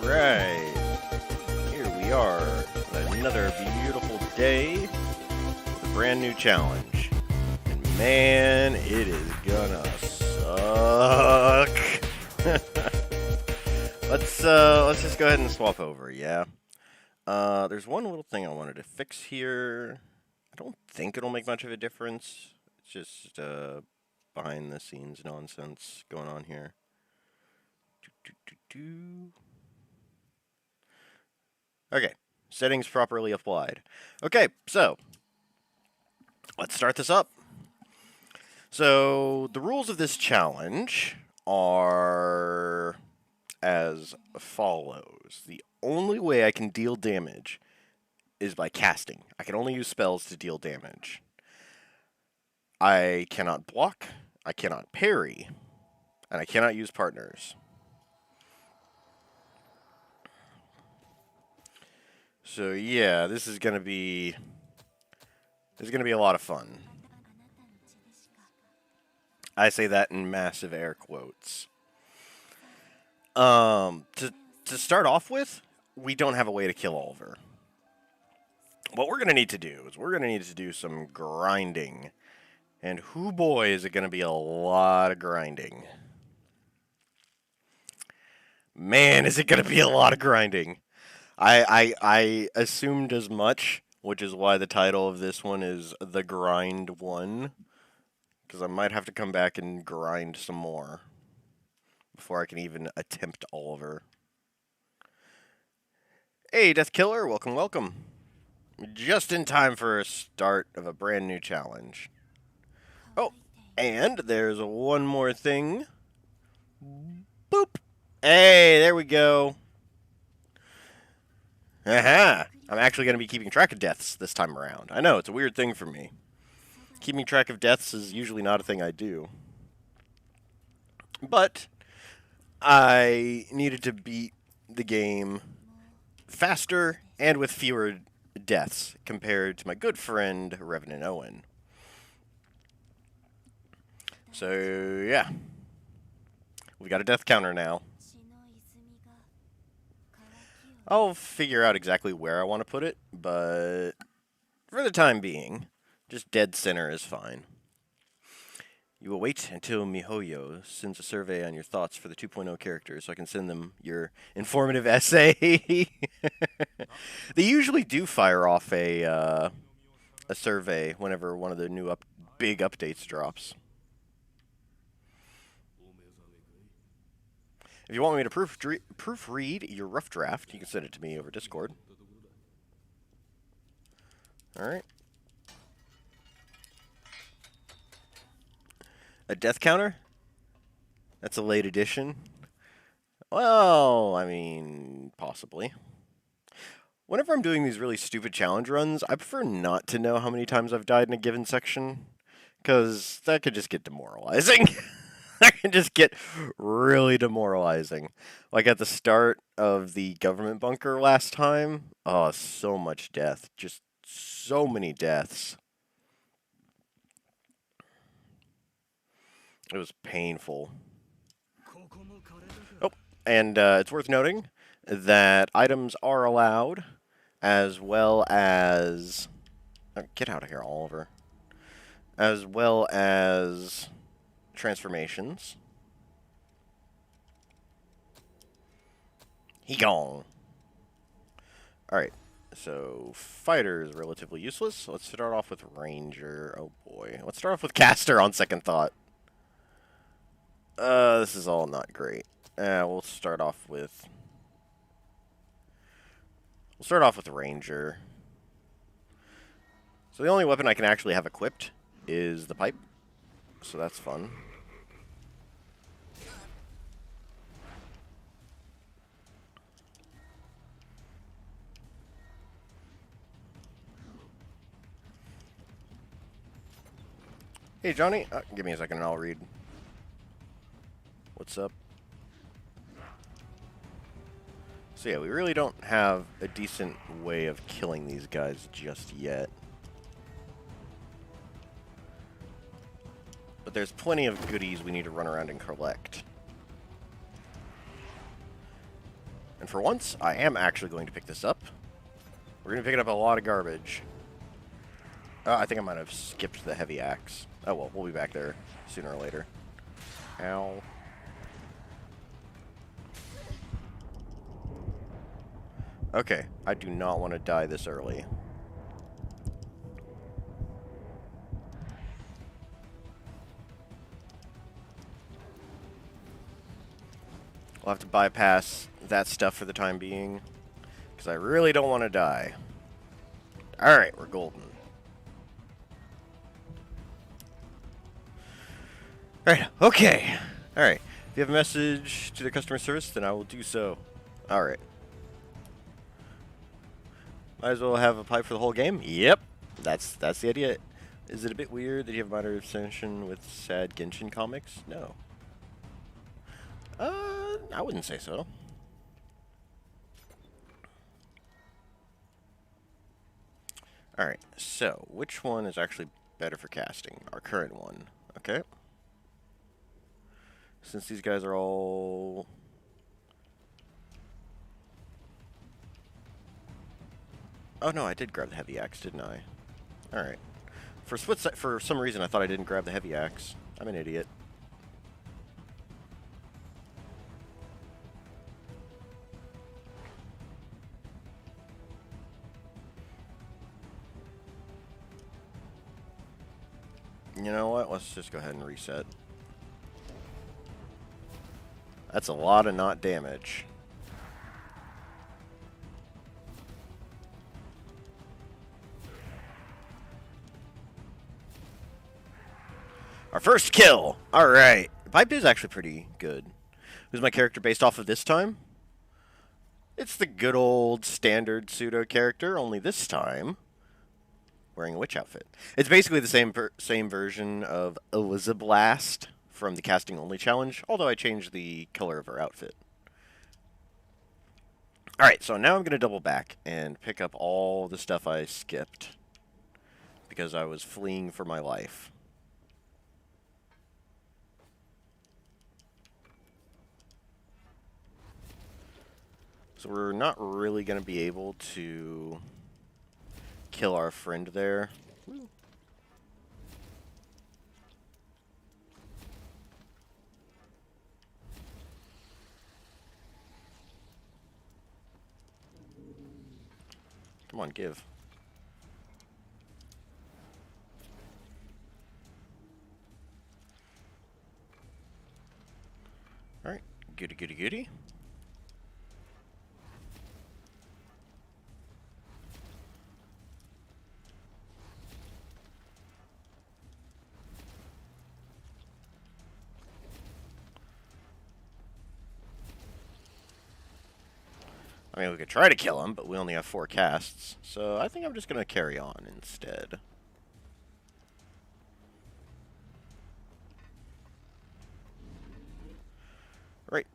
Alright, here we are on another beautiful day with a brand new challenge. And man, it is gonna suck. Let's just go ahead and swap over, yeah? There's one little thing I wanted to fix here. I don't think it'll make much of a difference. It's just behind the scenes nonsense going on here. Okay, settings properly applied. Okay, so let's start this up. So the rules of this challenge are as follows. The only way I can deal damage is by casting. I can only use spells to deal damage. I cannot block, I cannot parry, and I cannot use partners. So yeah, this is gonna be a lot of fun. I say that in massive air quotes. To start off with, we don't have a way to kill Oliver. What we're gonna need to do is we're gonna need to do some grinding, and hoo boy, is it gonna be a lot of grinding. Man, is it gonna be a lot of grinding. I assumed as much, which is why the title of this one is The Grind 1. Because I might have to come back and grind some more before I can even attempt Oliver. Hey, Death Killer, welcome, welcome. Just in time for a start of a brand new challenge. Oh, and there's one more thing. Boop. Hey, there we go. Aha! I'm actually going to be keeping track of deaths this time around. I know, it's a weird thing for me. Keeping track of deaths is usually not a thing I do. But I needed to beat the game faster and with fewer deaths compared to my good friend Revenant Owen. So, yeah. We got a death counter now. I'll figure out exactly where I want to put it, but for the time being, just dead center is fine. You will wait until MiHoYo sends a survey on your thoughts for the 2.0 characters so I can send them your informative essay. They usually do fire off a survey whenever one of the new big updates drops. If you want me to proofread your rough draft, you can send it to me over Discord. Alright. A death counter? That's a late edition. Well, I mean, possibly. Whenever I'm doing these really stupid challenge runs, I prefer not to know how many times I've died in a given section, because that could just get demoralizing. That can just get really demoralizing. Like at the start of the government bunker last time, oh, so much death. Just so many deaths. It was painful. Oh, and it's worth noting that items are allowed, as well as... Oh, get out of here, Oliver. As well as transformations. He gone. Alright, so fighter is relatively useless. Let's start off with ranger. Oh boy. Let's start off with caster on second thought. This is all not great. We'll start off with ranger. So the only weapon I can actually have equipped is the pipe. So that's fun. Hey, Johnny. Give me a second and I'll read. What's up? So yeah, we really don't have a decent way of killing these guys just yet. But there's plenty of goodies we need to run around and collect. And for once, I am actually going to pick this up. We're going to be picking up a lot of garbage. I think I might have skipped the heavy axe. Oh well, we'll be back there sooner or later. Ow. Okay, I do not want to die this early. We'll have to bypass that stuff for the time being, because I really don't want to die. Alright, we're golden. Alright, okay. Alright, if you have a message to the customer service, then I will do so. Alright. Might as well have a pipe for the whole game? Yep, that's the idea. Is it a bit weird that you have a minor obsession with sad Genshin comics? No. I wouldn't say so. Alright, so which one is actually better for casting? Our current one. Okay. Since these guys are all... Oh no, I did grab the heavy axe, didn't I? Alright. For some reason I thought I didn't grab the heavy axe. I'm an idiot. You know what? Let's just go ahead and reset. That's a lot of not damage. Our first kill! Alright. Pipe is actually pretty good. Who's my character based off of this time? It's the good old standard pseudo character, only this time wearing a witch outfit. It's basically the same version of Elizabeth from the casting only challenge, although I changed the color of her outfit. Alright, so now I'm going to double back and pick up all the stuff I skipped because I was fleeing for my life. So we're not really going to be able to kill our friend there. Woo. Come on, give. Alright, goody goody goody. I mean, we could try to kill him, but we only have 4 casts, so I think I'm just going to carry on instead. Right.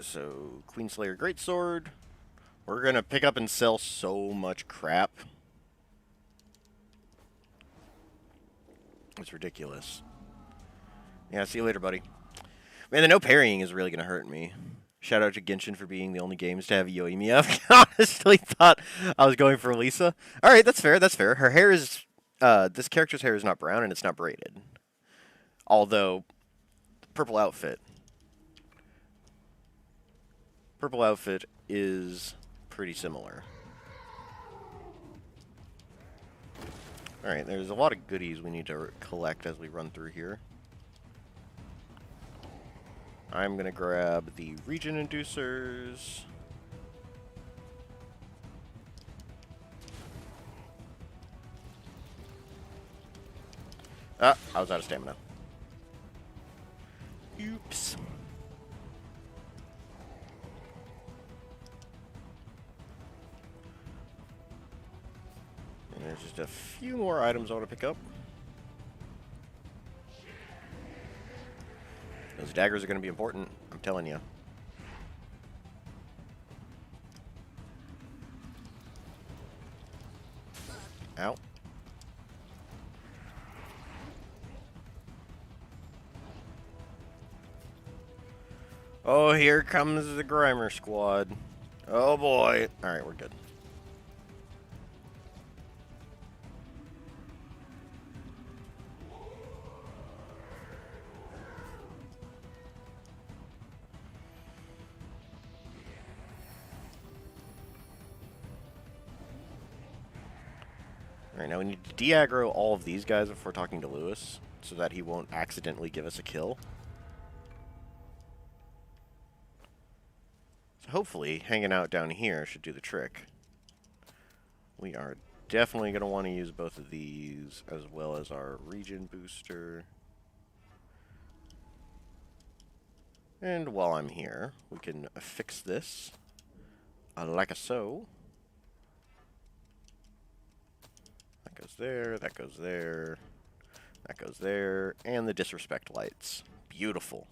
So, Queenslayer Greatsword. We're going to pick up and sell so much crap. It's ridiculous. Yeah, see you later, buddy. Man, the no parrying is really going to hurt me. Shout out to Genshin for being the only games to have Yoimi up. I honestly thought I was going for Lisa. Alright, that's fair, that's fair. Her hair is... this character's hair is not brown and it's not braided. Although, purple outfit. Purple outfit is pretty similar. Alright, there's a lot of goodies we need to collect as we run through here. I'm going to grab the region inducers. Ah, I was out of stamina. Oops. And there's just a few more items I want to pick up. Those daggers are going to be important, I'm telling you. Ow. Oh, here comes the Grimer squad. Oh boy. Alright, we're good. Alright, now we need to de-aggro all of these guys before talking to Lewis, so that he won't accidentally give us a kill. So hopefully, hanging out down here should do the trick. We are definitely going to want to use both of these, as well as our region booster. And while I'm here, we can fix this, like so. That goes there, that goes there, that goes there, and the disrespect lights. Beautiful.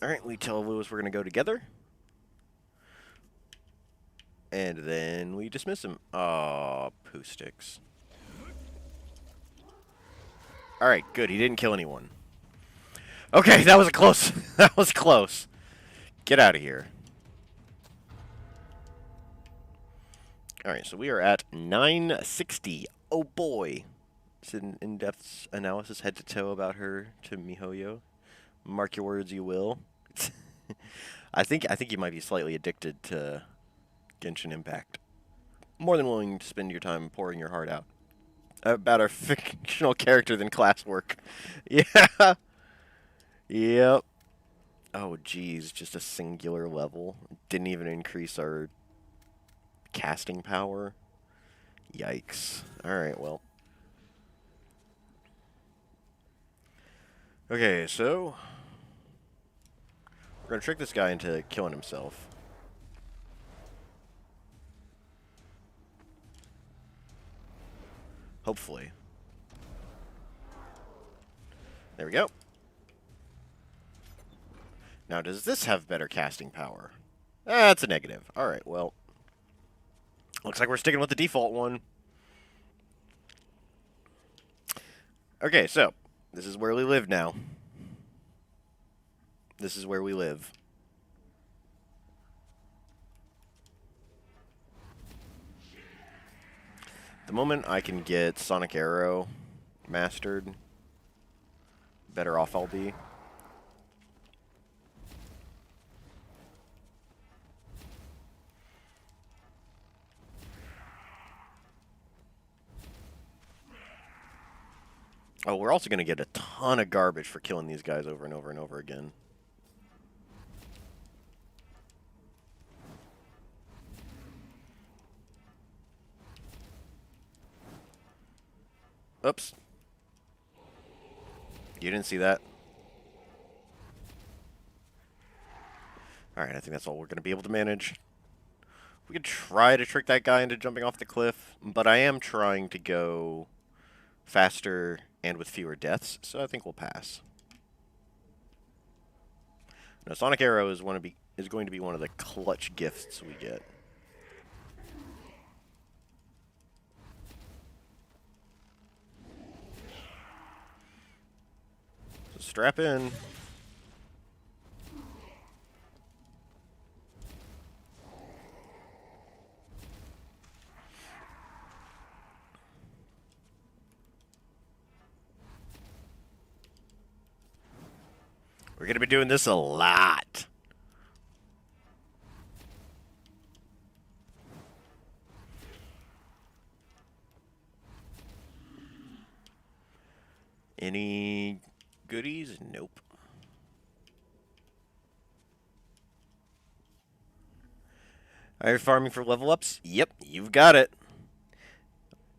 Alright, we tell Lewis we're going to go together. And then we dismiss him. Aw, poo sticks. Alright, good. He didn't kill anyone. Okay, that was a close. That was close. Get out of here. Alright, so we are at 960. Oh boy. It's an in-depth analysis head to toe about her to MiHoYo. Mark your words, you will. I think you might be slightly addicted to Genshin Impact. More than willing to spend your time pouring your heart out about our fictional character than classwork. Yeah. Yep. Oh, geez, just a singular level. Didn't even increase our casting power. Yikes. Alright, well. Okay, so we're gonna trick this guy into killing himself. Hopefully. There we go. Now, does this have better casting power? That's a negative. Alright, well. Looks like we're sticking with the default one. Okay, so this is where we live now. This is where we live. The moment I can get Sonic Arrow mastered, better off I'll be. Oh, we're also going to get a ton of garbage for killing these guys over and over and over again. Oops. You didn't see that? Alright, I think that's all we're going to be able to manage. We could try to trick that guy into jumping off the cliff, but I am trying to go faster and with fewer deaths, so I think we'll pass. Now, Sonic Arrow is going to be one of the clutch gifts we get. So strap in. We're going to be doing this a lot. Any goodies? Nope. Are you farming for level ups? Yep, you've got it.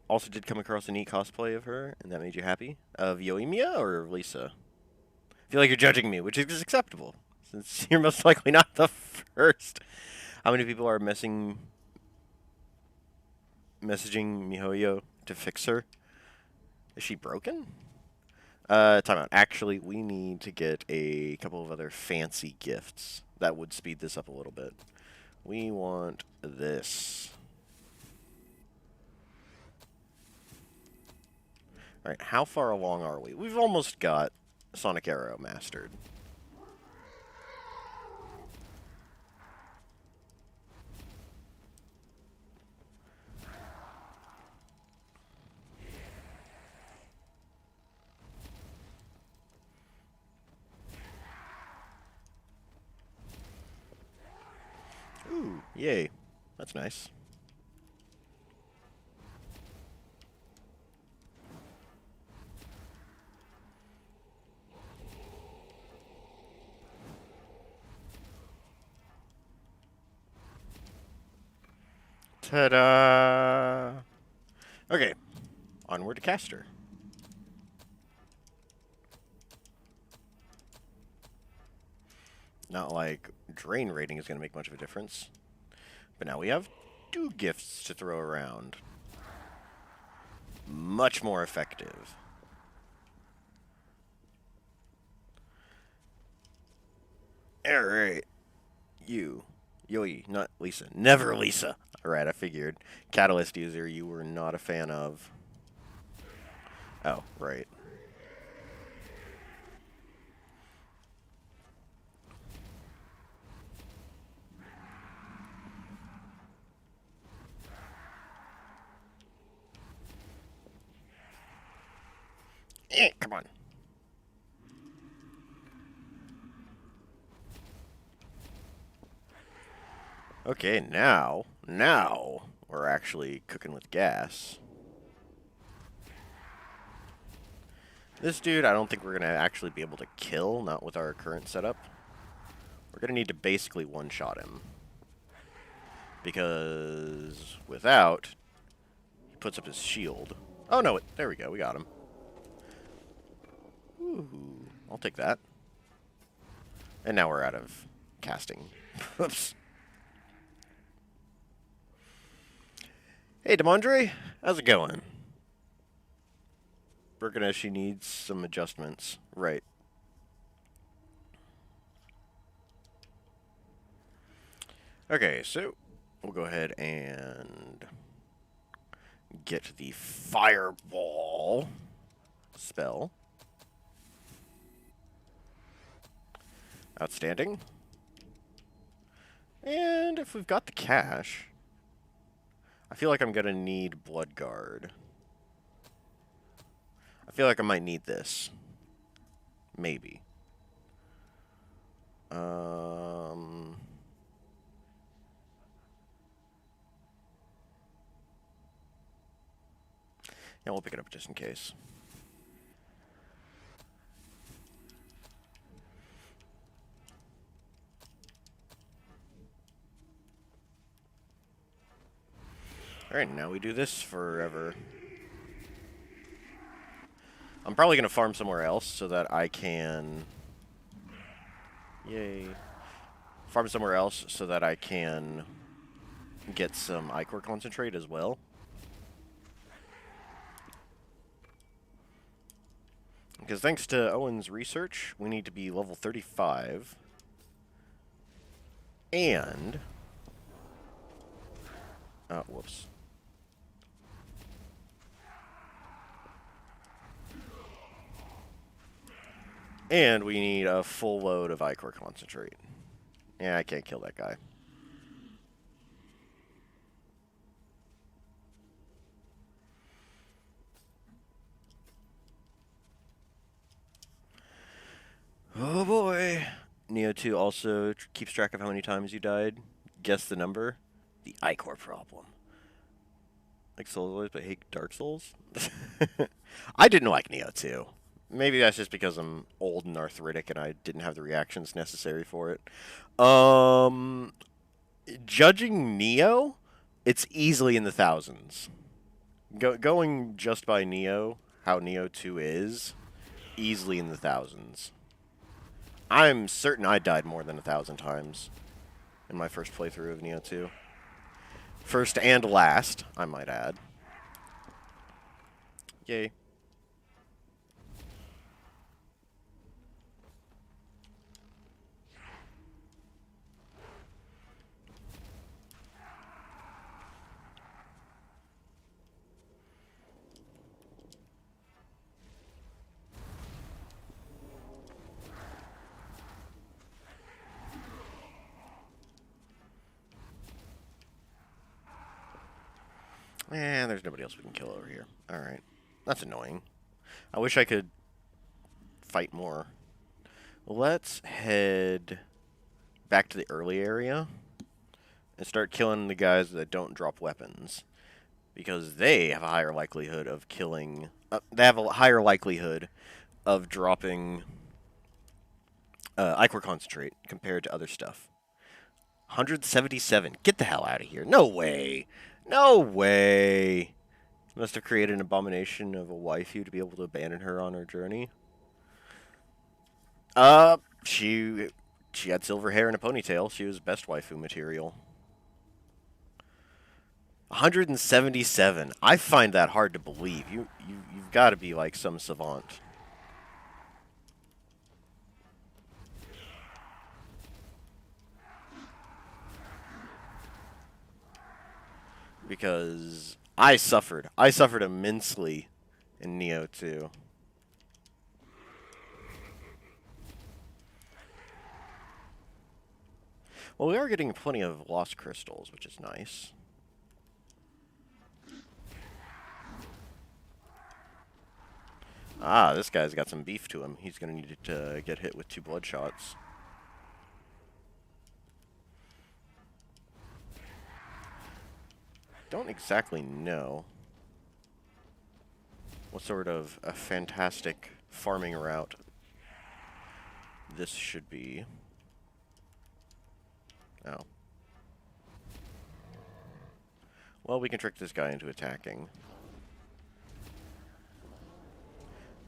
Also did come across a neat cosplay of her, and that made you happy? Of Yoimiya or Lisa? I feel like you're judging me, which is acceptable, since you're most likely not the first. How many people are messaging MiHoYo to fix her? Is she broken? Time out. Actually, we need to get a couple of other fancy gifts that would speed this up a little bit. We want this. Alright, how far along are we? We've almost got Sonic Arrow mastered. Ooh, yay. That's nice. Ta-da! Okay, onward to caster. Not like drain rating is going to make much of a difference. But now we have 2 gifts to throw around. Much more effective. Alright. You. Yoi, not Lisa. Never Lisa. Alright, I figured. Catalyst user you were not a fan of. Oh, right. Come on. Okay, now we're actually cooking with gas. This dude, I don't think we're going to actually be able to kill, not with our current setup. We're going to need to basically one-shot him. Because without, he puts up his shield. Oh, no, there we go, we got him. Ooh, I'll take that. And now we're out of casting. Oops. Hey, Demondre, how's it going? She needs some adjustments. Right. Okay, so we'll go ahead and get the fireball spell. Outstanding. And if we've got the cash, I feel like I'm going to need Blood Guard. I feel like I might need this. Maybe. Yeah, we'll pick it up just in case. Alright, now we do this forever. I'm probably going to farm somewhere else so that I can... Yay. Farm somewhere else so that I can get some Ichor Concentrate as well. Because thanks to Owen's research, we need to be level 35. And... oh, whoops. And we need a full load of Ichor Concentrate. Yeah, I can't kill that guy. Oh boy. Neo 2 also keeps track of how many times you died. Guess the number. The Ichor problem. Like Souls, but hate Dark Souls? I didn't like Neo 2. Maybe that's just because I'm old and arthritic and I didn't have the reactions necessary for it. Judging Neo, it's easily in the thousands. Going just by Neo, how Neo 2 is, easily in the thousands. I'm certain I died more than 1,000 times in my first playthrough of Neo 2. First and last, I might add. Yay. And there's nobody else we can kill over here. Alright. That's annoying. I wish I could fight more. Let's head back to the early area and start killing the guys that don't drop weapons. Because they have a higher likelihood of killing... they have a higher likelihood of dropping Ichor Concentrate compared to other stuff. 177. Get the hell out of here. No way. No way. Must have created an abomination of a waifu to be able to abandon her on her journey. She had silver hair and a ponytail. She was best waifu material. 177. I find that hard to believe. You've got to be like some savant. Because I suffered. I suffered immensely in Neo 2. Well, we are getting plenty of lost crystals, which is nice. Ah, this guy's got some beef to him. He's going to need to get hit with 2 blood shots. Don't exactly know what sort of a fantastic farming route this should be. Oh. Well, we can trick this guy into attacking.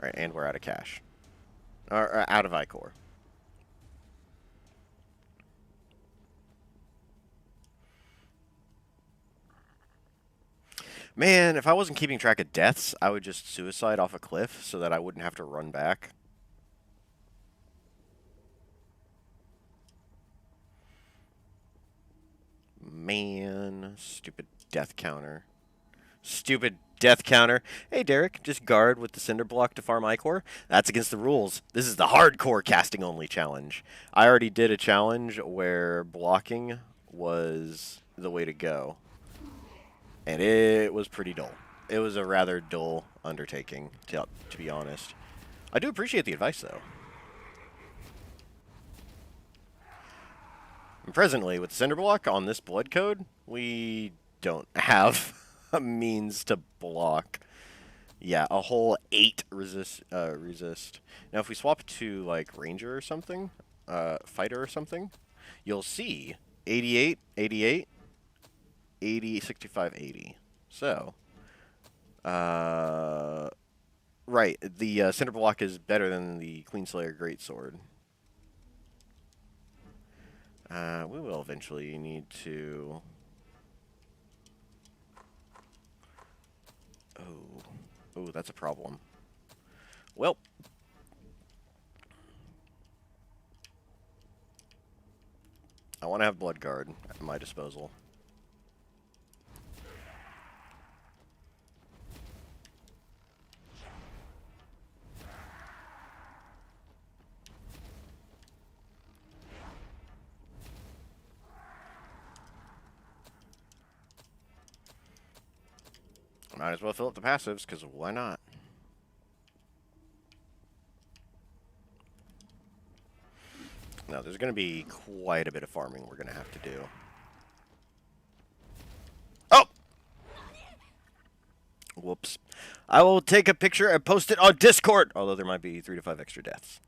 Alright, and we're out of cash. Or out of Ichor. Man, if I wasn't keeping track of deaths, I would just suicide off a cliff so that I wouldn't have to run back. Man, stupid death counter. Stupid death counter. Hey, Derek, just guard with the cinder block to farm Ichor? That's against the rules. This is the hardcore casting only challenge. I already did a challenge where blocking was the way to go. And it was pretty dull. It was a rather dull undertaking, to be honest. I do appreciate the advice, though. And presently, with Cinder Block on this blood code, we don't have a means to block. Yeah, a whole 8 resist. Now, if we swap to, like, Ranger or something, Fighter or something, you'll see 88, 88, 80, 65, 80. So, right, the Cinder Block is better than the Queenslayer Greatsword. We will eventually need to... Oh, that's a problem. Well, I want to have Blood Guard at my disposal. Might as well fill up the passives, because why not? Now, there's going to be quite a bit of farming we're going to have to do. Oh! Whoops. I will take a picture and post it on Discord, although there might be 3 to 5 extra deaths.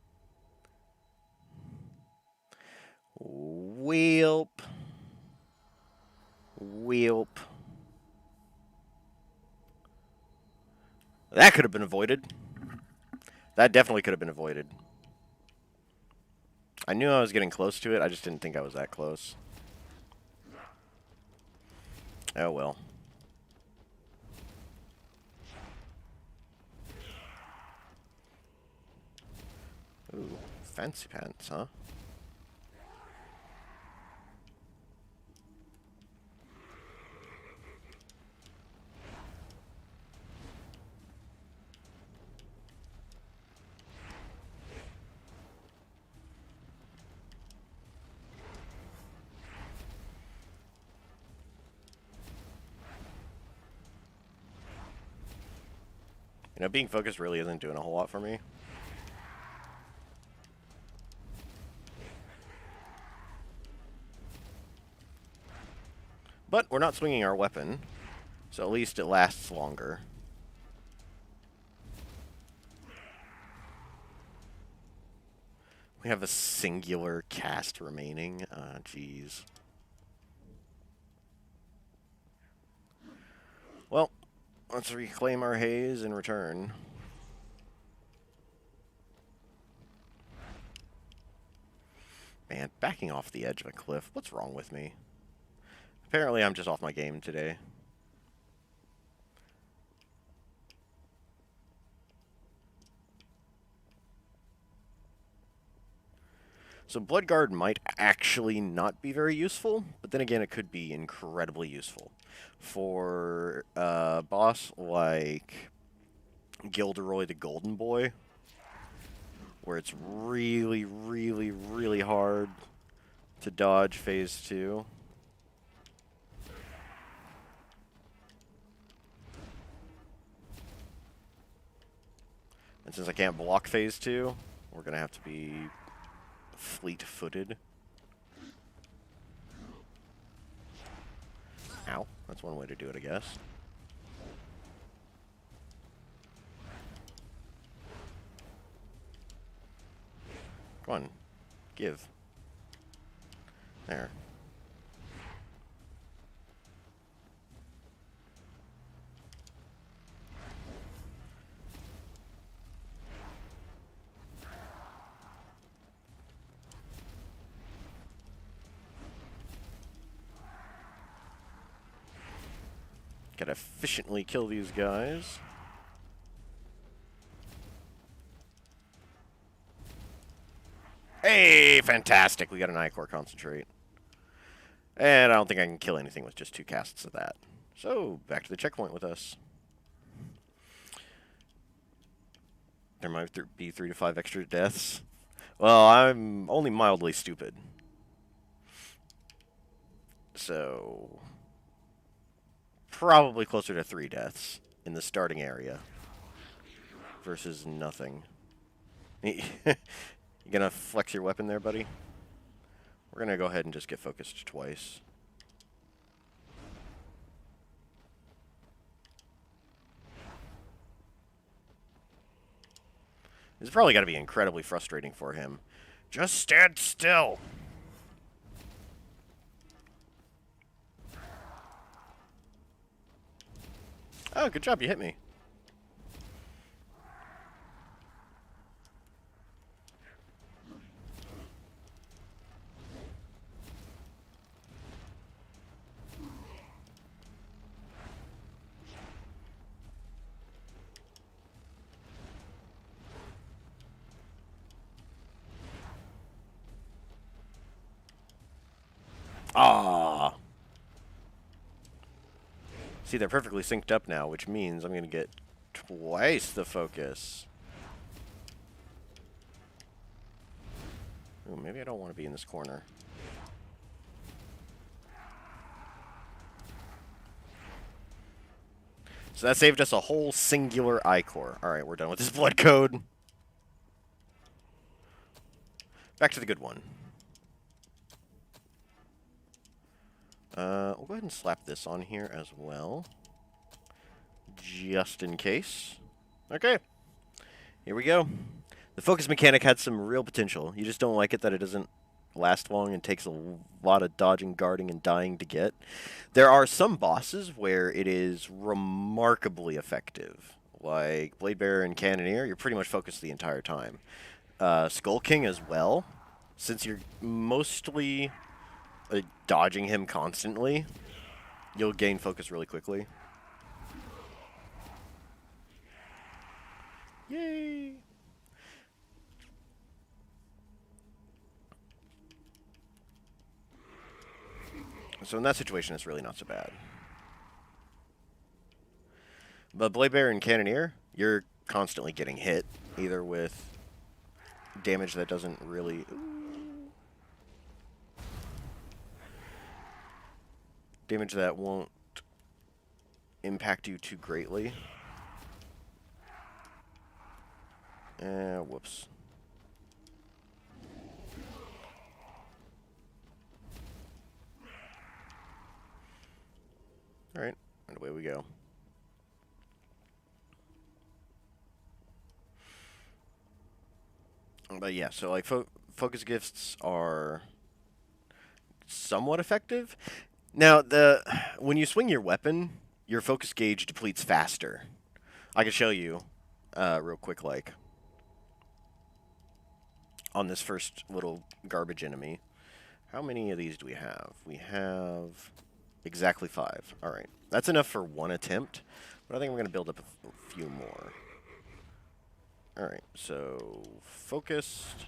Wheelp. Wheelp. That could have been avoided. That definitely could have been avoided. I knew I was getting close to it, I just didn't think I was that close. Oh well. Ooh, fancy pants, huh? You know, being focused really isn't doing a whole lot for me. But we're not swinging our weapon, so at least it lasts longer. We have a singular cast remaining. Ah, jeez. Well, let's reclaim our haze in return. Man, backing off the edge of a cliff. What's wrong with me? Apparently, I'm just off my game today. So Bloodguard might actually not be very useful, but then again, it could be incredibly useful. For a boss like Gilderoy the Golden Boy, where it's really, really, really hard to dodge phase 2. And since I can't block phase 2, we're going to have to be fleet-footed. Ow. That's one way to do it, I guess. Come on. Give. There. Gotta efficiently kill these guys. Hey, fantastic. We got an Ichor concentrate. And I don't think I can kill anything with just 2 casts of that. So, back to the checkpoint with us. There might be 3 to 5 extra deaths. Well, I'm only mildly stupid. So, probably closer to 3 deaths in the starting area versus nothing. You gonna flex your weapon there, buddy? We're gonna go ahead and just get focused twice. This is probably got to be incredibly frustrating for him. Just stand still. Oh, good job. You hit me. Ah. See, they're perfectly synced up now, which means I'm going to get twice the focus. Ooh, maybe I don't want to be in this corner. So that saved us a whole singular Ichor. Alright, we're done with this blood code. Back to the good one. We'll go ahead and slap this on here as well. Just in case. Okay. Here we go. The focus mechanic had some real potential. You just don't like it that it doesn't last long and takes a lot of dodging, guarding, and dying to get. There are some bosses where it is remarkably effective. Like Blade Bearer and Cannoneer, you're pretty much focused the entire time. Skull King as well. Since you're mostly dodging him constantly, you'll gain focus really quickly. Yay! So in that situation, it's really not so bad. But Blade Bearer and Cannoneer, you're constantly getting hit, either with damage that doesn't really... damage that won't impact you too greatly. Whoops. Alright, and away we go. But yeah, so like focus gifts are somewhat effective. Now, when you swing your weapon, your focus gauge depletes faster. I can show you real quick, like, on this first little garbage enemy. How many of these do we have? We have exactly 5. Alright, that's enough for one attempt, but I think we're going to build up a few more. Alright, so focused.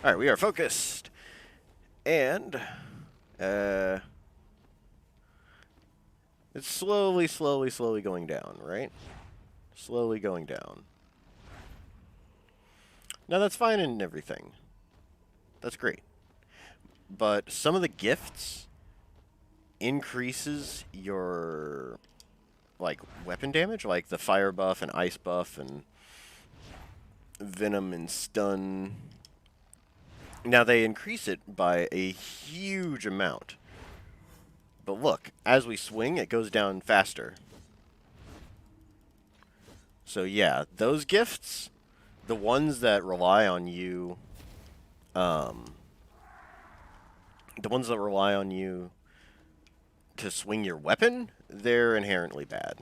Alright, we are focused. And it's slowly going down, right? Slowly going down. Now that's fine and everything. That's great. But some of the gifts increases your like weapon damage, like the fire buff and ice buff and venom and stun. Now they increase it by a huge amount. But look, as we swing, it goes down faster. So yeah, those gifts, the ones that rely on you, the ones that rely on you to swing your weapon, they're inherently bad.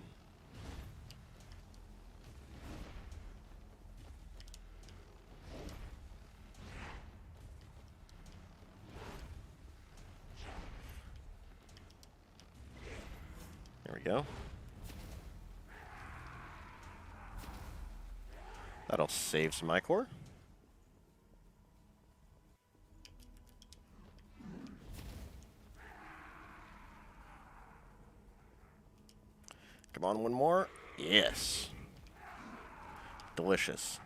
There we go. That'll save some ichor. Come on, one more. Yes. Delicious.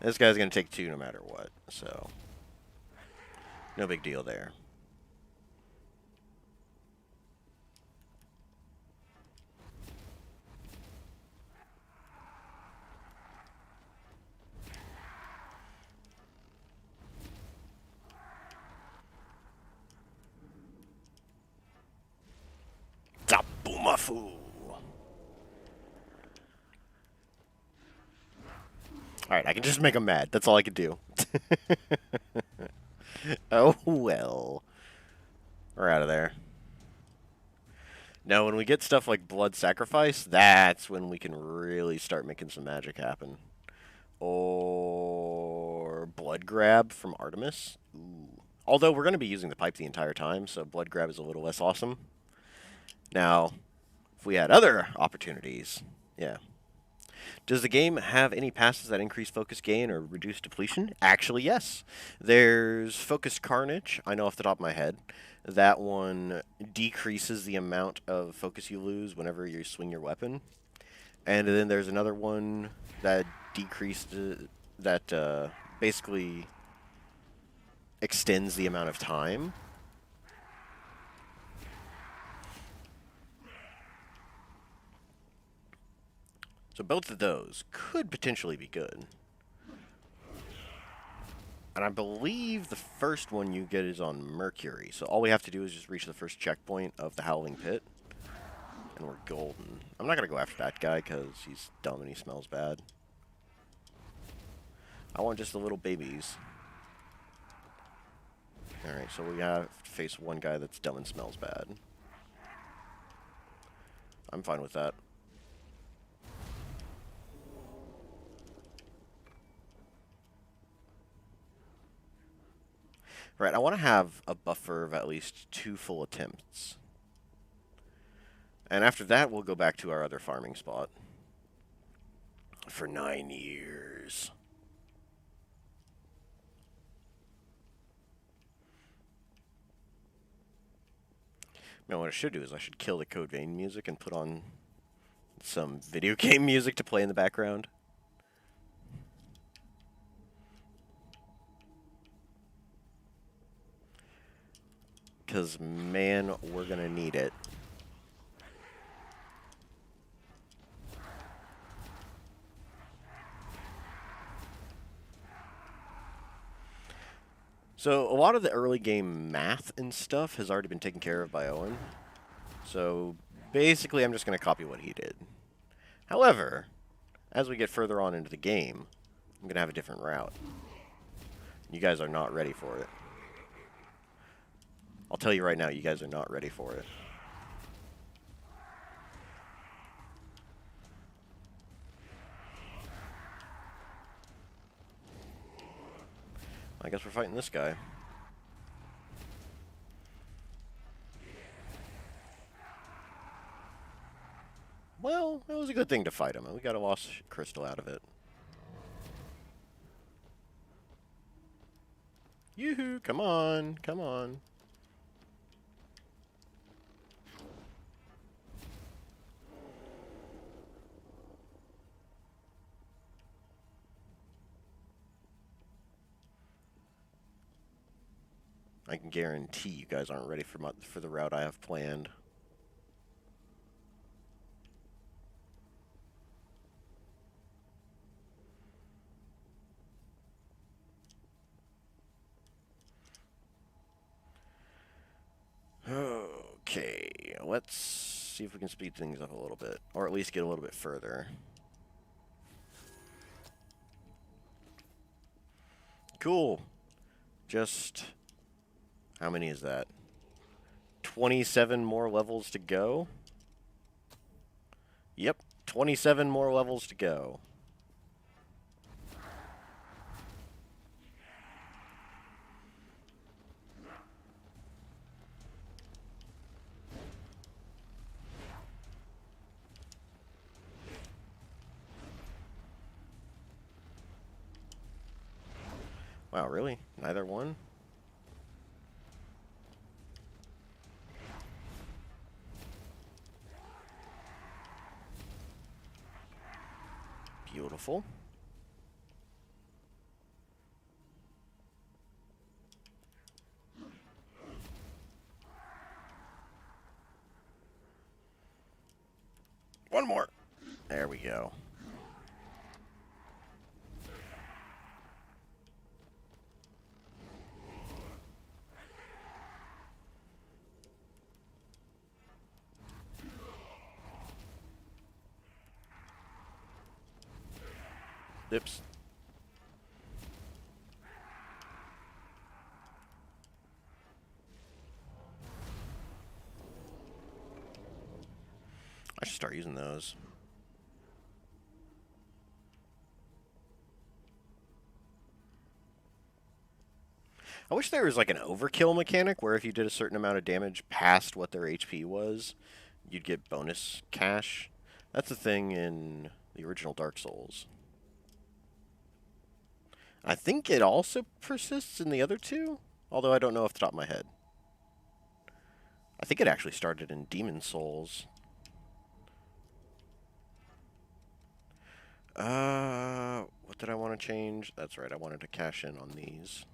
This guy's going to take 2 no matter what, so no big deal there. Tapumafu. Alright, I can just make him mad. That's all I can do. Oh, well. We're out of there. Now, when we get stuff like Blood Sacrifice, that's when we can really start making some magic happen. Or Blood Grab from Artemis. Ooh. Although we're going to be using the pipe the entire time, so Blood Grab is a little less awesome. Now, if we had other opportunities, yeah. Does the game have any passes that increase focus gain or reduce depletion? Actually, yes. There's Focused Carnage, I know off the top of my head. That one decreases the amount of focus you lose whenever you swing your weapon. And then there's another one that basically extends the amount of time. So both of those could potentially be good. And I believe the first one you get is on Mercury. So all we have to do is just reach the first checkpoint of the Howling Pit. And we're golden. I'm not going to go after that guy because he's dumb and he smells bad. I want just the little babies. Alright, so we have to face one guy that's dumb and smells bad. I'm fine with that. Right, I want to have a buffer of at least 2 full attempts. And after that, we'll go back to our other farming spot. For 9 years. Man, what I should do is I should kill the Code Vein music and put on some video game music to play in the background. Because, man, we're going to need it. So a lot of the early game math and stuff has already been taken care of by Owen. So basically I'm just going to copy what he did. However, as we get further on into the game, I'm going to have a different route. You guys are not ready for it. I'll tell you right now, you guys are not ready for it. I guess we're fighting this guy. Well, it was a good thing to fight him, and we got a lost crystal out of it. Yoo-hoo, come on, come on. I can guarantee you guys aren't ready for the route I have planned. Okay, let's see if we can speed things up a little bit, or at least get a little bit further. Cool. Just, how many is that? 27 more levels to go? Yep, 27 more levels to go. Wow, really? Neither one? Beautiful. One more. There we go. Oops. I should start using those. I wish there was like an overkill mechanic where if you did a certain amount of damage past what their HP was, you'd get bonus cash. That's a thing in the original Dark Souls. I think it also persists in the other two, although I don't know off the top of my head. I think it actually started in Demon Souls. What did I want to change? That's right, I wanted to cash in on these.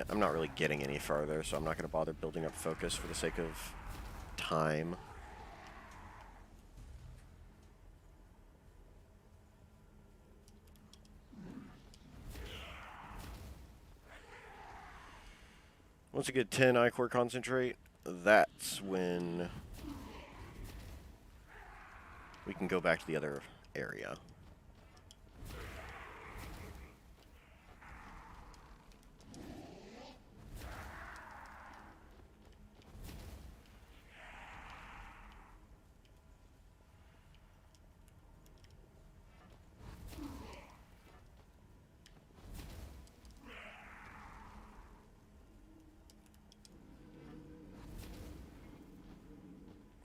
I'm not really getting any farther, so I'm not gonna bother building up focus for the sake of time. Once you get 10 ichor concentrate, that's when we can go back to the other area.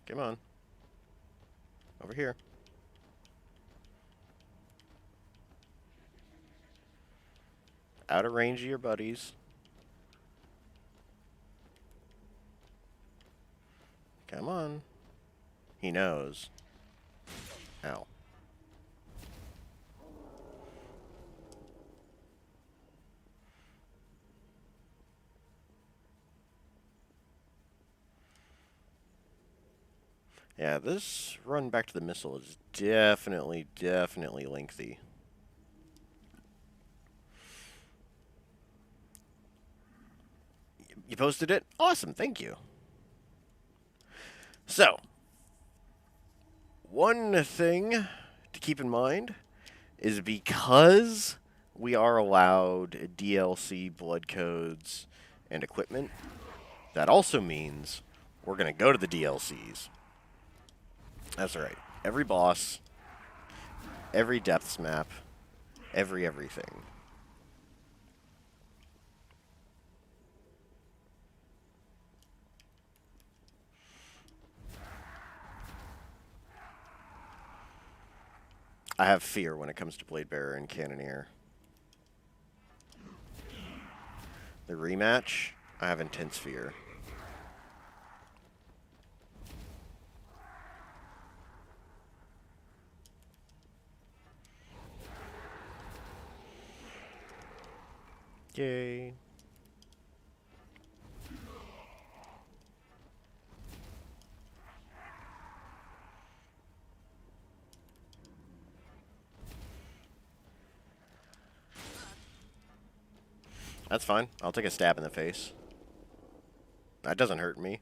Come on. Over here. Out of range of your buddies. Come on. He knows. Ow. Yeah, this run back to the missile is definitely lengthy. You posted it? Awesome, thank you. So, one thing to keep in mind is because we are allowed DLC blood codes and equipment, that also means we're going to go to the DLCs. That's right. Every boss, every depths map, everything. I have fear when it comes to Blade Bearer and Cannoneer. The rematch, I have intense fear. Yay. That's fine. I'll take a stab in the face. That doesn't hurt me.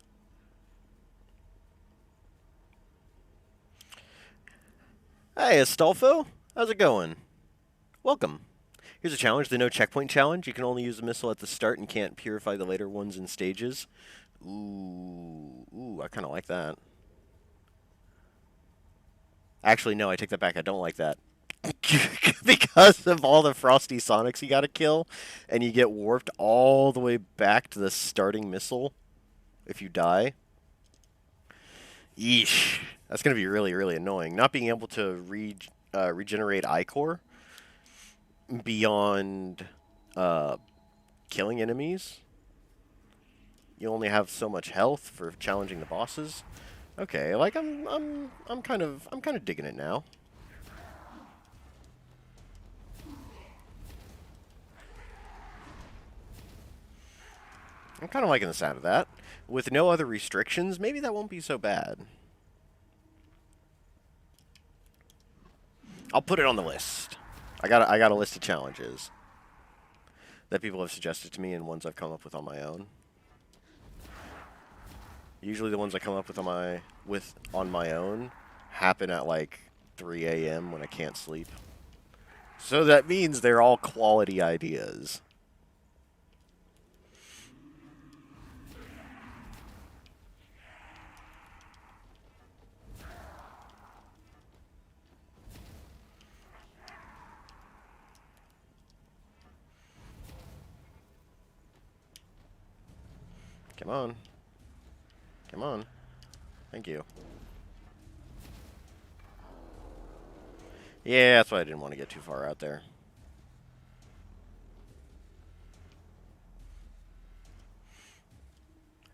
Hey, Astolfo. How's it going? Welcome. Here's a challenge, the no checkpoint challenge. You can only use a missile at the start and can't purify the later ones in stages. Ooh, I kind of like that. Actually, no, I take that back. I don't like that. Because of all the Frosty Sonics you gotta kill, and you get warped all the way back to the starting missile if you die. Yeesh. That's gonna be really annoying. Not being able to regenerate Ichor beyond killing enemies. You only have so much health for challenging the bosses. Okay, like I'm kind of digging it now. I'm kind of liking the sound of that. With no other restrictions, maybe that won't be so bad. I'll put it on the list. I got a list of challenges that people have suggested to me and ones I've come up with on my own. Usually the ones I come up with on my own happen at like 3 a.m. when I can't sleep. So that means they're all quality ideas. Come on. Come on. Thank you. Yeah, that's why I didn't want to get too far out there.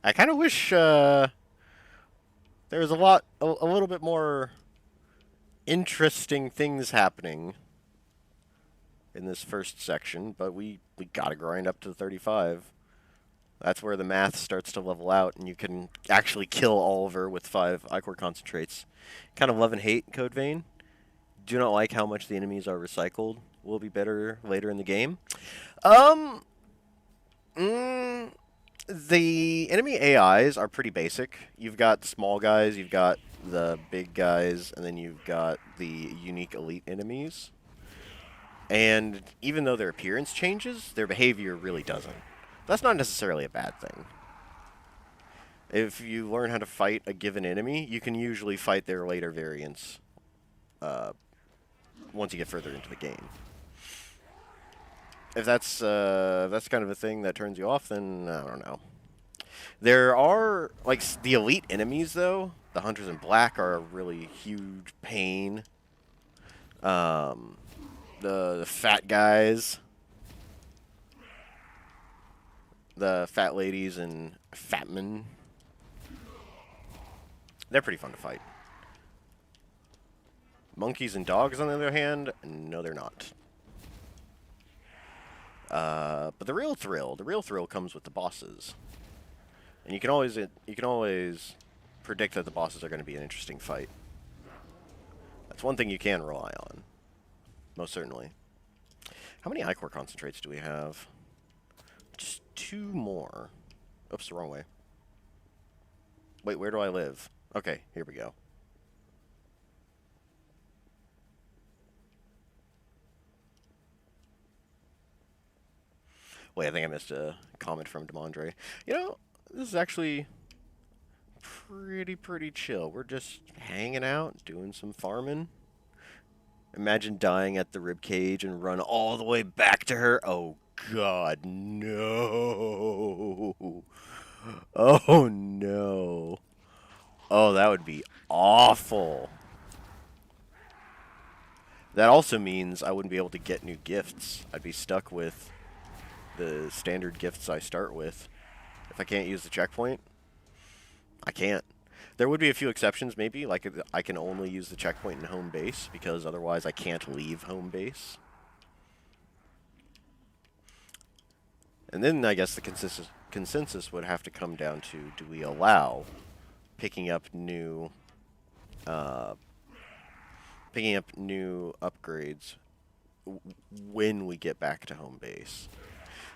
I kind of wish there was a little bit more interesting things happening in this first section, but we gotta grind up to 35. That's where the math starts to level out, and you can actually kill Oliver with 5 Ichor concentrates. Kind of love and hate Code Vein. Do not like how much the enemies are recycled. Will be better later in the game. The enemy AIs are pretty basic. You've got the small guys, you've got the big guys, and then you've got the unique elite enemies. And even though their appearance changes, their behavior really doesn't. That's not necessarily a bad thing. If you learn how to fight a given enemy, you can usually fight their later variants once you get further into the game. If that's kind of a thing that turns you off, then I don't know. There are, like, the elite enemies, though. The Hunters in Black are a really huge pain. The fat guys. The fat ladies and fat men. They're pretty fun to fight. Monkeys and dogs, on the other hand, no, they're not. But the real thrill comes with the bosses. And you can always predict that the bosses are going to be an interesting fight. That's one thing you can rely on. Most certainly. How many ichor concentrates do we have? Just 2 more. Oops, the wrong way. Wait, where do I live? Okay, here we go. Wait, I think I missed a comment from Demondre. You know, this is actually pretty chill. We're just hanging out, doing some farming. Imagine dying at the ribcage and run all the way back to her. Oh, God, no. Oh, no. Oh, that would be awful. That also means I wouldn't be able to get new gifts. I'd be stuck with the standard gifts I start with. If I can't use the checkpoint, I can't. There would be a few exceptions, maybe, like I can only use the checkpoint in home base, because otherwise I can't leave home base. And then I guess the consensus would have to come down to, do we allow picking up new upgrades when we get back to home base.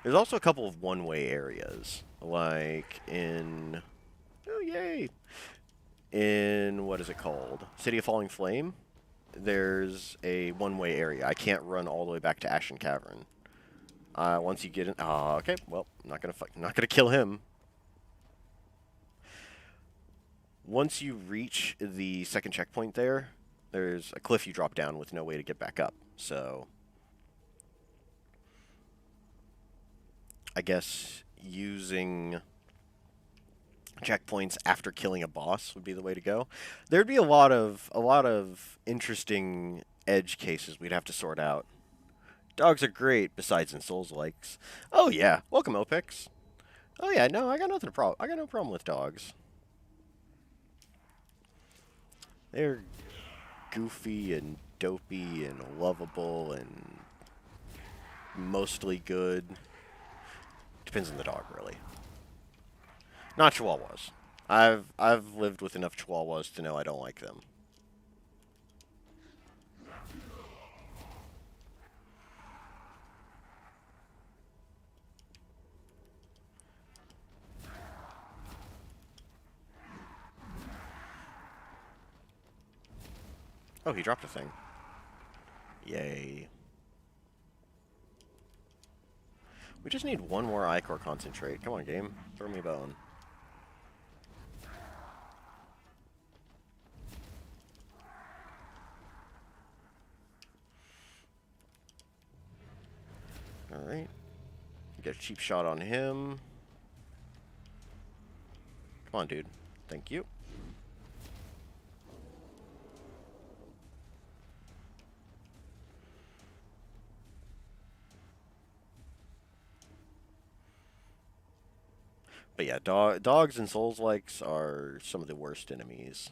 There's also a couple of one-way areas, like in... Oh, yay! In, what is it called? City of Falling Flame? There's a one-way area. I can't run all the way back to Ashen Cavern. Once you get in... okay, well, I'm not gonna kill him. Once you reach the second checkpoint there, there's a cliff you drop down with no way to get back up. So, I guess using checkpoints after killing a boss would be the way to go. There'd be a lot of interesting edge cases we'd have to sort out. Dogs are great, besides in Souls-likes. Oh yeah, welcome Opex. Oh yeah, no, I got no problem with dogs. They're goofy and dopey and lovable and mostly good. Depends on the dog, really. Not Chihuahuas. I've lived with enough Chihuahuas to know I don't like them. Oh, he dropped a thing. Yay. We just need one more ichor concentrate. Come on, game. Throw me a bone. Alright. Get a cheap shot on him. Come on, dude. Thank you. But yeah, dogs and Souls-likes are some of the worst enemies.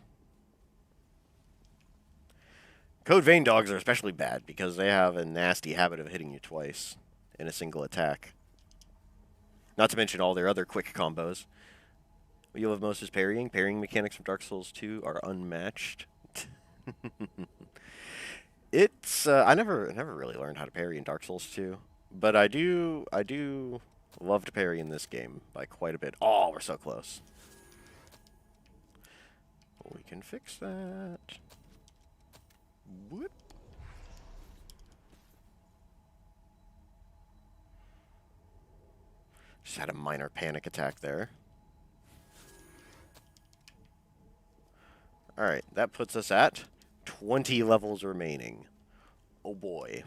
Code Vein dogs are especially bad because they have a nasty habit of hitting you twice in a single attack. Not to mention all their other quick combos. What you love most is parrying. Parrying mechanics from Dark Souls 2 are unmatched. It's I never really learned how to parry in Dark Souls 2, but I do love to parry in this game by quite a bit. Oh, we're so close. We can fix that. Whoop. Just had a minor panic attack there. Alright, that puts us at 20 levels remaining. Oh boy.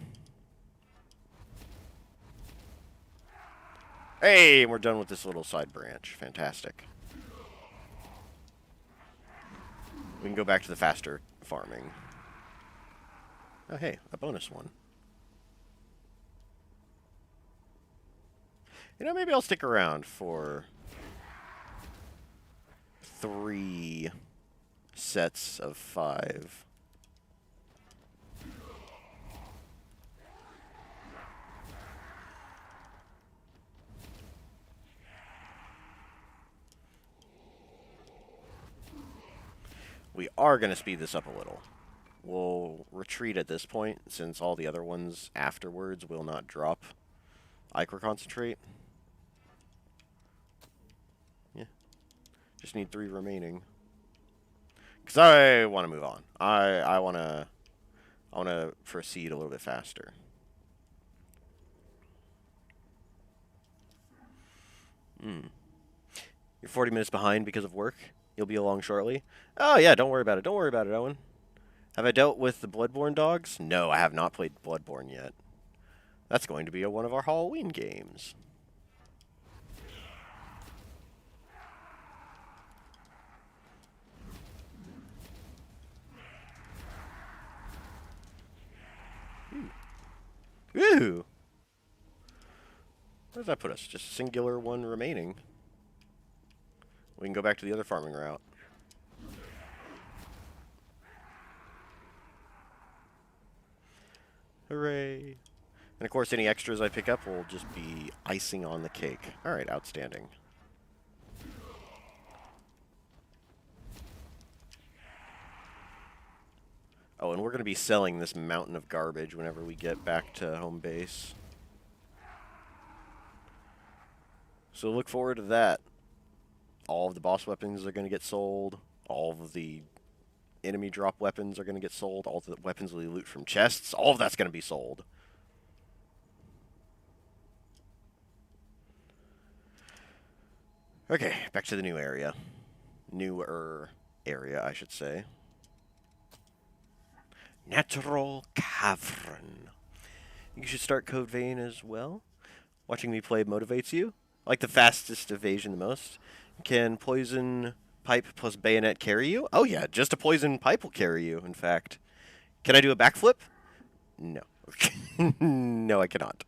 Hey, we're done with this little side branch. Fantastic. We can go back to the faster farming. Oh hey, a bonus one. You know, maybe I'll stick around for 3 sets of 5. We are going to speed this up a little. We'll retreat at this point, since all the other ones afterwards will not drop Ichor Concentrate. Yeah. Just need 3 remaining. Because I want to move on. I want to proceed a little bit faster. You're 40 minutes behind because of work. You'll be along shortly. Oh, yeah, don't worry about it. Don't worry about it, Owen. Have I dealt with the Bloodborne dogs? No, I have not played Bloodborne yet. That's going to be one of our Halloween games. Ooh! Where does that put us? Just a singular one remaining. We can go back to the other farming route. Hooray! And of course, any extras I pick up will just be icing on the cake. Alright, outstanding. Oh, and we're going to be selling this mountain of garbage whenever we get back to home base. So look forward to that. All of the boss weapons are going to get sold. All of the enemy drop weapons are going to get sold. All the weapons we loot from chests, all of that's going to be sold. Okay, back to the new area. Newer area, I should say. Natural Cavern. You should start Code Vein as well. Watching me play motivates you. I like the fastest evasion the most. Can poison pipe plus bayonet carry you? Oh yeah, just a poison pipe will carry you, in fact. Can I do a backflip? No. No, I cannot.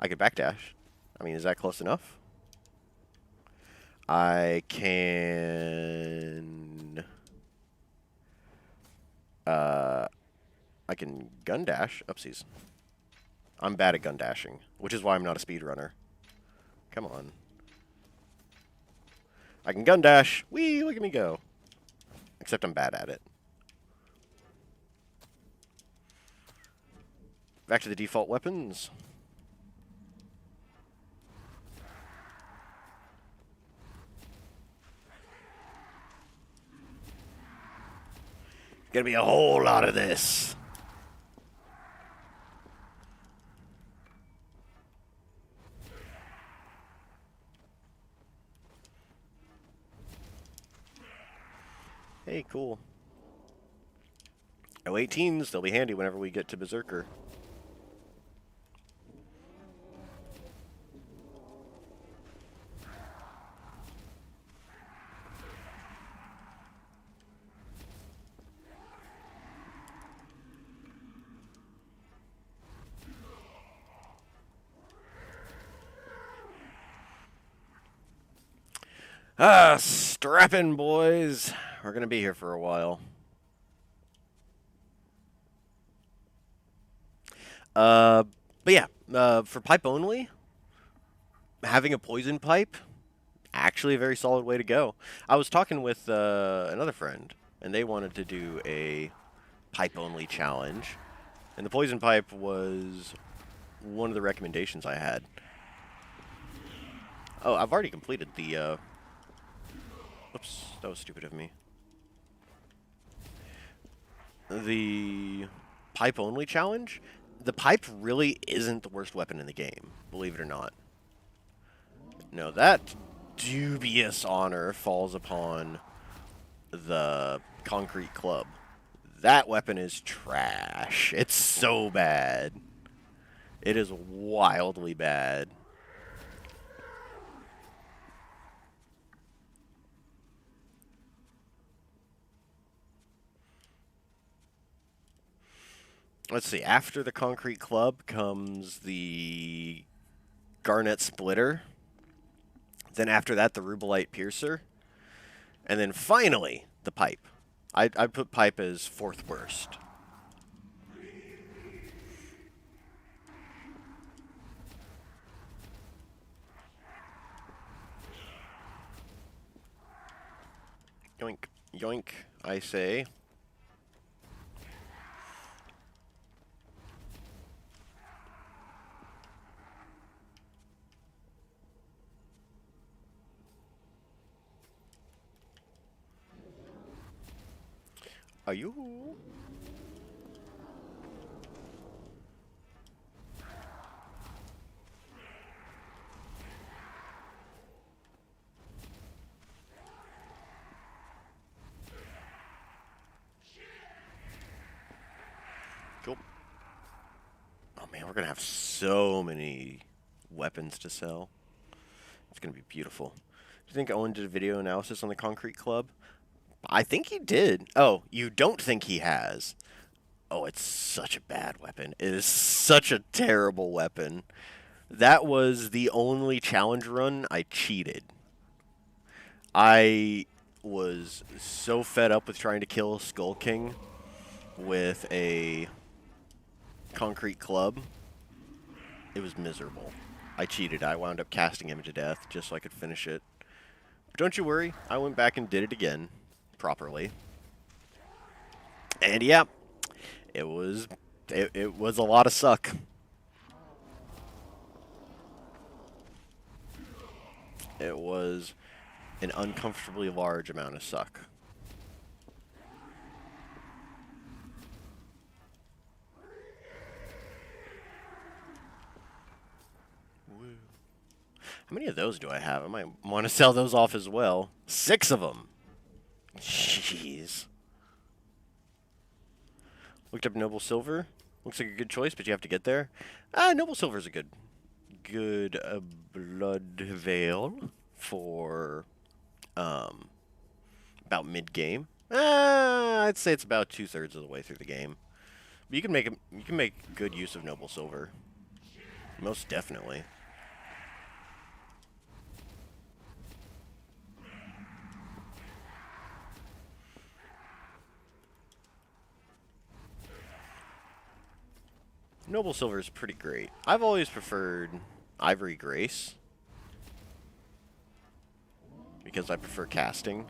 I can backdash. I mean, is that close enough? I can... I can gun dash. Oopsies. I'm bad at gun dashing, which is why I'm not a speedrunner. Come on. I can gun dash. Whee, look at me go. Except I'm bad at it. Back to the default weapons. Gonna be a whole lot of this. Hey, cool. O18s, they'll be handy whenever we get to Berserker. Strap in, boys. We're gonna be here for a while. But yeah, for pipe only, having a poison pipe, actually a very solid way to go. I was talking with another friend, and they wanted to do a pipe only challenge, and the poison pipe was one of the recommendations I had. Oh, I've already completed the, oops, that was stupid of me. The pipe only challenge, the pipe really isn't the worst weapon in the game, believe it or not. No, that dubious honor falls upon the concrete club. That weapon is trash. It's so bad. It is wildly bad. Let's see, after the concrete club comes the garnet splitter. Then after that, the rubelite piercer. And then finally, the pipe. I'd put pipe as fourth worst. Yoink, yoink. I say. Are you? Cool. Oh man, we're gonna have so many weapons to sell. It's gonna be beautiful. Do you think Owen did a video analysis on the Concrete Club? I think he did. Oh, you don't think he has? Oh, it's such a bad weapon. It is such a terrible weapon. That was the only challenge run I cheated. I was so fed up with trying to kill Skull King with a concrete club. It was miserable. I cheated. I wound up casting him to death just so I could finish it. But don't you worry. I went back and did it again properly. And yeah, it was a lot of suck. It was an uncomfortably large amount of suck. Woo. How many of those do I have? I might want to sell those off as well. 6 of them. Jeez. Looked up Noble Silver. Looks like a good choice, but you have to get there. Noble Silver is a good blood veil for about mid-game. I'd say it's about 2/3 of the way through the game. But you can make good use of Noble Silver. Most definitely. Noble Silver is pretty great. I've always preferred Ivory Grace because I prefer casting.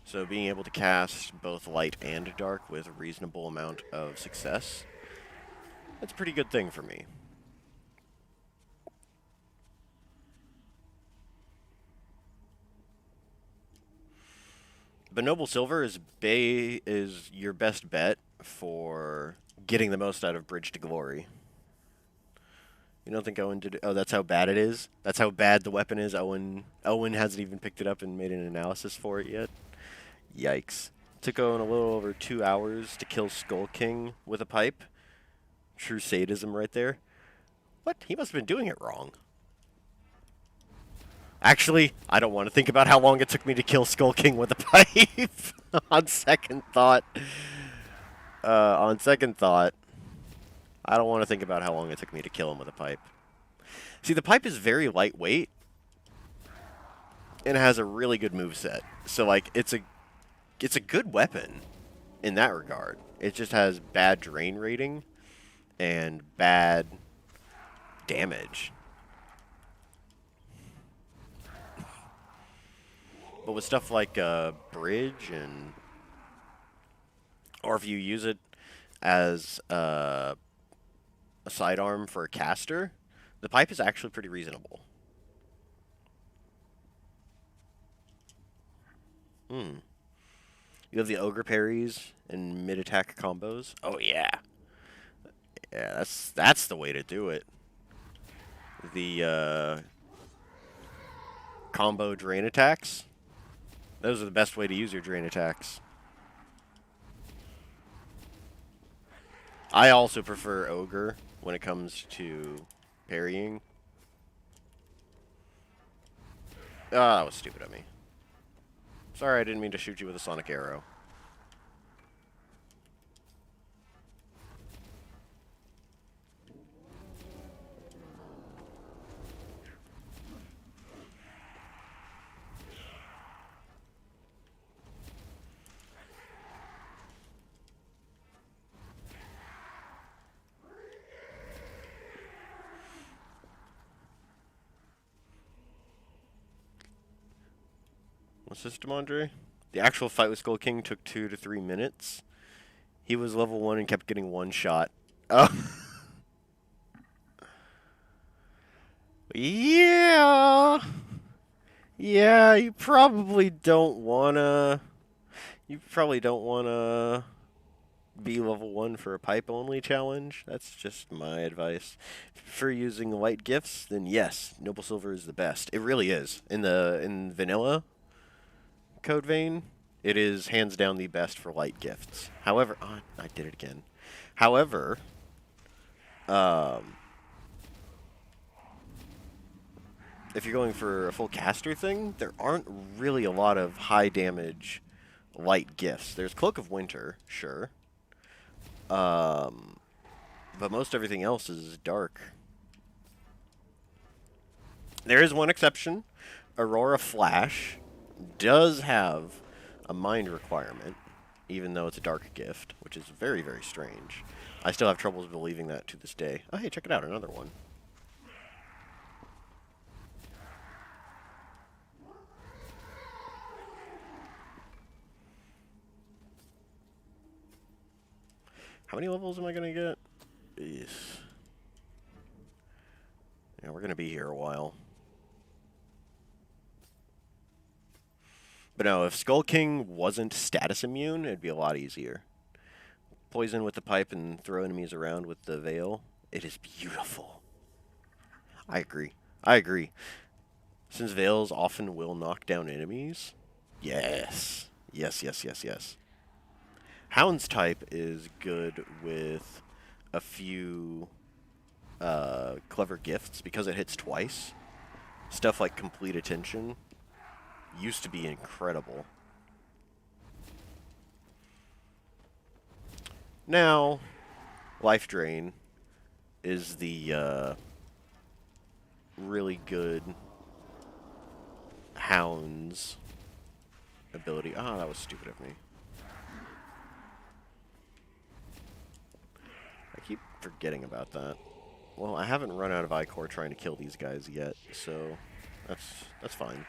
So being able to cast both light and dark with a reasonable amount of success, that's a pretty good thing for me. But Noble Silver is your best bet for getting the most out of Bridge to Glory. You don't think Owen did? Oh, that's how bad it is. That's how bad the weapon is. Owen hasn't even picked it up and made an analysis for it yet. Yikes! Took Owen a little over 2 hours to kill Skull King with a pipe. True sadism right there. What? He must have been doing it wrong. Actually, I don't want to think about how long it took me to kill Skull King with a pipe. On second thought. On second thought, I don't want to think about how long it took me to kill him with a pipe. See, the pipe is very lightweight and has a really good moveset. So, like, it's a good weapon in that regard. It just has bad drain rating and bad damage. But with stuff like Bridge and... Or if you use it as a sidearm for a caster, the pipe is actually pretty reasonable. You have the ogre parries and mid-attack combos. Oh yeah, yeah. That's the way to do it. The combo drain attacks. Those are the best way to use your drain attacks. I also prefer ogre when it comes to parrying. Ah, that was stupid of me. Sorry, I didn't mean to shoot you with a sonic arrow. What's this, Demondre? The actual fight with Skull King took 2 to 3 minutes. He was level 1 and kept getting one shot. Oh. Yeah. Yeah, you probably don't wanna. You probably don't wanna be level 1 for a pipe only challenge. That's just my advice. For using light gifts, then yes, Noble Silver is the best. It really is. In vanilla code vein, it is hands down the best for light gifts. However, oh, I did it again. However, if you're going for a full caster thing, there aren't really a lot of high damage light gifts. There's Cloak of Winter, sure. But most everything else is dark. There is one exception. Aurora Flash does have a mind requirement, even though it's a dark gift, which is very, very strange. I still have troubles believing that to this day. Oh, hey, check it out, another one. How many levels am I going to get? Yes. Yeah, we're going to be here a while. But no, if Skull King wasn't status immune, it'd be a lot easier. Poison with the pipe and throw enemies around with the veil. It is beautiful. I agree. I agree. Since veils often will knock down enemies. Yes. Yes, yes, yes, yes. Hound's type is good with a few clever gifts because it hits twice. Stuff like Complete Attention used to be incredible. Now, Life Drain is the really good Hound's ability. Ah, that was stupid of me. I keep forgetting about that. Well, I haven't run out of Ichor trying to kill these guys yet, so that's fine.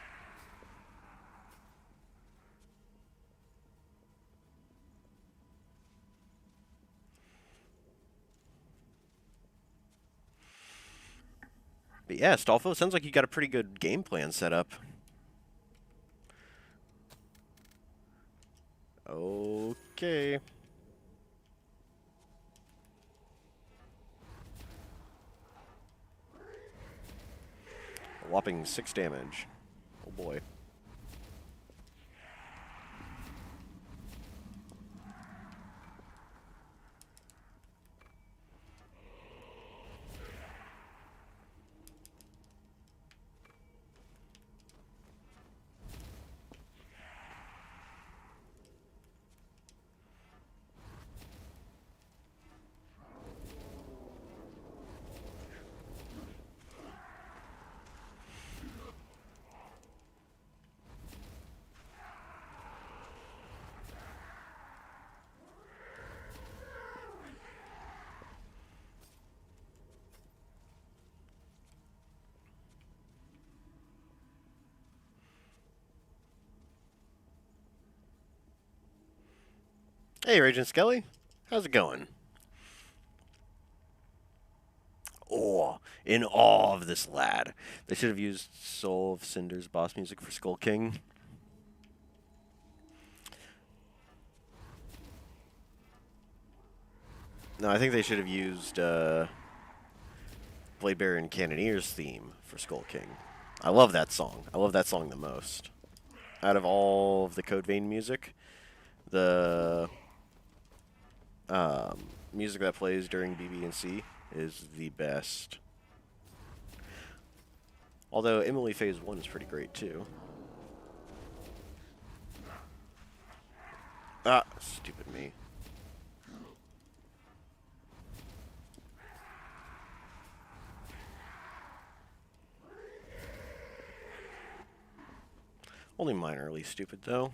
But yeah, Stolfo, sounds like you got a pretty good game plan set up. Okay. A whopping 6 damage. Oh boy. Hey, Agent Skelly. How's it going? Oh, in awe of this lad. They should have used Soul of Cinder's boss music for Skull King. No, I think they should have used Bladebearer and Cannoneer's theme for Skull King. I love that song. I love that song the most. Out of all of the Code Vein music, the music that plays during BB&C is the best. Although Emily Phase 1 is pretty great too. Ah, stupid me. Only minorly stupid though.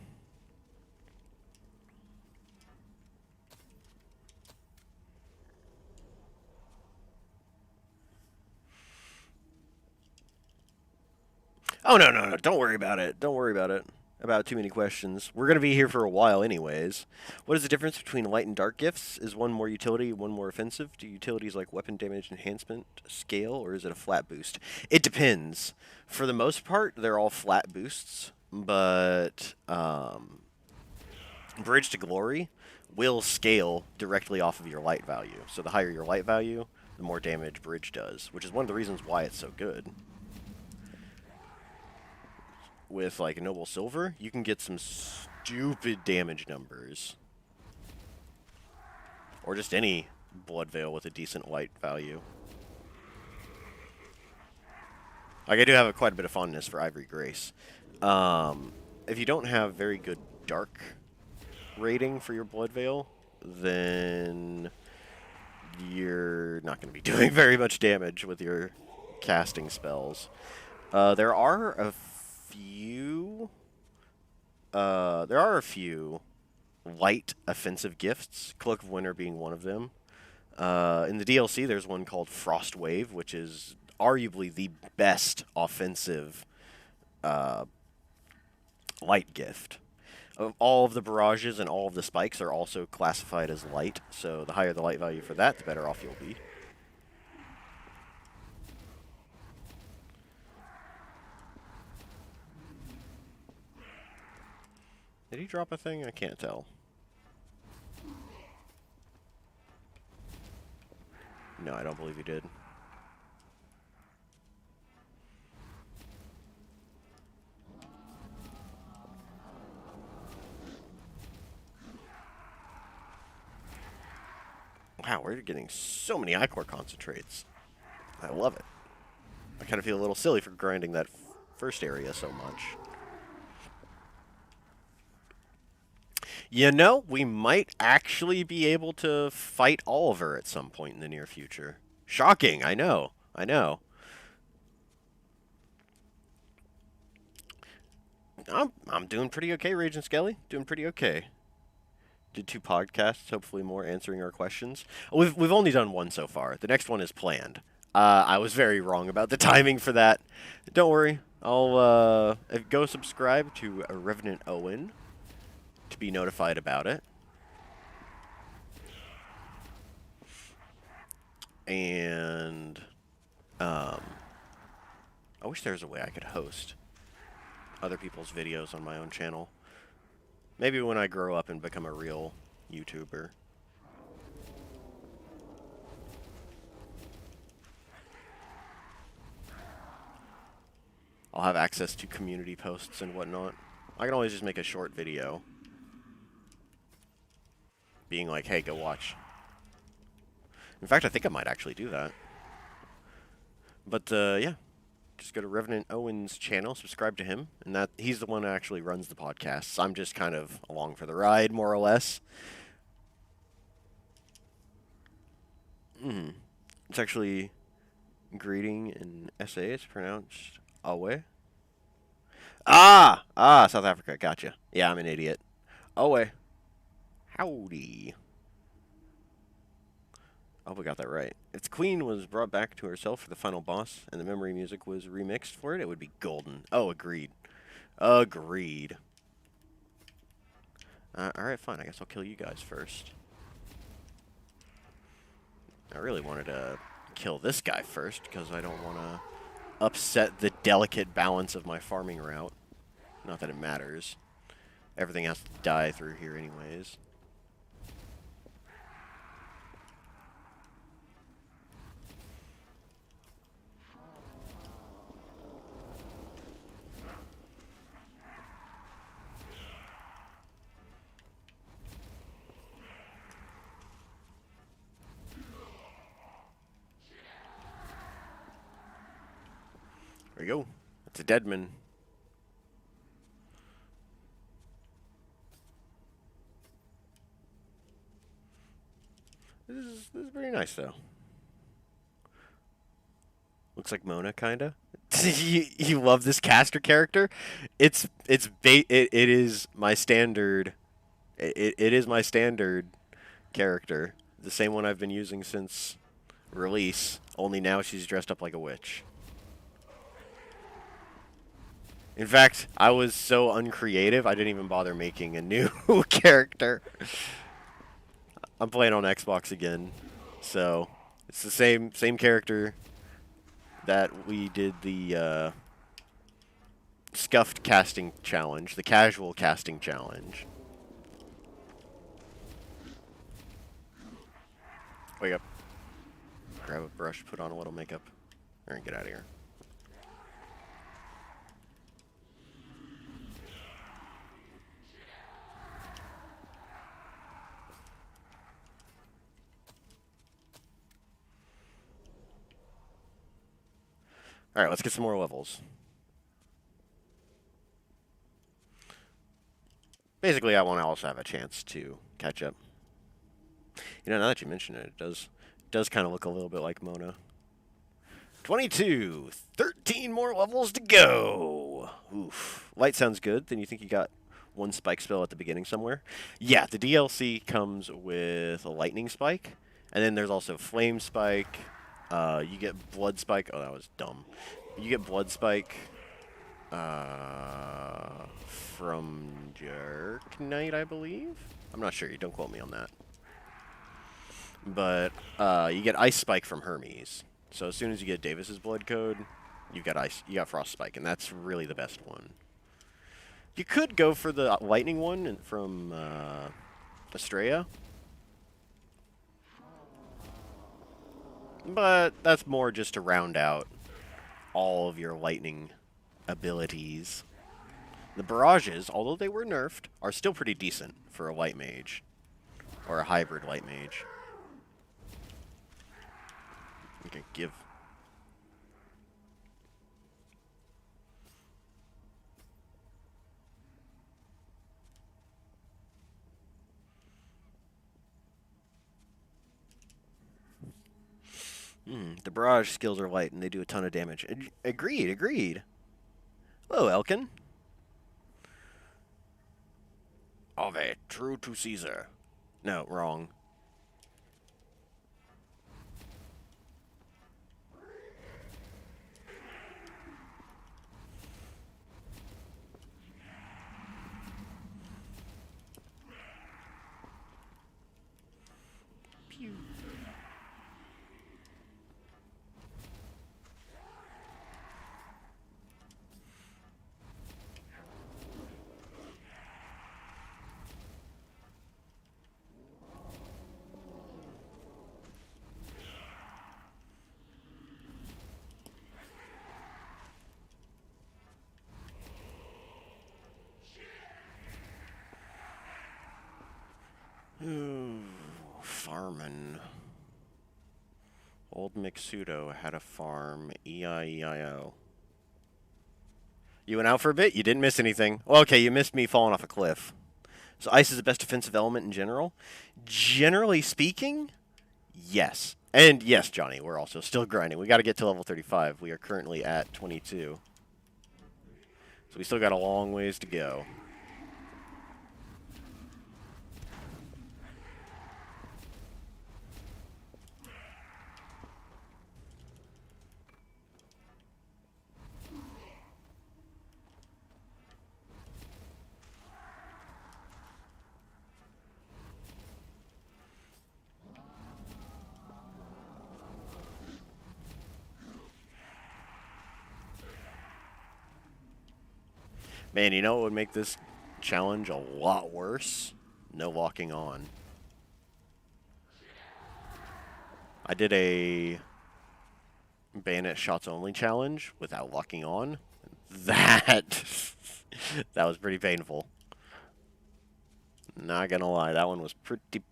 Oh, no, no, no. Don't worry about it. Don't worry about it. about too many questions. We're going to be here for a while anyways. What is the difference between light and dark gifts? Is one more utility, one more offensive? Do utilities like weapon damage enhancement scale, or is it a flat boost? It depends. For the most part, they're all flat boosts, but Bridge to Glory will scale directly off of your light value. So the higher your light value, the more damage Bridge does, which is one of the reasons why it's so good. With like a Noble Silver, you can get some stupid damage numbers. Or just any Blood Veil with a decent light value. Like, I do have quite a bit of fondness for Ivory Grace. If you don't have very good dark rating for your Blood Veil, then you're not going to be doing very much damage with your casting spells. There are a few light offensive gifts, Cloak of Winter being one of them. In the DLC, there's one called Frost Wave, which is arguably the best offensive light gift. All of the barrages and all of the spikes are also classified as light, so the higher the light value for that, the better off you'll be. Did he drop a thing? I can't tell. No, I don't believe he did. Wow, we're getting so many Ichor concentrates. I love it. I kind of feel a little silly for grinding that first area so much. You know, we might actually be able to fight Oliver at some point in the near future. Shocking, I know. I know. I'm doing pretty okay, Rage and Skelly. Doing pretty okay. Did 2 podcasts, hopefully more answering our questions. We've only done 1 so far. The next one is planned. I was very wrong about the timing for that. Don't worry. I'll go subscribe to Revenant Owen to be notified about it. And I wish there was a way I could host other people's videos on my own channel. Maybe when I grow up and become a real YouTuber. I'll have access to community posts and whatnot. I can always just make a short video being like, hey, go watch. In fact, I think I might actually do that. But, yeah. Just go to Revenant Owen's channel, subscribe to him, and he's the one who actually runs the podcasts. I'm just kind of along for the ride, more or less. It's actually greeting in SA. It's pronounced Awe. South Africa. Gotcha. Yeah, I'm an idiot. Awe. Howdy. I hope we got that right. If the queen was brought back to herself for the final boss and the memory music was remixed for it, it would be golden. Oh, agreed. Agreed. Alright, fine. I guess I'll kill you guys first. I really wanted to kill this guy first because I don't want to upset the delicate balance of my farming route. Not that it matters. Everything has to die through here anyways. There we go. That's a deadman. This is pretty nice, though. Looks like Mona, kinda. You love this caster character? It is my standard. It is my standard character. The same one I've been using since release. Only now she's dressed up like a witch. In fact, I was so uncreative, I didn't even bother making a new character. I'm playing on Xbox again, so it's the same character that we did the scuffed casting challenge, the casual casting challenge. Wake up. Grab a brush, put on a little makeup. Alright, get out of here. Alright, let's get some more levels. Basically, I want to also have a chance to catch up. You know, now that you mention it, it does kind of look a little bit like Mona. 22! 13 more levels to go! Oof. Light sounds good. Then you think you got one spike spell at the beginning somewhere? Yeah, the DLC comes with a lightning spike. And then there's also flame spike. You get blood spike. Oh, that was dumb. You get blood spike from Jerk Knight, I believe? I'm not sure. You don't quote me on that. But you get Ice Spike from Hermes. So as soon as you get Davis's blood code, you got Frost Spike, and that's really the best one. You could go for the lightning one from Estrella, but that's more just to round out all of your lightning abilities. The barrages, although they were nerfed, are still pretty decent for a light mage or a hybrid light mage. Okay, give. The barrage skills are light and they do a ton of damage. Agreed, agreed. Hello, Elkin. Ave, true to Caesar. No, wrong. Pew. Ooh, farmin'. Old Mixudo had a farm. E-I-E-I-O. You went out for a bit? You didn't miss anything. Well, okay, you missed me falling off a cliff. So ice is the best defensive element in general? Generally speaking, yes. And yes, Johnny, we're also still grinding. We got to get to level 35. We are currently at 22. So we still got a long ways to go. Man, you know what would make this challenge a lot worse? No locking on. I did a bayonet shots only challenge without locking on. That that was pretty painful. Not gonna lie, that one was pretty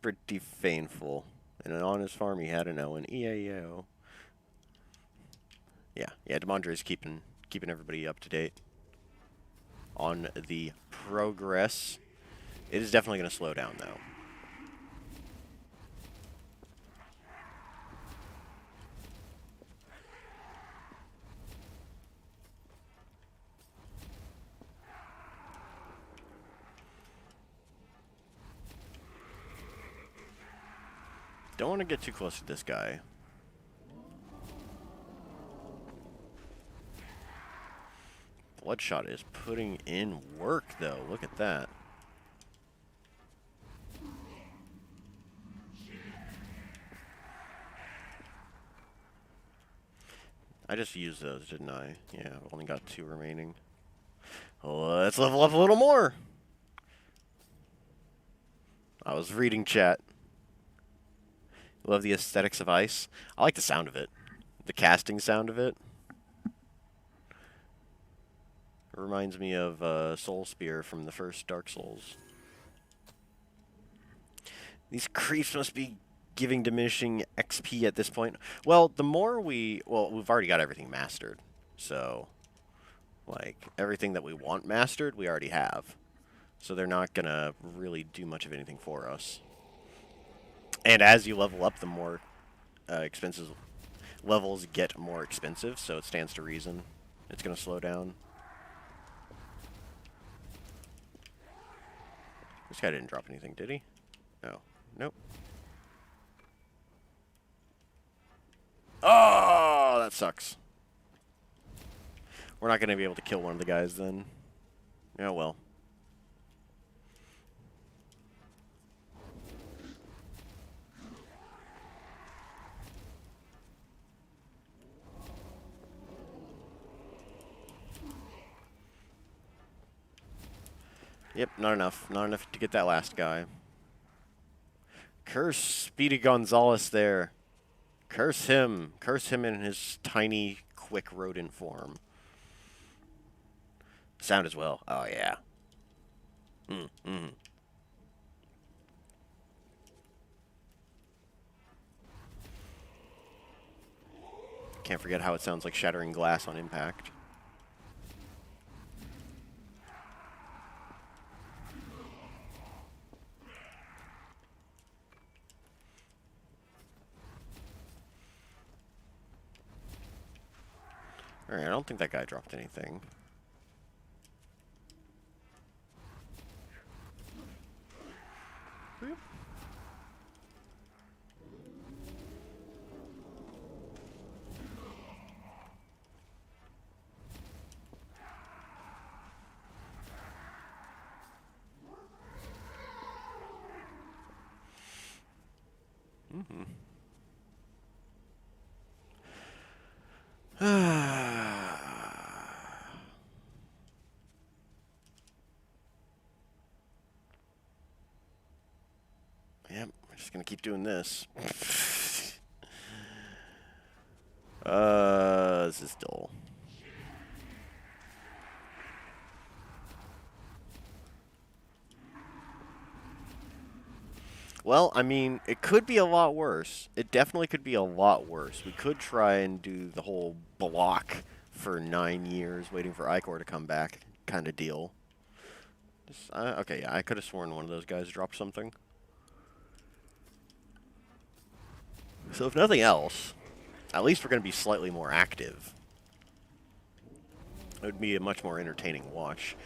painful. And on his farm, he had an Owen EAO. Yeah, Demondre's keeping everybody up to date on the progress. It is definitely going to slow down, though. Don't want to get too close to this guy. Bloodshot is putting in work, though. Look at that. I just used those, didn't I? Yeah, I've only got 2 remaining. Let's level up a little more. I was reading chat. Love the aesthetics of ice. I like the sound of it. The casting sound of it. It reminds me of Soul Spear from the first Dark Souls. These creeps must be giving diminishing XP at this point. Well, the more we've already got everything mastered. So, like, everything that we want mastered, we already have. So they're not going to really do much of anything for us. And as you level up, the more expensive levels get more expensive, so it stands to reason it's going to slow down. This guy didn't drop anything, did he? No. Nope. Oh, that sucks. We're not going to be able to kill one of the guys then. Oh, well. Yep, not enough. Not enough to get that last guy. Curse Speedy Gonzalez there. Curse him. Curse him in his tiny, quick rodent form. Sound as well. Oh, yeah. Can't forget how it sounds like shattering glass on impact. Alright, I don't think that guy dropped anything. Boop. Yep, we're just gonna keep doing this. This is dull. Well, I mean, it could be a lot worse. It definitely could be a lot worse. We could try and do the whole block for 9 years waiting for Icor to come back kind of deal. Okay, yeah, I could have sworn one of those guys dropped something. So if nothing else, at least we're going to be slightly more active. It would be a much more entertaining watch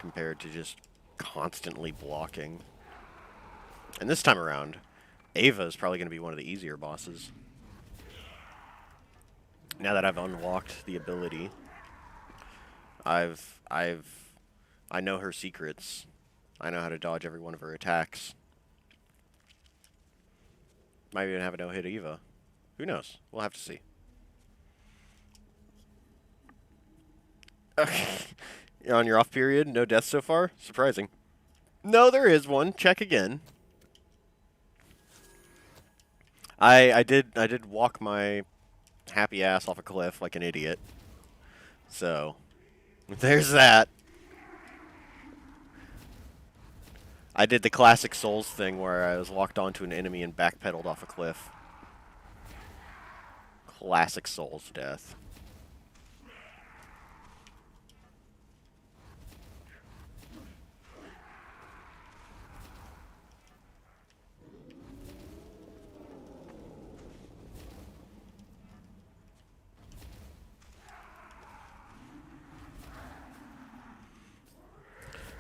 compared to just constantly blocking. And this time around, Ava is probably going to be one of the easier bosses. Now that I've unlocked the ability, I know her secrets. I know how to dodge every one of her attacks. Might even have a no-hit Eva. Who knows? We'll have to see. Okay. You're on your off period? No deaths so far? Surprising. No, there is one. Check again. I did walk my happy ass off a cliff like an idiot. So, there's that. I did the classic Souls thing where I was locked onto an enemy and backpedaled off a cliff. Classic Souls death.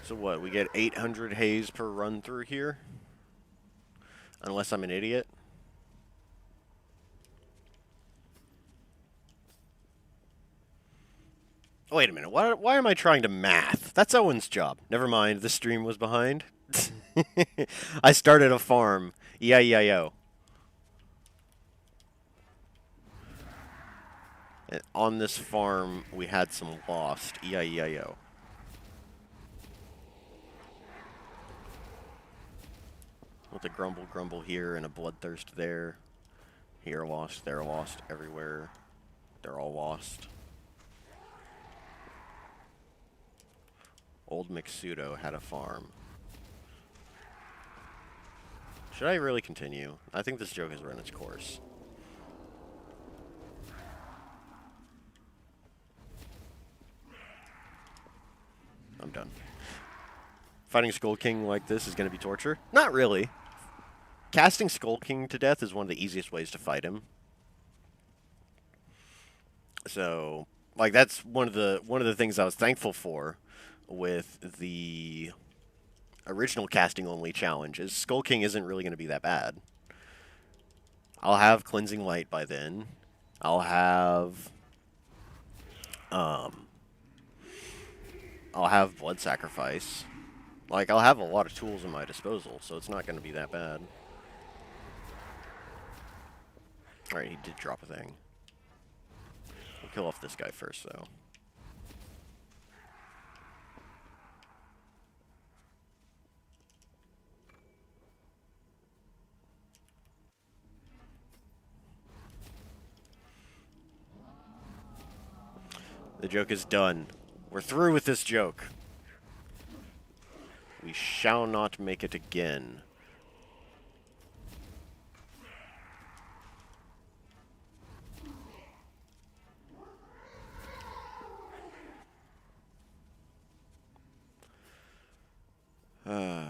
So what, we get 800 haze per run through here? Unless I'm an idiot. Wait a minute. Why am I trying to math? That's Owen's job. Never mind. The stream was behind. I started a farm. E-I-E-I-O. And on this farm, we had some lost. E-I-E-I-O. With a grumble grumble here and a bloodthirst there. Here lost, there lost, everywhere. They're all lost. Old McSudo had a farm. Should I really continue? I think this joke has run its course. I'm done. Fighting Skull King like this is going to be torture? Not really. Casting Skull King to death is one of the easiest ways to fight him. So, like, that's one of the things I was thankful for with the original casting only challenge is Skull King isn't really going to be that bad. I'll have Cleansing Light by then. I'll have Blood Sacrifice. Like, I'll have a lot of tools at my disposal, so it's not going to be that bad. Alright, he did drop a thing. We'll kill off this guy first, though. The joke is done. We're through with this joke. We shall not make it again. How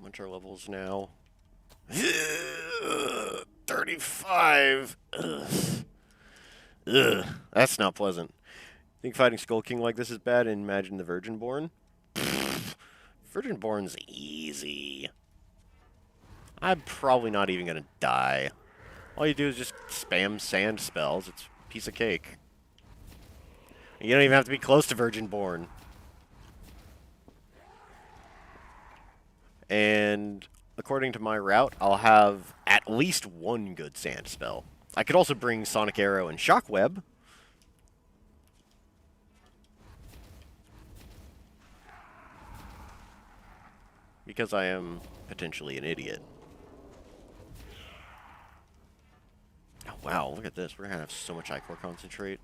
much are levels now? 35. Ugh. Ugh. That's not pleasant. Think fighting Skull King like this is bad? And imagine the Virgin-born? Virgin-born's easy. I'm probably not even gonna die. All you do is just spam sand spells. It's a piece of cake. You don't even have to be close to Virgin-born. And according to my route, I'll have at least one good sand spell. I could also bring Sonic Arrow and Shockweb. Because I am potentially an idiot. Oh, wow, look at this. We're going to have so much Ichor Concentrate.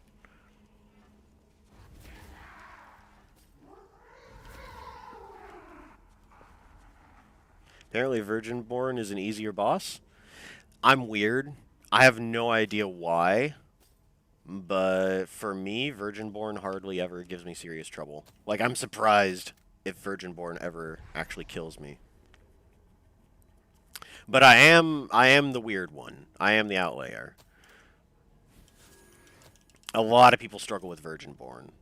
Apparently Virgin-born is an easier boss. I'm weird. I have no idea why. But for me, Virgin-born hardly ever gives me serious trouble. Like, I'm surprised if Virgin-born ever actually kills me. But I am the weird one. I am the outlier. A lot of people struggle with Virgin-born.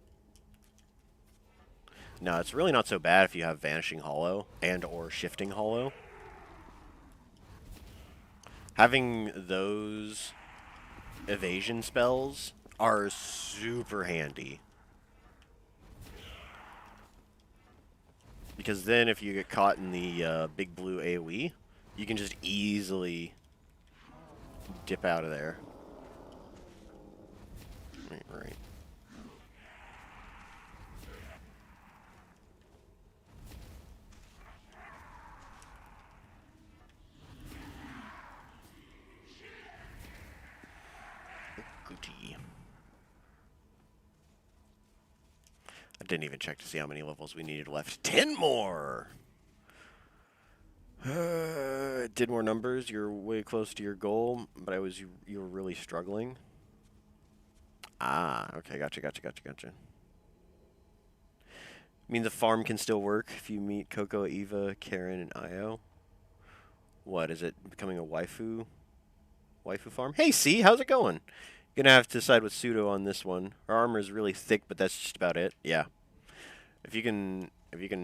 No, it's really not so bad if you have Vanishing Hollow and or Shifting Hollow. Having those evasion spells are super handy. Because then if you get caught in the big blue AoE, you can just easily dip out of there. Right. Goody. I didn't even check to see how many levels we needed left. 10 more! Did more numbers. You're way close to your goal, but you were really struggling. Ah, okay, gotcha. Means the farm can still work if you meet Coco, Eva, Karen, and Io. What, is it becoming a waifu farm? Hey, C, how's it going? Gonna have to decide with Pseudo on this one. Our armor is really thick, but that's just about it. Yeah. If you can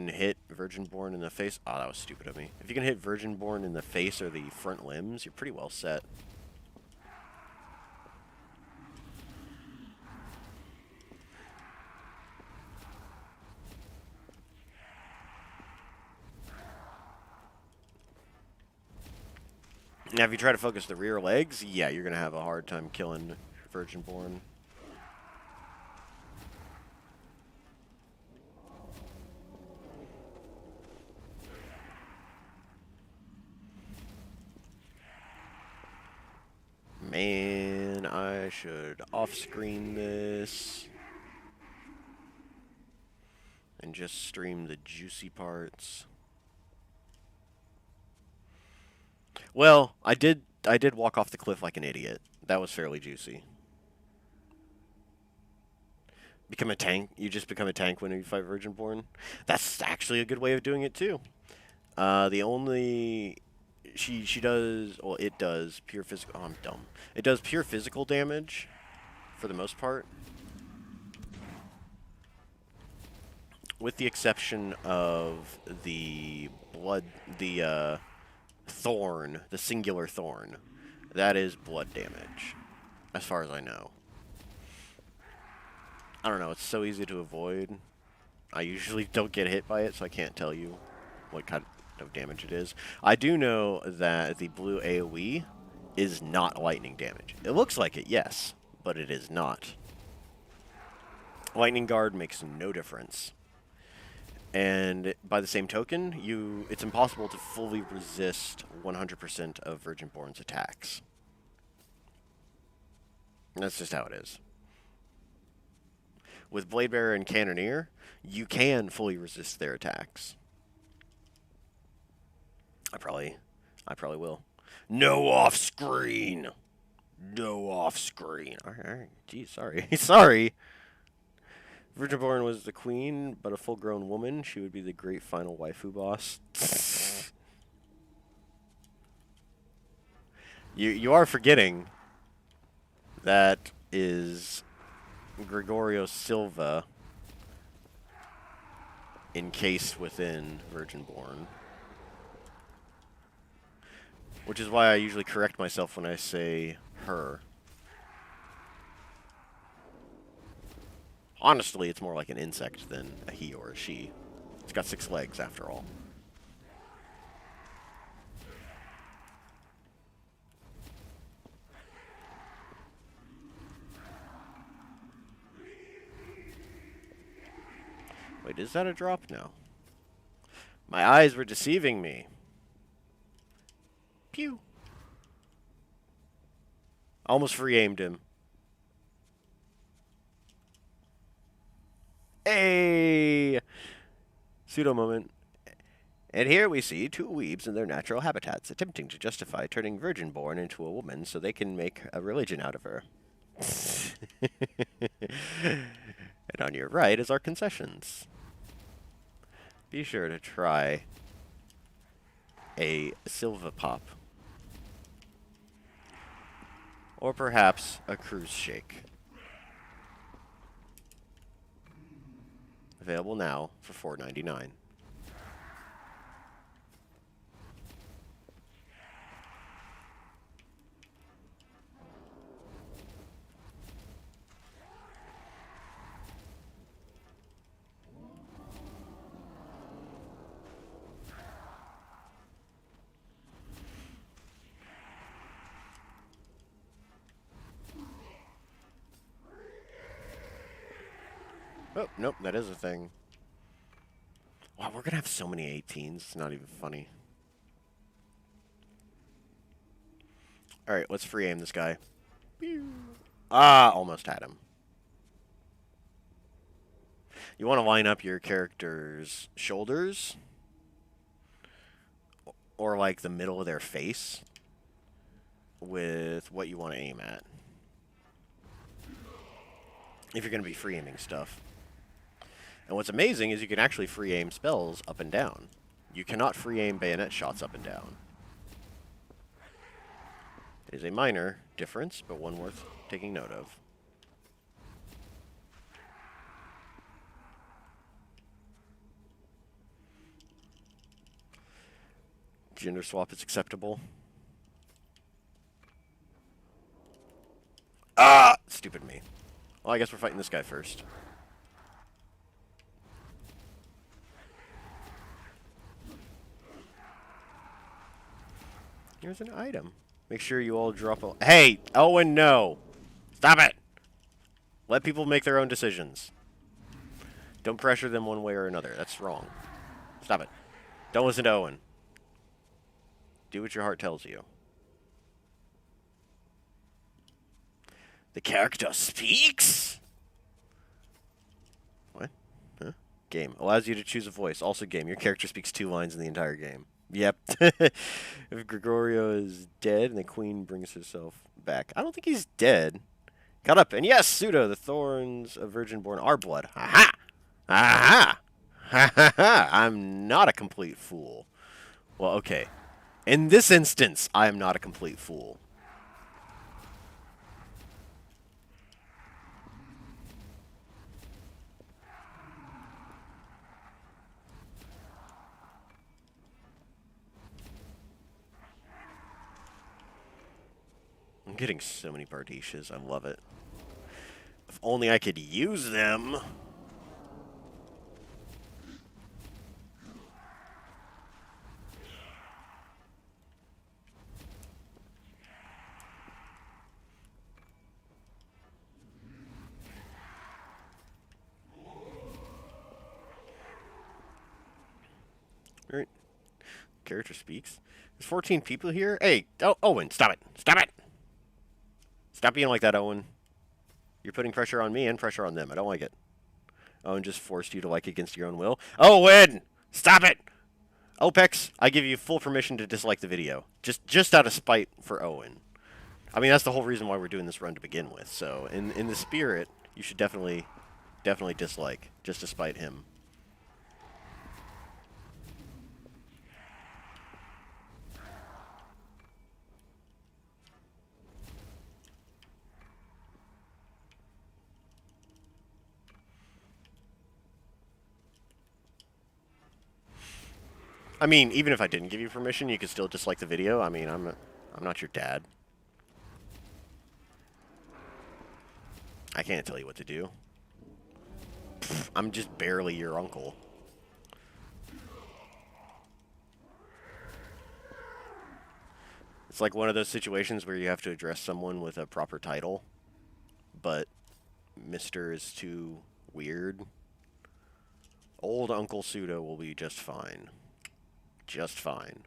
hit Virgin-born in the face... Oh, that was stupid of me. If you can hit Virgin-born in the face or the front limbs, you're pretty well set. Now, if you try to focus the rear legs, yeah, you're going to have a hard time killing Virginborn. Man, I should off-screen this and just stream the juicy parts. Well, I did walk off the cliff like an idiot. That was fairly juicy. Become a tank. You just become a tank when you fight Virginborn. That's actually a good way of doing it too. The only she does, well, it does pure physical. Oh, I'm dumb. It does pure physical damage for the most part, with the exception of the thorn, the singular thorn. That is blood damage, as far as I know. I don't know. It's so easy to avoid. I usually don't get hit by it, so I can't tell you what kind of damage it is. I do know that the blue AoE is not lightning damage. It looks like it, yes, but it is not. Lightning Guard makes no difference. And by the same token, it's impossible to fully resist 100% of Virginborn's attacks. That's just how it is. With Bladebearer and Cannoneer, you can fully resist their attacks. I probably will. No off-screen! No off-screen. Alright, geez, sorry. Sorry! Virginborn was the queen, but a full-grown woman. She would be the great final waifu boss. You are forgetting that is Gregorio Silva encased within Virginborn. Which is why I usually correct myself when I say her. Honestly, it's more like an insect than a he or a she. It's got 6 legs, after all. Wait, is that a drop? No. My eyes were deceiving me. Pew. Almost free-aimed him. Hey! Pseudo moment. And here we see 2 weebs in their natural habitats, attempting to justify turning Virginborn into a woman so they can make a religion out of her. And on your right is our concessions. Be sure to try a Silva Pop. Or perhaps a Cruise Shake. Available now for $4.99. Oh, nope, that is a thing. Wow, we're gonna have so many 18s, it's not even funny. Alright, let's free aim this guy. Ah, almost had him. You want to line up your character's shoulders, or like the middle of their face, with what you want to aim at. If you're going to be free aiming stuff. And what's amazing is you can actually free aim spells up and down. You cannot free aim bayonet shots up and down. It is a minor difference, but one worth taking note of. Gender swap is acceptable. Ah! Stupid me. Well, I guess we're fighting this guy first. Here's an item. Make sure you all drop a... Hey! Owen, no! Stop it! Let people make their own decisions. Don't pressure them one way or another. That's wrong. Stop it. Don't listen to Owen. Do what your heart tells you. The character speaks? What? Huh? Game. Allows you to choose a voice. Also game. Your character speaks 2 lines in the entire game. Yep. If Gregorio is dead and the queen brings herself back. I don't think he's dead. Caught up. And yes, pseudo, the thorns of virgin born are blood. Aha! Aha! Ha ha ha! I'm not a complete fool. Well, okay. In this instance, I am not a complete fool. I'm getting so many Bardishas. I love it. If only I could use them. Alright. Character speaks. There's 14 people here? Hey, Owen, stop it. Stop it! Stop being like that, Owen. You're putting pressure on me and pressure on them. I don't like it. Owen just forced you to like against your own will. Owen! Stop it! OPEX, I give you full permission to dislike the video. Just out of spite for Owen. I mean, that's the whole reason why we're doing this run to begin with. So, in the spirit, you should definitely dislike, just to spite him. I mean, even if I didn't give you permission, you could still dislike the video. I mean, I'm not your dad. I can't tell you what to do. Pfft, I'm just barely your uncle. It's like one of those situations where you have to address someone with a proper title, but Mr. is too weird. Old Uncle Pseudo will be just fine. Just fine.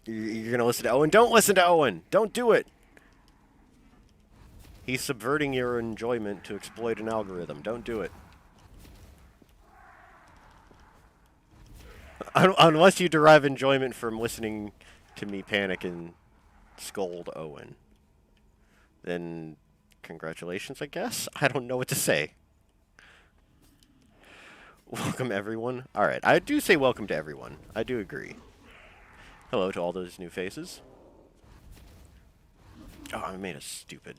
You're going to listen to Owen? Don't listen to Owen! Don't do it! He's subverting your enjoyment to exploit an algorithm. Don't do it. Unless you derive enjoyment from listening to me panic and scold Owen. Then, congratulations, I guess? I don't know what to say. Welcome, everyone. Alright, I do say welcome to everyone. I do agree. Hello to all those new faces. Oh, I made us stupid.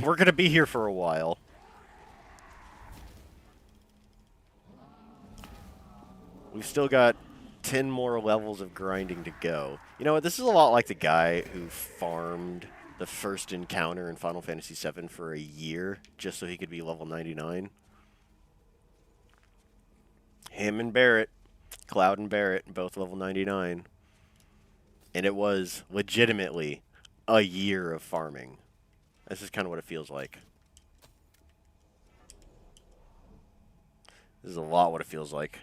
We're gonna be here for a while. We've still got 10 more levels of grinding to go. You know what? This is a lot like the guy who farmed the first encounter in Final Fantasy VII for a year just so he could be level 99. Him and Barrett. Cloud and Barrett, both level 99. And it was legitimately a year of farming. This is kind of what it feels like. This is a lot what it feels like.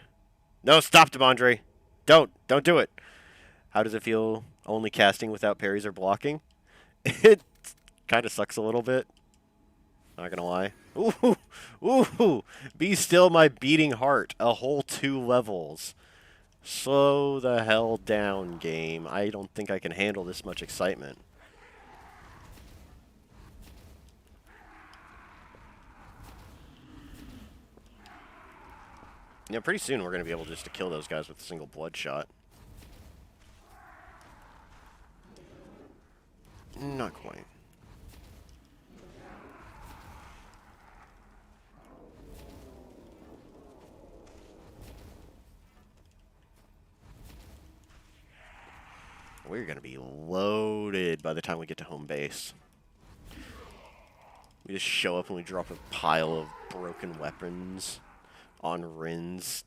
No, stop, Demandre. Don't do it. How does it feel only casting without parries or blocking? It kind of sucks a little bit. Not gonna lie. Ooh, ooh, be still my beating heart. A whole 2 levels. Slow the hell down, game. I don't think I can handle this much excitement. Yeah, pretty soon we're going to be able just to kill those guys with a single bloodshot. Not quite. We're going to be loaded by the time we get to home base. We just show up and we drop a pile of broken weapons on Rin's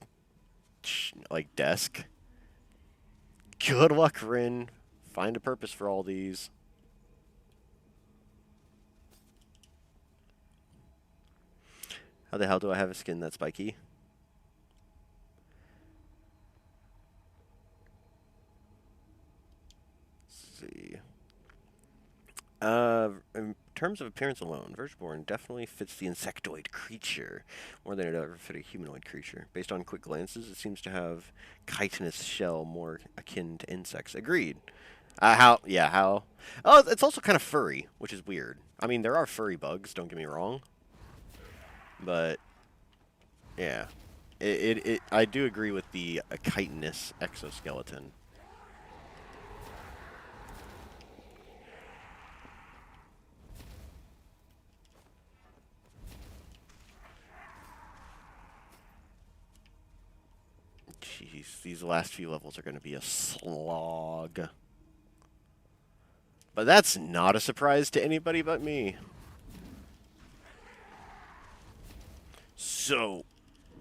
like desk. Good luck, Rin. Find a purpose for all these. How the hell do I have a skin that's spiky? Let's see. In terms of appearance alone, Vergeborn definitely fits the insectoid creature more than it ever fit a humanoid creature. Based on quick glances, it seems to have chitinous shell more akin to insects. Agreed. How? Yeah, how? Oh, it's also kind of furry, which is weird. I mean, there are furry bugs, don't get me wrong. But, yeah. I do agree with the chitinous exoskeleton. Jeez, these last few levels are going to be a slog. But that's not a surprise to anybody but me. So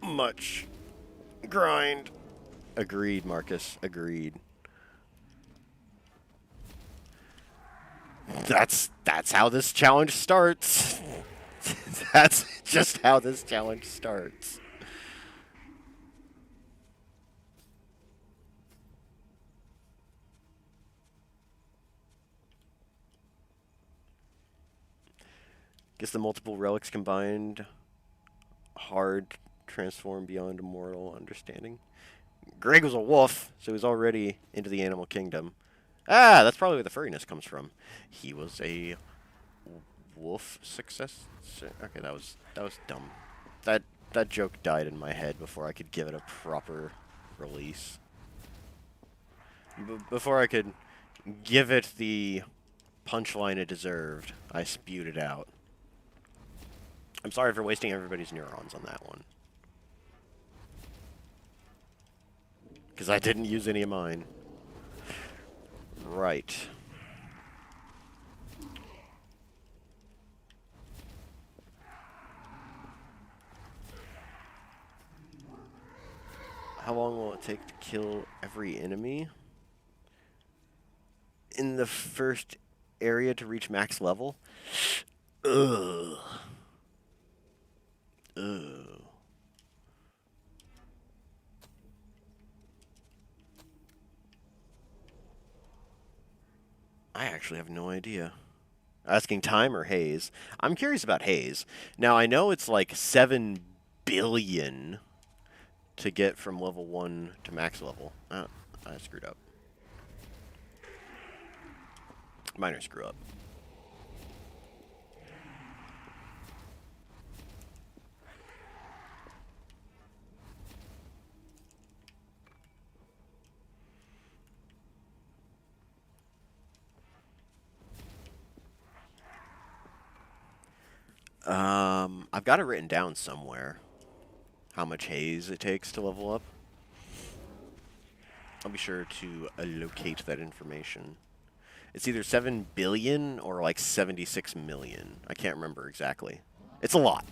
much grind. Agreed, Marcus. Agreed. That's how this challenge starts. That's just how this challenge starts. Guess the multiple relics combined hard transform beyond mortal understanding. Greg was a wolf, so he's already into the animal kingdom. Ah, that's probably where the furriness comes from. He was a wolf success. Okay, that was dumb. That joke died in my head before I could give it a proper release. Before I could give it the punchline it deserved, I spewed it out. I'm sorry for wasting everybody's neurons on that one. Because I didn't use any of mine. Right. How long will it take to kill every enemy? In the first area to reach max level? Ugh. Ugh. I actually have no idea. Asking time or Haze? I'm curious about Haze. Now, I know it's like 7 billion to get from level 1 to max level. Oh, I screwed up. Minor screw up. I've got it written down somewhere. How much haze it takes to level up. I'll be sure to locate that information. It's either 7 billion or like 76 million. I can't remember exactly. It's a lot.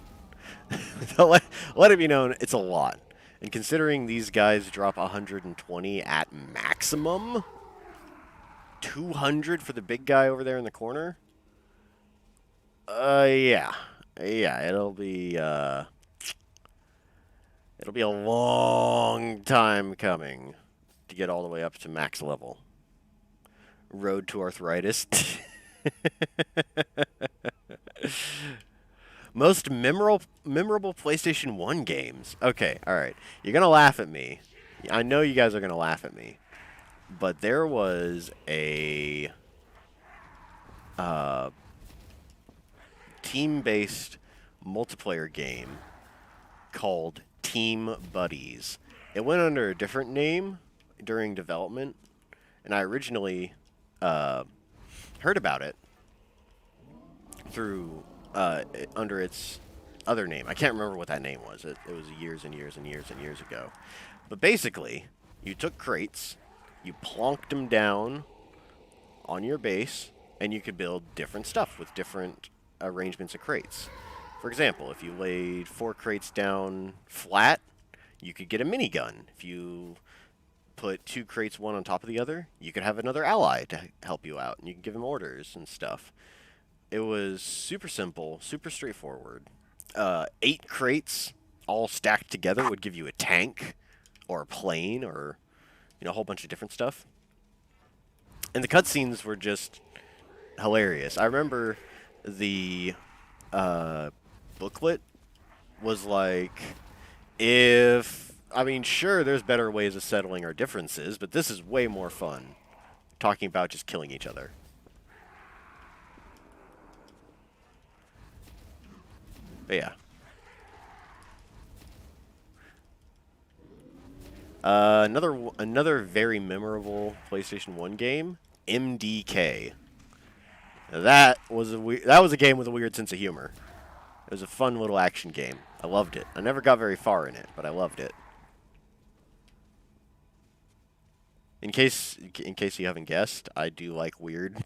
let it be known, it's a lot. And considering these guys drop 120 at maximum, 200 for the big guy over there in the corner. Yeah, it'll be a long time coming to get all the way up to max level. Road to arthritis. Most memorable PlayStation 1 games. Okay, alright. You're going to laugh at me. I know you guys are going to laugh at me. But there was a team-based multiplayer game called Team Buddies. It went under a different name during development, and I originally heard about it through under its other name. I can't remember what that name was. It was years and years and years and years ago. But basically, you took crates, you plonked them down on your base, and you could build different stuff with different arrangements of crates. For example, if you laid 4 crates down flat, You could get a minigun. If you put 2 crates one on top of the other, you could have another ally to help you out, and you can give him orders and stuff. It was super simple, super straightforward. 8 crates all stacked together would give you a tank or a plane or a whole bunch of different stuff. And the cutscenes were just hilarious. I remember the booklet was like, sure, there's better ways of settling our differences, but this is way more fun. Talking about just killing each other. But yeah. Another very memorable PlayStation 1 game, MDK. That was a game with a weird sense of humor. It was a fun little action game. I loved it. I never got very far in it, but I loved it. In case you haven't guessed, I do like weird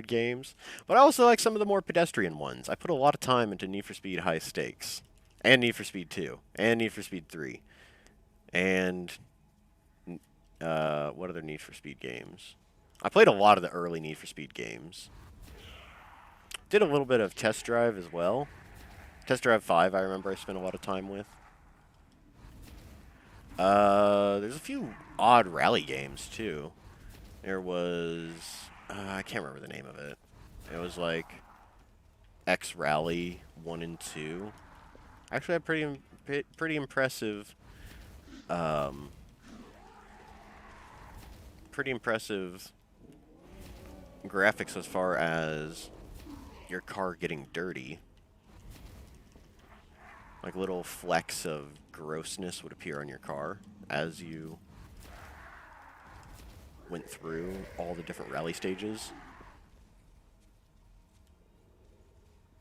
games, but I also like some of the more pedestrian ones. I put a lot of time into Need for Speed High Stakes, and Need for Speed 2, and Need for Speed 3, and what other Need for Speed games? I played a lot of the early Need for Speed games. Did a little bit of Test Drive as well. Test Drive 5, I remember I spent a lot of time with. There's a few odd rally games, too. There was... I can't remember the name of it. It was like X Rally 1 and 2. Actually, had pretty impressive... pretty impressive graphics as far as your car getting dirty. Like little flecks of grossness would appear on your car as you went through all the different rally stages.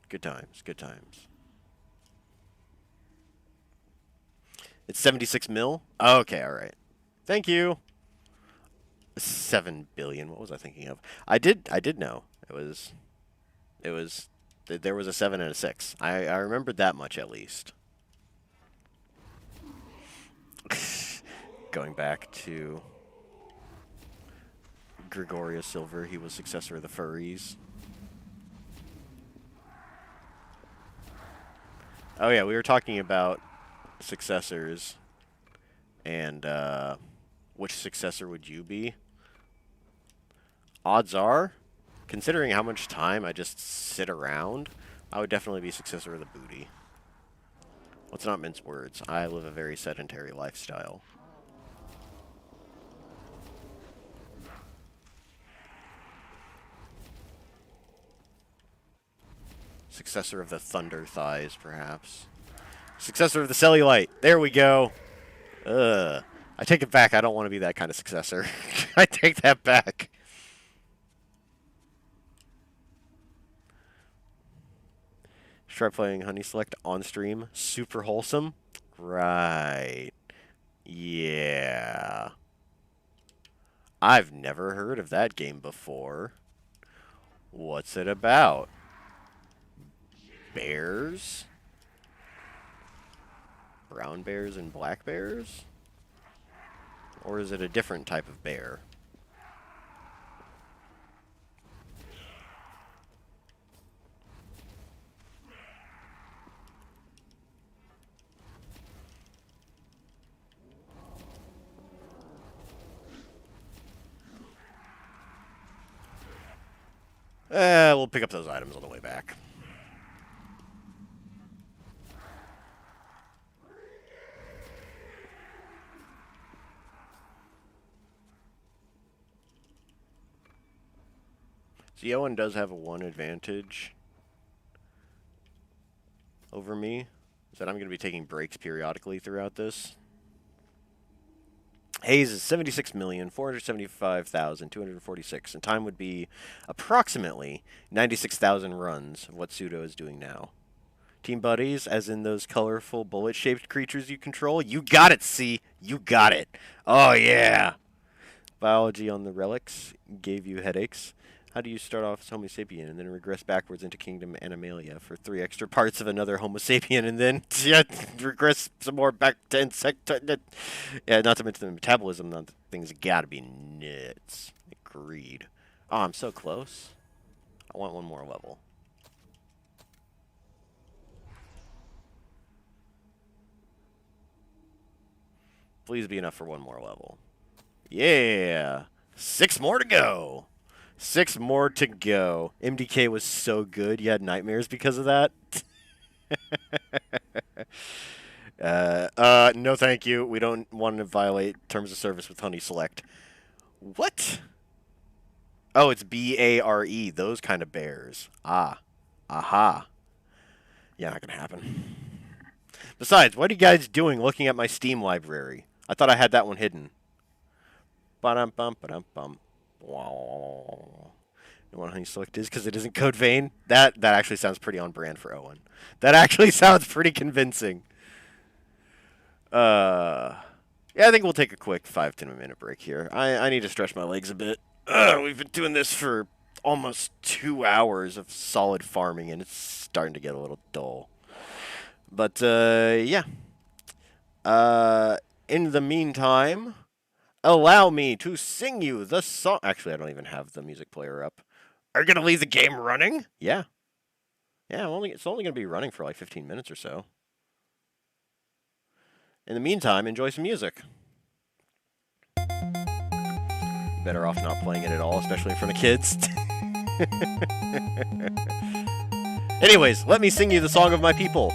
Good times, good times. It's 76 mil? Okay, alright. Thank you. 7 billion, what was I thinking of? I did know. There was a 7 and a 6. I remembered that much at least. Going back to Gregorio Silver, he was successor of the furries. Oh yeah, we were talking about successors and which successor would you be? Odds are, considering how much time I just sit around, I would definitely be successor of the booty. Let's not mince words. I live a very sedentary lifestyle. Successor of the thunder thighs, perhaps. Successor of the cellulite. There we go. Ugh. I take it back. I don't want to be that kind of successor. I take that back. Try playing Honey Select on stream. Super wholesome. Right. Yeah. I've never heard of that game before. What's it about? Bears? Brown bears and black bears? Or is it a different type of bear? We'll pick up those items on the way back. So Yoan does have one advantage over me, is that I'm going to be taking breaks periodically throughout this. Hayes is 76,475,246, and time would be approximately 96,000 runs of what Pseudo is doing now. Team buddies, as in those colorful bullet-shaped creatures you control. You got it, C. You got it. Oh, yeah. Biology on the relics gave you headaches. How do you start off as Homo sapien and then regress backwards into Kingdom Animalia for 3 extra parts of another Homo sapien and then regress some more back to insect? Yeah, not to mention the metabolism. The things gotta be nuts. Agreed. Oh, I'm so close. I want one more level. Please be enough for one more level. Yeah. 6 more to go. 6 more to go. MDK was so good. You had nightmares because of that. No thank you. We don't want to violate terms of service with Honey Select. What? Oh, it's B-A-R-E. Those kind of bears. Ah. Aha. Yeah, not gonna happen. Besides, what are you guys doing looking at my Steam library? I thought I had that one hidden. Ba-dum-bum, ba-dum-bum. Wow. You know what Honey Select is? Because it isn't Code Vein? That actually sounds pretty on brand for Owen. That actually sounds pretty convincing. Yeah, I think we'll take a quick 5-10 minute break here. I need to stretch my legs a bit. We've been doing this for almost 2 hours of solid farming, and it's starting to get a little dull. But, yeah. In the meantime, allow me to sing you the song. Actually, I don't even have the music player up. Are you going to leave the game running? Yeah. Yeah, it's only going to be running for like 15 minutes or so. In the meantime, enjoy some music. Better off not playing it at all, especially in front of kids. Anyways, let me sing you the song of my people.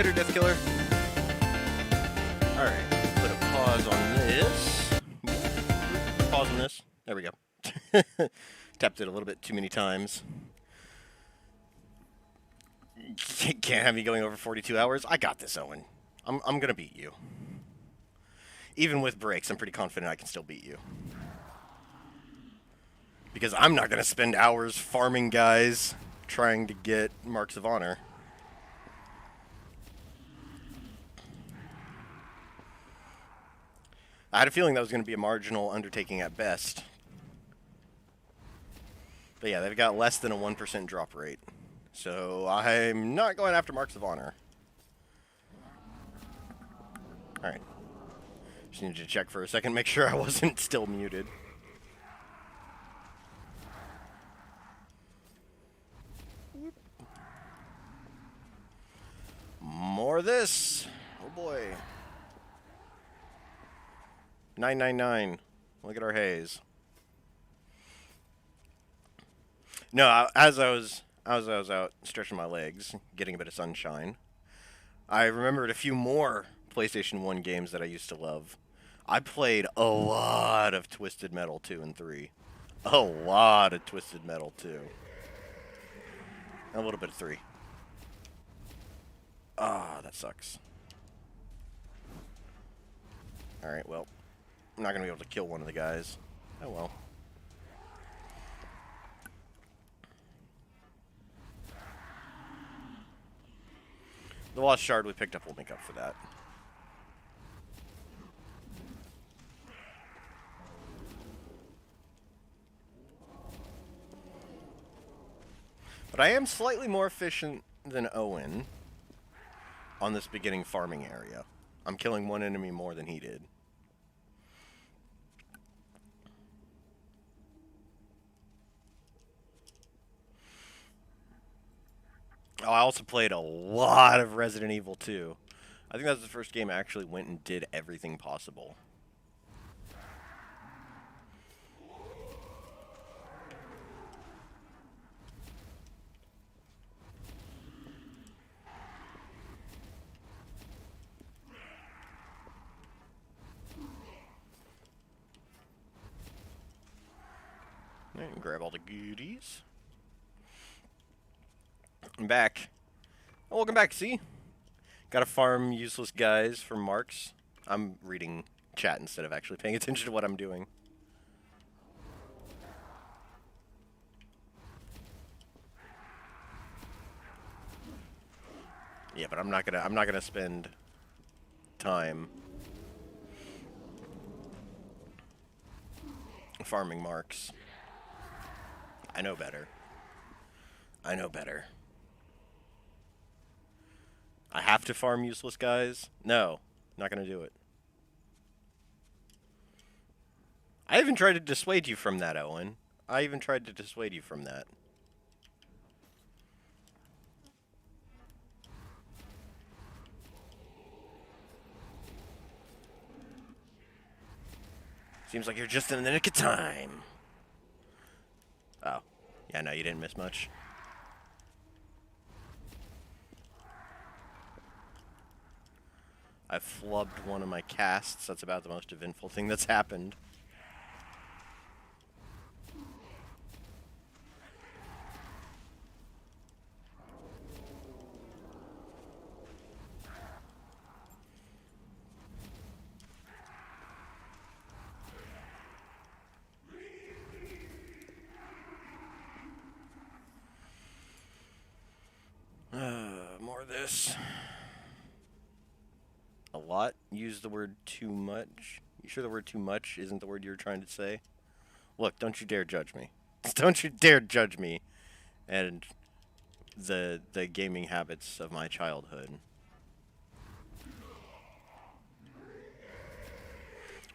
later, Death Killer. Alright, put a pause on this. Pause on this. There we go. Tapped it a little bit too many times. Can't have me going over 42 hours. I got this, Owen. I'm gonna beat you. Even with breaks, I'm pretty confident I can still beat you. Because I'm not gonna spend hours farming guys trying to get Marks of Honor. I had a feeling that was going to be a marginal undertaking at best. But yeah, they've got less than a 1% drop rate. So I'm not going after Marks of Honor. Alright. Just needed to check for a second, make sure I wasn't still muted. More of this. Oh boy. 999. Look at our haze. No, as I was out stretching my legs, getting a bit of sunshine, I remembered a few more PlayStation 1 games that I used to love. I played a lot of Twisted Metal 2 and 3. A lot of Twisted Metal 2. A little bit of 3. Ah, that sucks. Alright, well, I'm not going to be able to kill one of the guys. Oh well. The lost shard we picked up will make up for that. But I am slightly more efficient than Owen on this beginning farming area. I'm killing one enemy more than he did. Oh, I also played a lot of Resident Evil 2. I think that was the first game I actually went and did everything possible. And grab all the goodies. I'm back. Oh, welcome back, see? Gotta farm useless guys for marks. I'm reading chat instead of actually paying attention to what I'm doing. Yeah, but I'm not gonna spend time farming marks. I know better. I know better. I have to farm useless guys? No, not gonna do it. I even tried to dissuade you from that, Owen. I even tried to dissuade you from that. Seems like you're just in the nick of time. Oh. Yeah, no, you didn't miss much. I flubbed one of my casts. That's about the most eventful thing that's happened. More of this. A lot? Use the word too much? You sure the word too much isn't the word you were trying to say? Look, don't you dare judge me. Don't you dare judge me and the gaming habits of my childhood.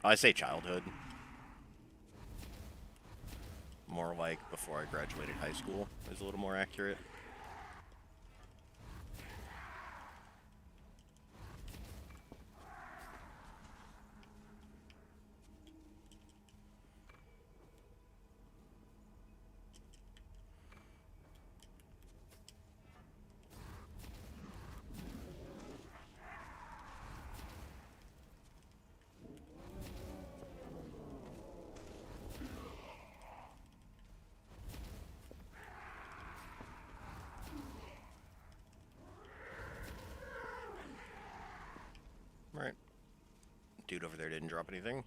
I say childhood. More like before I graduated high school is a little more accurate. Dude over there didn't drop anything.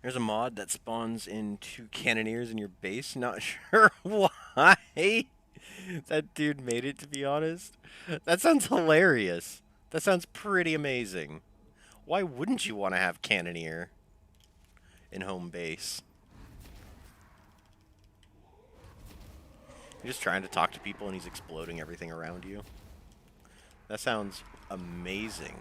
There's a mod that spawns in 2 cannoneers in your base. Not sure why that dude made it, to be honest. That sounds hilarious. That sounds pretty amazing. Why wouldn't you want to have cannoneer in home base? You're just trying to talk to people and he's exploding everything around you. That sounds amazing.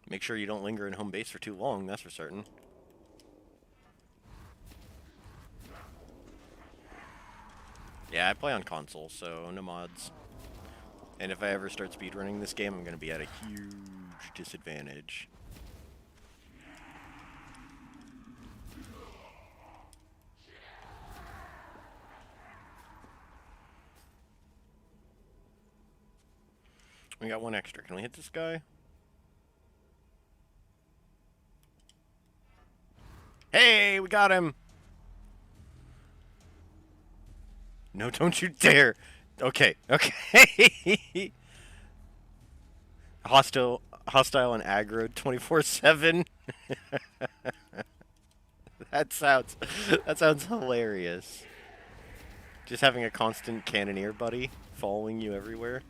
Make sure you don't linger in home base for too long, that's for certain. Yeah, I play on console, so no mods. And if I ever start speedrunning this game, I'm going to be at a huge disadvantage. We got one extra. Can we hit this guy? Hey, we got him! No, don't you dare! Okay, okay. Hostile and aggro 24/7. That sounds hilarious. Just having a constant cannoneer buddy following you everywhere.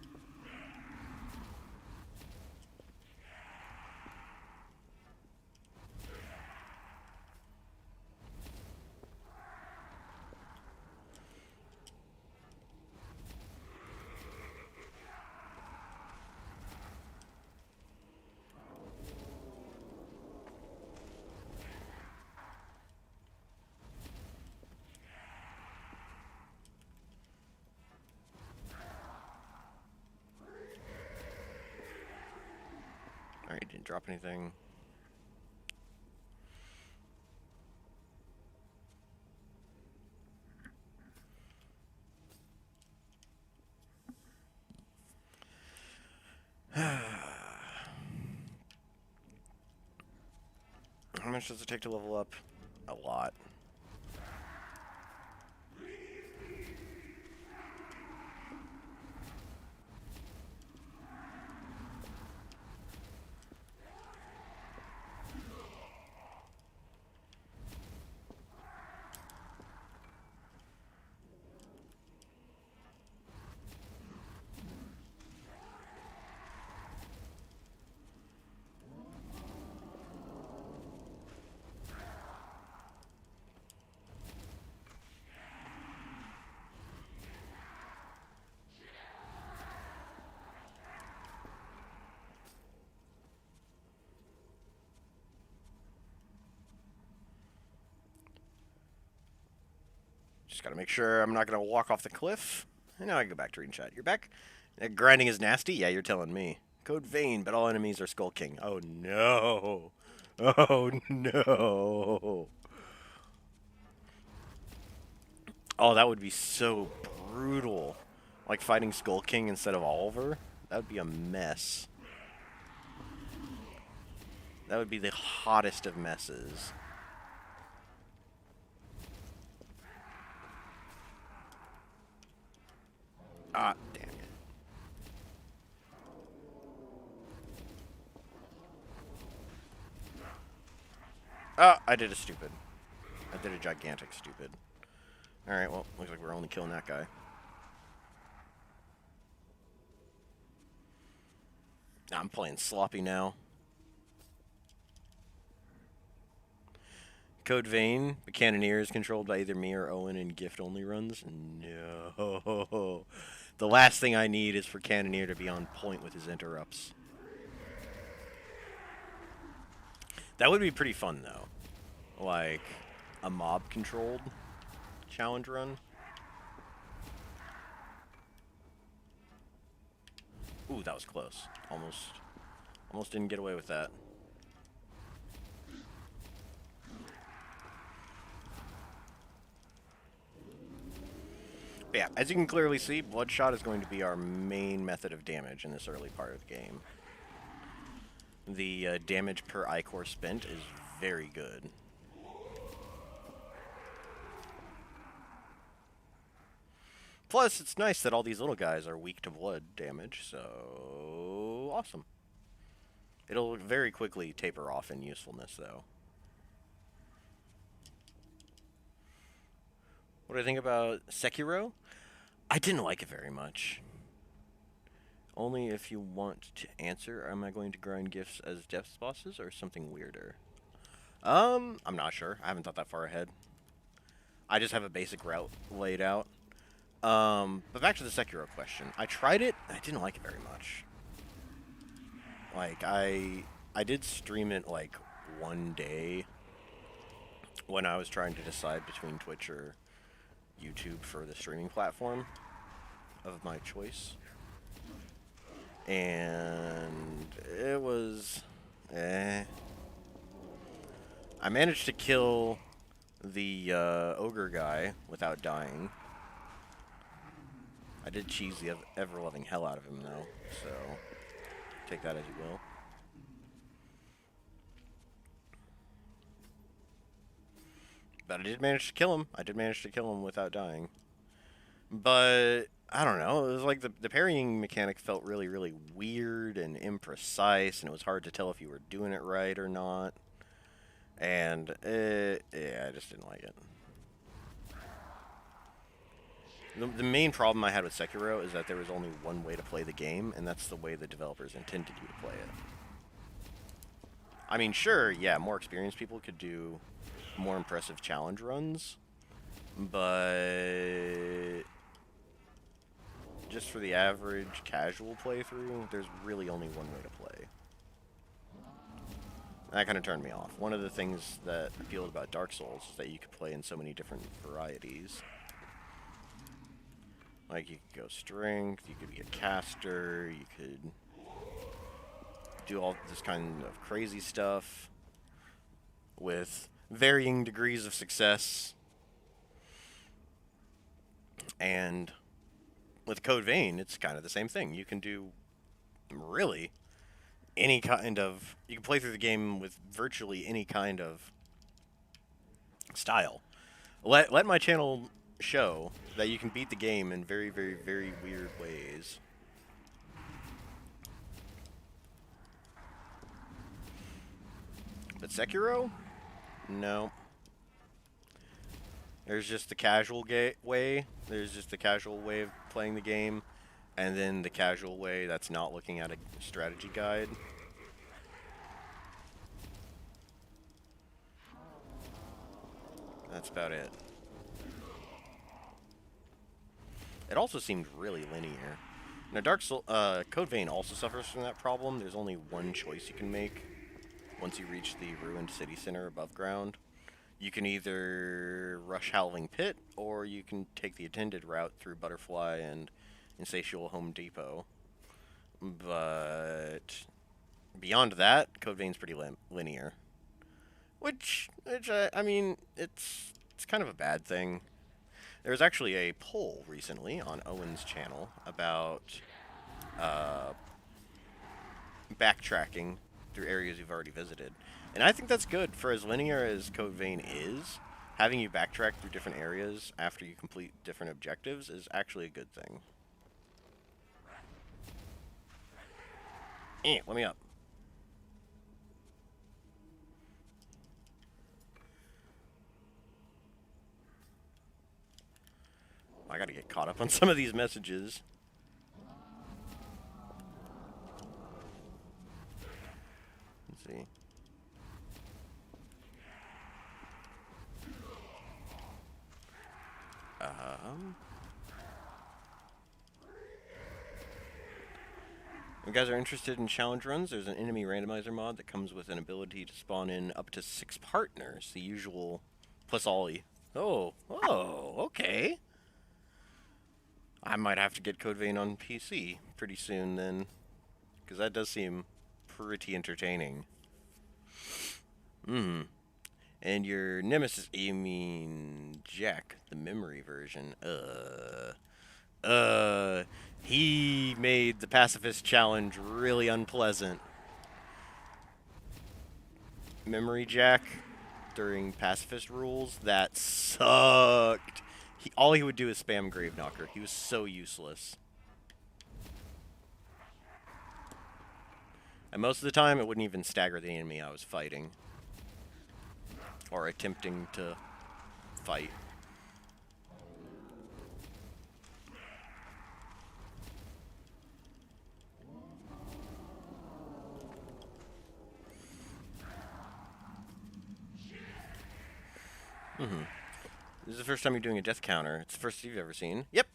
Alright, didn't drop anything. How much does it take to level up? A lot. Just gotta make sure I'm not gonna walk off the cliff. And now I can go back to reading chat. You're back? Grinding is nasty? Yeah, you're telling me. Code Vein, but all enemies are Skull King. Oh no. Oh no. Oh, that would be so brutal. Like fighting Skull King instead of Oliver? That would be a mess. That would be the hottest of messes. Ah, damn it. Oh, I did a stupid. I did a gigantic stupid. Alright, well, looks like we're only killing that guy. I'm playing sloppy now. Code Vein, the Cannoneer is controlled by either me or Owen in gift-only runs. No. The last thing I need is for Cannoneer to be on point with his interrupts. That would be pretty fun, though. Like, a mob-controlled challenge run. Ooh, that was close. Almost didn't get away with that. But yeah, as you can clearly see, Bloodshot is going to be our main method of damage in this early part of the game. The damage per ichor spent is very good. Plus, it's nice that all these little guys are weak to blood damage, so awesome. It'll very quickly taper off in usefulness, though. What do I think about Sekiro? I didn't like it very much. Only if you want to answer, am I going to grind gifts as death bosses or something weirder? I'm not sure. I haven't thought that far ahead. I just have a basic route laid out. But back to the Sekiro question. I tried it. I didn't like it very much. Like, I did stream it, like, one day when I was trying to decide between Twitch or YouTube for the streaming platform of my choice. And it was... I managed to kill the ogre guy without dying. I did cheese the ever-loving hell out of him, though, so take that as you will. But I did manage to kill him. I did manage to kill him without dying. But, I don't know, it was like the parrying mechanic felt really, really weird and imprecise, and it was hard to tell if you were doing it right or not. And, yeah, I just didn't like it. The main problem I had with Sekiro is that there was only one way to play the game, and that's the way the developers intended you to play it. I mean, sure, yeah, more experienced people could do more impressive challenge runs, but just for the average casual playthrough, there's really only one way to play. And that kind of turned me off. One of the things that appealed about Dark Souls is that you could play in so many different varieties. Like, you could go strength, you could be a caster, you could do all this kind of crazy stuff with varying degrees of success. And with Code Vein, it's kind of the same thing. You can do really any kind of... You can play through the game with virtually any kind of style. Let my channel show that you can beat the game in very, very, very weird ways. But Sekiro? No. There's just the casual way. There's just the casual way of playing the game. And then the casual way that's not looking at a strategy guide. That's about it. It also seemed really linear. Now, Code Vein also suffers from that problem. There's only one choice you can make once you reach the ruined city center above ground. You can either rush Howling Pit, or you can take the attended route through Butterfly and Insatiable Home Depot. But beyond that, Code Vein's pretty linear. Which I mean, it's kind of a bad thing. There was actually a poll recently on Owen's channel about backtracking through areas you've already visited. And I think that's good. For as linear as Code Vein is, having you backtrack through different areas after you complete different objectives is actually a good thing. Let me up. I gotta get caught up on some of these messages. Let's see. If you guys are interested in challenge runs, there's an enemy randomizer mod that comes with an ability to spawn in up to 6 partners, the usual plus Ollie. Oh, okay. I might have to get Code Vein on PC pretty soon then, because that does seem pretty entertaining. And your nemesis, you mean Jack, the memory version. He made the pacifist challenge really unpleasant. memory jack during pacifist rules, that sucked. All he would do is spam Grave Knocker. He was so useless. And most of the time, it wouldn't even stagger the enemy I was fighting. Or attempting to fight. This is the first time you're doing a death counter. It's the first you've ever seen. Yep.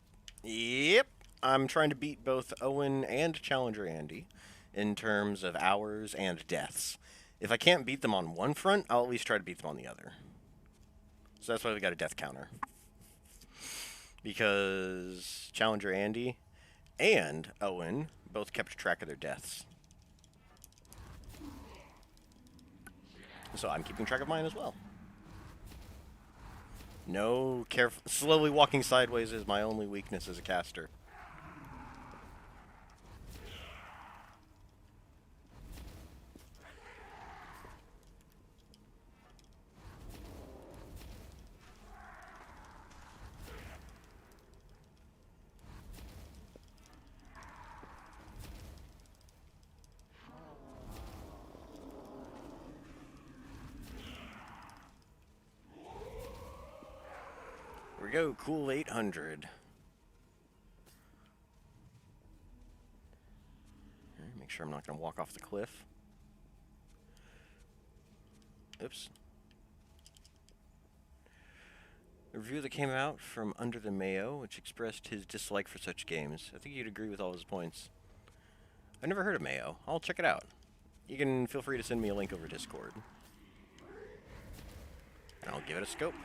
Yep. I'm trying to beat both Owen and Challenger Andy in terms of hours and deaths. If I can't beat them on one front, I'll at least try to beat them on the other. So that's why we got a death counter. Because Challenger Andy and Owen both kept track of their deaths. So I'm keeping track of mine as well. No, slowly walking sideways is my only weakness as a caster. Here we go, cool 800. Make sure I'm not going to walk off the cliff. Oops. A review that came out from Under the Mayo, which expressed his dislike for such games. I think you'd agree with all his points. I've never heard of Mayo. I'll check it out. You can feel free to send me a link over Discord. And I'll give it a scope.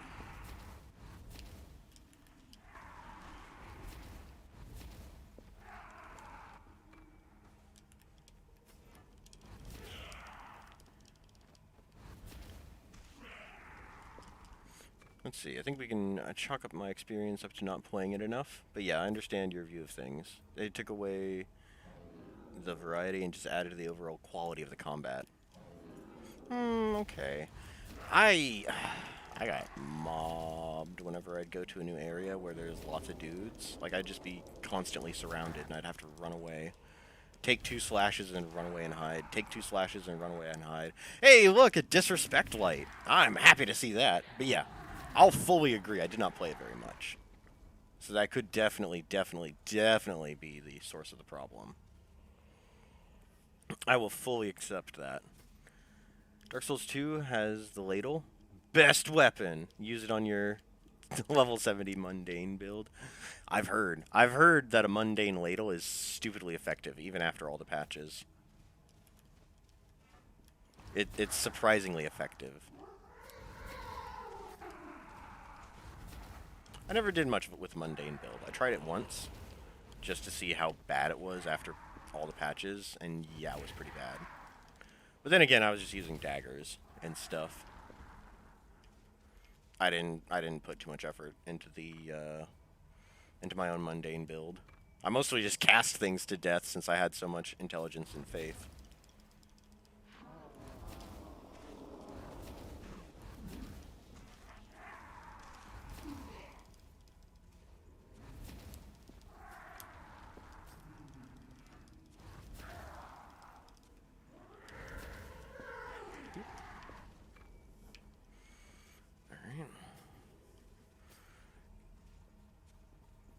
Let's see, I think we can chalk up my experience up to not playing it enough. But yeah, I understand your view of things. They took away the variety and just added to the overall quality of the combat. Okay. I got mobbed whenever I'd go to a new area where there's lots of dudes. Like, I'd just be constantly surrounded and I'd have to run away. Take 2 slashes and run away and hide. Take 2 slashes and run away and hide. Hey, look, a disrespect light. I'm happy to see that. But yeah. I'll fully agree. I did not play it very much. So that could definitely be the source of the problem. I will fully accept that. Dark Souls 2 has the ladle. Best weapon. Use it on your level 70 mundane build. I've heard that a mundane ladle is stupidly effective, even after all the patches. It's surprisingly effective. I never did much of it with mundane build. I tried it once, just to see how bad it was after all the patches, and yeah, it was pretty bad. But then again, I was just using daggers and stuff. I didn't put too much effort into into my own mundane build. I mostly just cast things to death since I had so much intelligence and faith.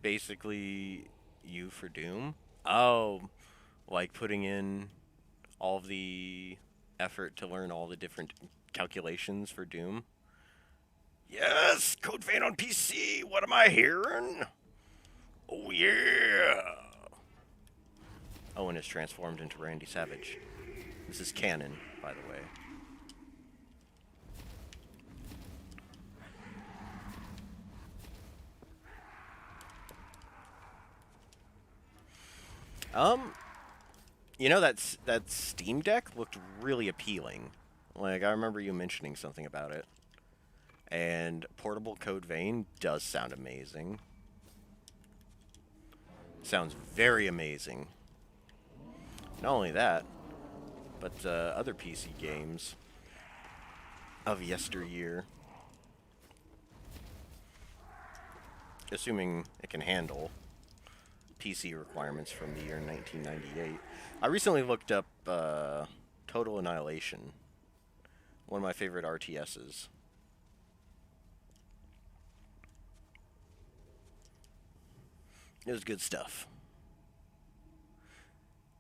Basically, you for Doom. Oh, like putting in all of the effort to learn all the different calculations for Doom. Yes, Code Vein on PC. What am I hearing? Oh yeah. Owen is transformed into Randy Savage. This is canon, by the way. You know, that Steam Deck looked really appealing. Like, I remember you mentioning something about it. And portable Code Vein does sound amazing. Sounds very amazing. Not only that, but other PC games. of yesteryear. Assuming it can handle PC requirements from the year 1998. I recently looked up Total Annihilation, one of my favorite RTSs. It was good stuff.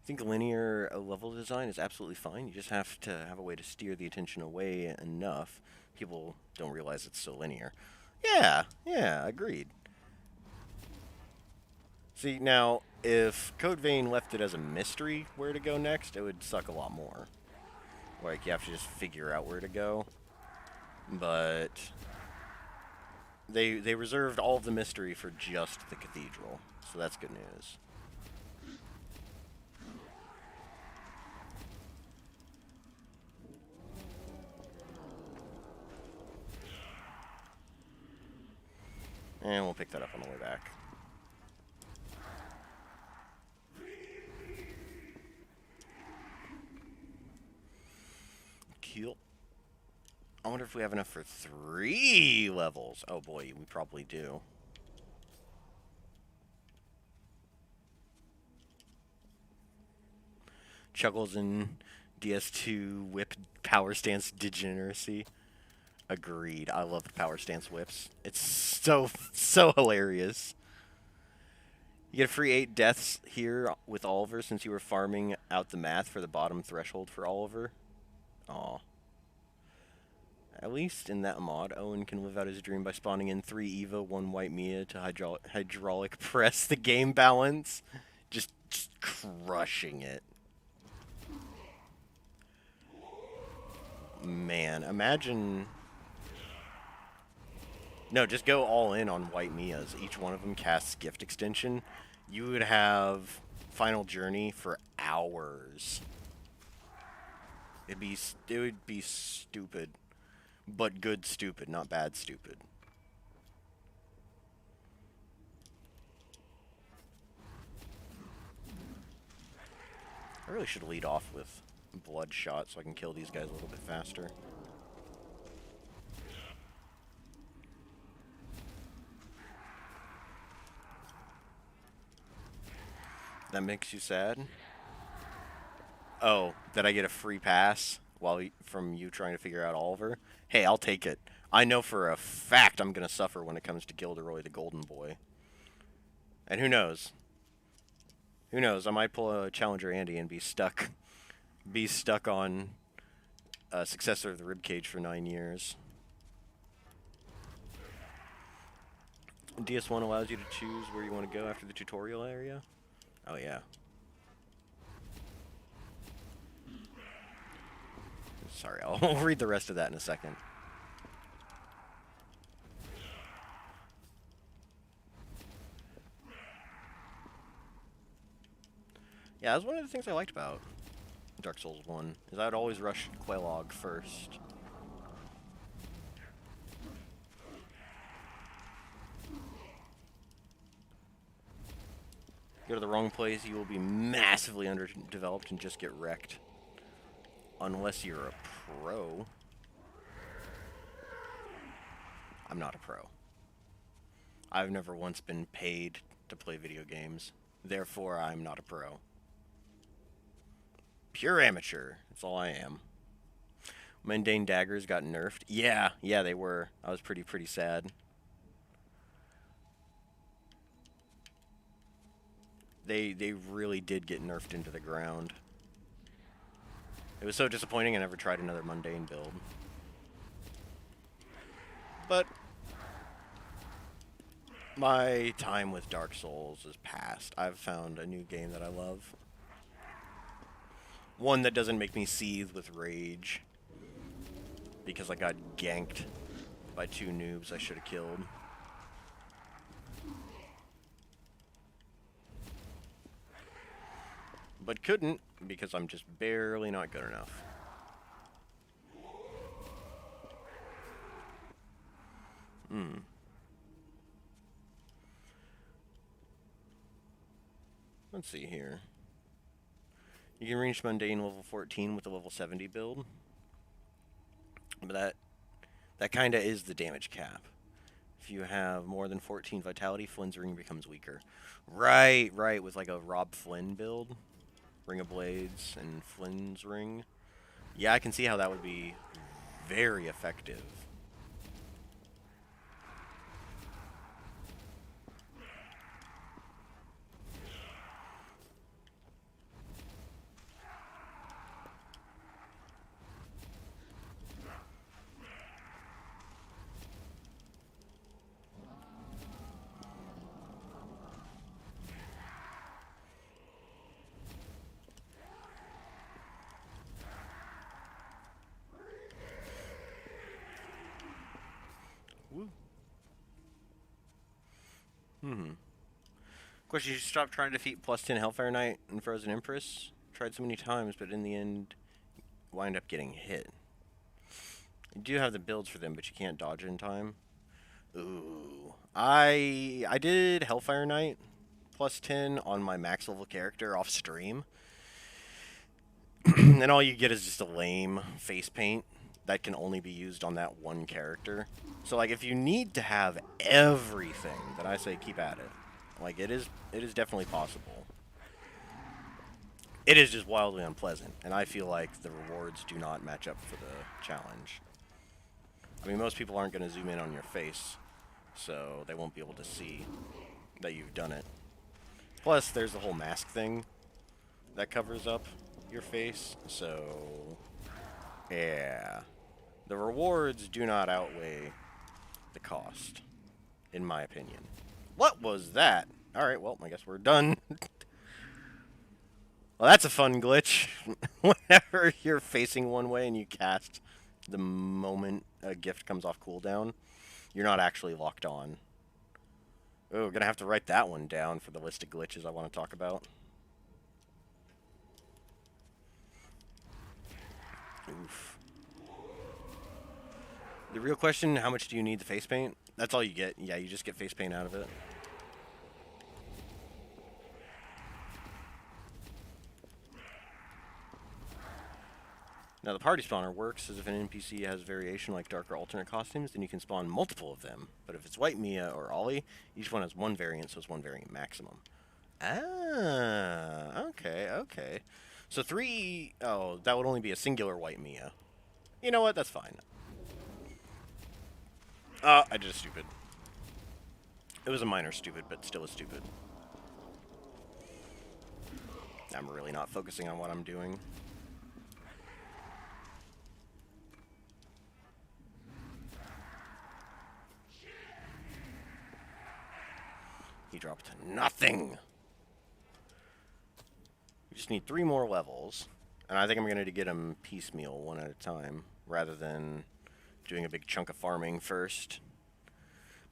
I think linear level design is absolutely fine. You just have to have a way to steer the attention away enough. People don't realize it's so linear. Yeah, agreed. See, now, if Code Vein left it as a mystery where to go next, it would suck a lot more. Like, you have to just figure out where to go. But they reserved all of the mystery for just the cathedral, so that's good news. And we'll pick that up on the way back. Cool. I wonder if we have enough for 3 levels. Oh boy, we probably do. Chuckles and DS2 whip power stance degeneracy. Agreed. I love the power stance whips. It's so hilarious. You get a free 8 deaths here with Oliver since you were farming out the math for the bottom threshold for Oliver. Aw. At least in that mod, Owen can live out his dream by spawning in 3 Eva, 1 White Mia to hydraulic press the game balance. Just crushing it. Man, imagine... No, just go all in on White Mias. Each one of them casts Gift Extension. You would have Final Journey for hours. It would be stupid. But good stupid, not bad stupid. I really should lead off with Bloodshot so I can kill these guys a little bit faster. That makes you sad? Oh, that I get a free pass from you trying to figure out Oliver? Hey, I'll take it. I know for a fact I'm going to suffer when it comes to Gilderoy the Golden Boy. And who knows? Who knows? I might pull a Challenger Andy and be stuck on a Successor of the Ribcage for 9 years. DS1 allows you to choose where you want to go after the tutorial area? Oh, yeah. Sorry, I'll read the rest of that in a second. Yeah, that's one of the things I liked about Dark Souls 1, is I would always rush Quelog first. Go to the wrong place, you will be massively underdeveloped and just get wrecked. Unless you're a pro. I'm not a pro. I've never once been paid to play video games. Therefore, I'm not a pro. Pure amateur. That's all I am. Mundane daggers got nerfed. Yeah, they were. I was pretty sad. They really did get nerfed into the ground. It was so disappointing I never tried another mundane build. But my time with Dark Souls is past. I've found a new game that I love. One that doesn't make me seethe with rage because I got ganked by 2 noobs I should have killed. But couldn't because I'm just barely not good enough. Let's see here. You can reach mundane level 14 with a level 70 build. But That kind of is the damage cap. If you have more than 14 vitality, Flynn's ring becomes weaker. Right, right, with like a Rob Flynn build. Ring of Blades and Flynn's ring. Yeah, I can see how that would be very effective. Woo. Question, you should stop trying to defeat plus 10 Hellfire Knight and Frozen Empress. Tried so many times, but in the end, wind up getting hit. You do have the builds for them, but you can't dodge in time. Ooh. I did Hellfire Knight plus 10 on my max level character off stream. And all you get is just a lame face paint that can only be used on that one character. So like if you need to have everything, then I say keep at it. Like it is definitely possible. It is just wildly unpleasant, and I feel like the rewards do not match up for the challenge. I mean, most people aren't going to zoom in on your face, so they won't be able to see that you've done it. Plus, there's the whole mask thing that covers up your face, so yeah. The rewards do not outweigh the cost, in my opinion. What was that? Alright, well, I guess we're done. Well, that's a fun glitch. Whenever you're facing one way and you cast the moment a gift comes off cooldown, you're not actually locked on. Oh, gonna have to write that one down for the list of glitches I want to talk about. Oof. The real question, how much do you need the face paint? That's all you get. Yeah, you just get face paint out of it. Now, the party spawner works as if an NPC has variation like dark or alternate costumes, then you can spawn multiple of them. But if it's White Mia or Ollie, each one has one variant, so it's one variant maximum. Ah, okay, okay. So oh, that would only be a singular White Mia. You know what, that's fine. I did a stupid. It was a minor stupid, but still a stupid. I'm really not focusing on what I'm doing. He dropped nothing. We just need 3 more levels. And I think I'm going to get them piecemeal, one at a time, rather than doing a big chunk of farming first.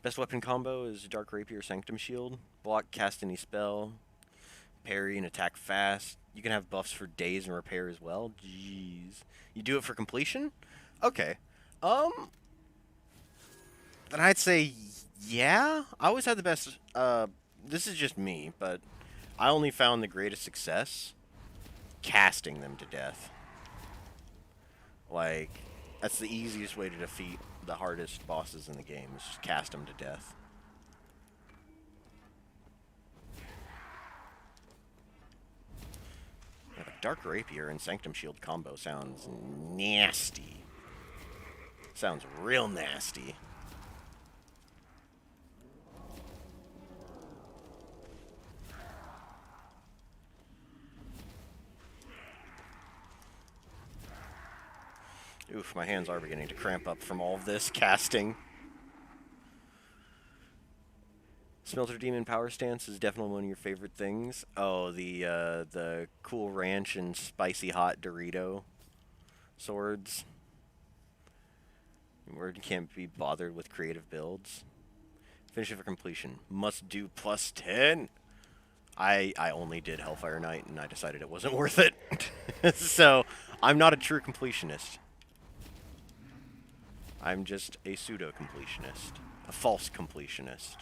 Best weapon combo is Dark Rapier Sanctum Shield. Block, cast any spell, parry, and attack fast. You can have buffs for days and repair as well. Jeez. You do it for completion? Okay. Then I'd say, yeah. I always had the best, this is just me, but I only found the greatest success casting them to death. Like, that's the easiest way to defeat the hardest bosses in the game, is just cast them to death. Yeah, but Dark Rapier and Sanctum Shield combo sounds nasty. Sounds real nasty. Oof, my hands are beginning to cramp up from all of this casting. Smelter Demon Power Stance is definitely one of your favorite things. Oh, the Cool Ranch and Spicy Hot Dorito swords. Word can't be bothered with creative builds. Finish it for completion. Must do plus 10. I only did Hellfire Knight and I decided it wasn't worth it. So, I'm not a true completionist. I'm just a pseudo-completionist. A false completionist.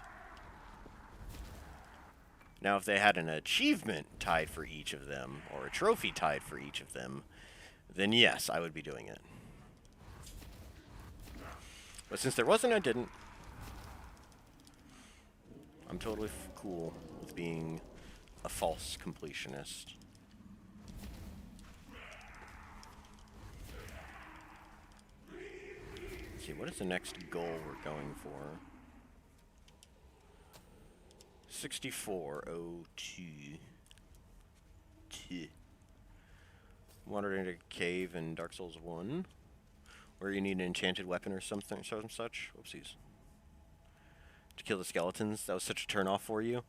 Now, if they had an achievement tied for each of them, or a trophy tied for each of them, then yes, I would be doing it. But since there wasn't, I didn't. I'm totally cool with being a false completionist. Let's see, what is the next goal we're going for? 6402. Wandered into a cave in Dark Souls 1, where you need an enchanted weapon or something, some such. Oopsies. To kill the skeletons, that was such a turnoff for you.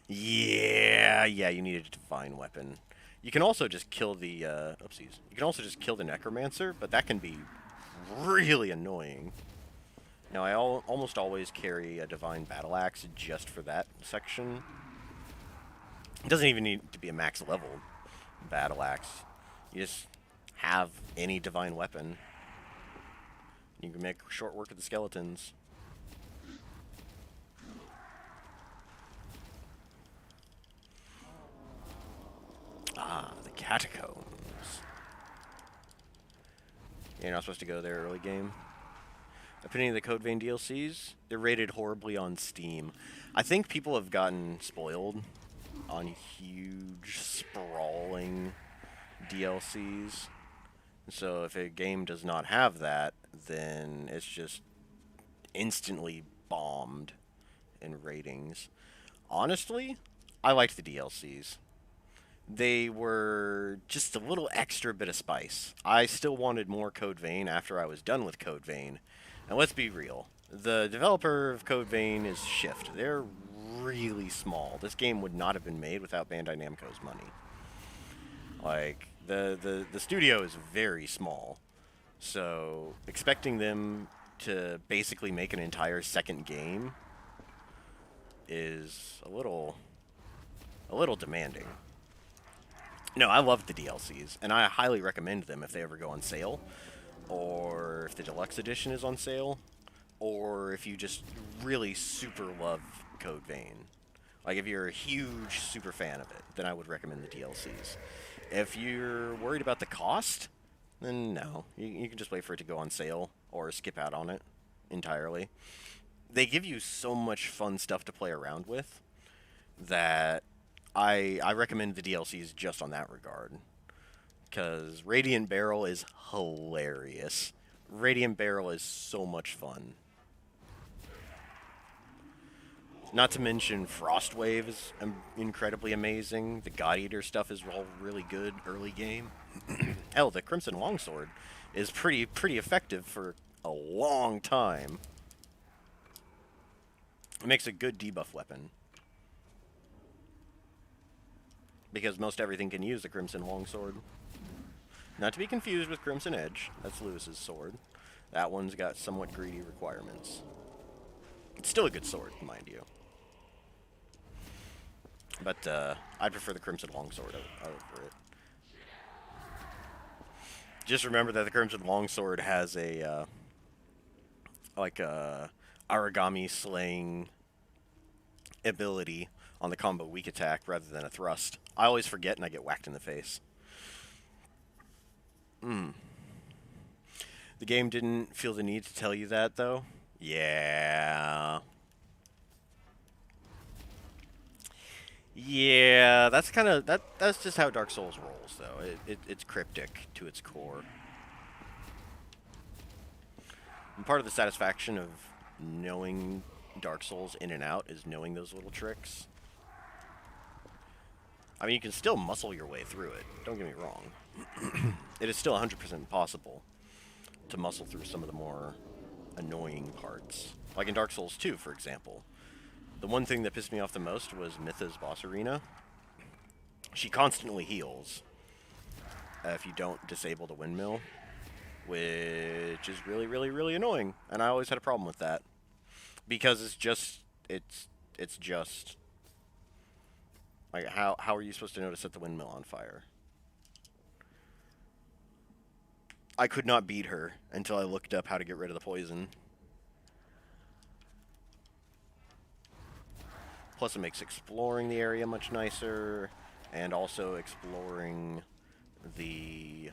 Yeah, you needed a divine weapon. You can also just kill the, oopsies. You can also just kill the necromancer, but that can be really annoying. Now, I almost always carry a divine battle axe just for that section. It doesn't even need to be a max level battle axe. You just have any divine weapon. You can make short work of the skeletons. Ah, the catacombs. You're not supposed to go there early game. Opinion of the Code Vein DLCs? They're rated horribly on Steam. I think people have gotten spoiled on huge, sprawling DLCs. So if a game does not have that, then it's just instantly bombed in ratings. Honestly, I liked the DLCs. They were just a little extra bit of spice. I still wanted more Code Vein after I was done with Code Vein. And let's be real. The developer of Code Vein is Shift. They're really small. This game would not have been made without Bandai Namco's money. Like, the studio is very small. So, expecting them to basically make an entire second game is a little demanding. No, I love the DLCs, and I highly recommend them if they ever go on sale, or if the deluxe edition is on sale, or if you just really super love Code Vein. Like, if you're a huge super fan of it, then I would recommend the DLCs. If you're worried about the cost, then no. You can just wait for it to go on sale, or skip out on it entirely. They give you so much fun stuff to play around with that I recommend the DLCs just on that regard. Because Radiant Barrel is hilarious. Radiant Barrel is so much fun. Not to mention Frostwave is incredibly amazing. The God Eater stuff is all really good early game. Hell, the Crimson Longsword is pretty effective for a long time. It makes a good debuff weapon. Because most everything can use the Crimson Longsword. Not to be confused with Crimson Edge. That's Lewis's sword. That one's got somewhat greedy requirements. It's still a good sword, mind you. But I'd prefer the Crimson Longsword over it. Just remember that the Crimson Longsword has a origami slaying ability on the combo weak attack rather than a thrust. I always forget and I get whacked in the face. The game didn't feel the need to tell you that, though. Yeah. Yeah, that's kind of that's just how Dark Souls rolls, though. It's cryptic to its core. And part of the satisfaction of knowing Dark Souls in and out is knowing those little tricks. I mean, you can still muscle your way through it. Don't get me wrong. It is still 100% possible to muscle through some of the more annoying parts. Like in Dark Souls 2, for example. The one thing that pissed me off the most was Mytha's boss arena. She constantly heals if you don't disable the windmill, which is really annoying. And I always had a problem with that. Because it's just like, how are you supposed to know to set the windmill on fire? I could not beat her until I looked up how to get rid of the poison. Plus it makes exploring the area much nicer, and also exploring the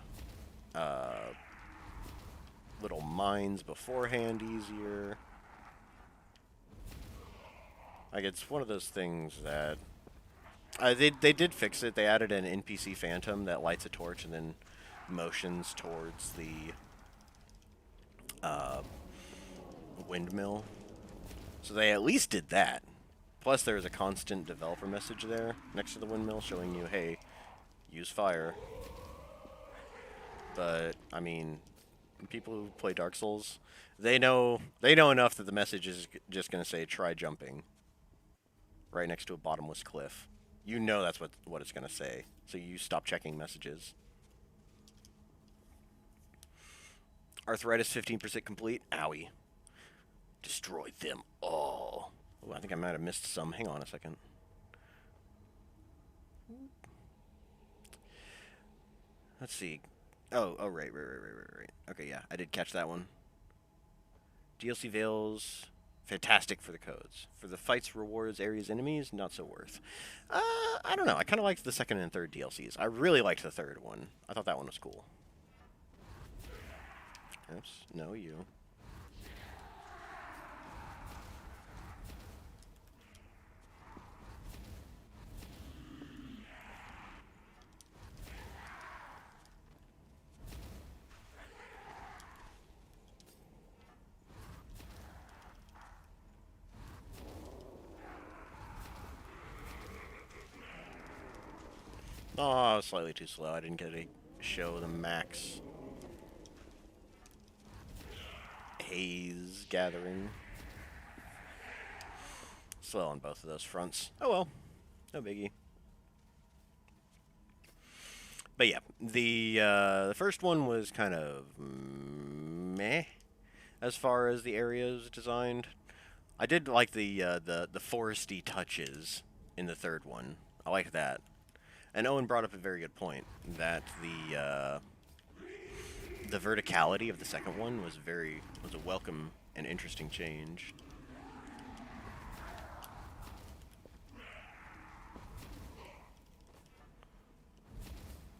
little mines beforehand easier. Like, it's one of those things that... they did fix it. They added an NPC phantom that lights a torch and then motions towards the windmill. So they at least did that. Plus, there's a constant developer message there next to the windmill showing you, hey, use fire. But, I mean, people who play Dark Souls, they know enough that the message is just going to say, try jumping. Right next to a bottomless cliff. You know that's what it's going to say. So you stop checking messages. Arthritis 15% complete. Owie. Destroy them all. Oh, I think I might have missed some. Hang on a second. Let's see. Oh, right. Okay, yeah, I did catch that one. DLC Veils, fantastic for the codes. For the fights, rewards, areas, enemies, not so worth. I don't know. I kind of liked the second and third DLCs. I really liked the third one. I thought that one was cool. Oops. No, you. Oh, I was slightly too slow. I didn't get to show the max haze gathering. Slow on both of those fronts. Oh well, no biggie. But yeah, the first one was kind of meh as far as the areas designed. I did like the foresty touches in the third one. I like that. And Owen brought up a very good point that the verticality of the second one was a welcome and interesting change.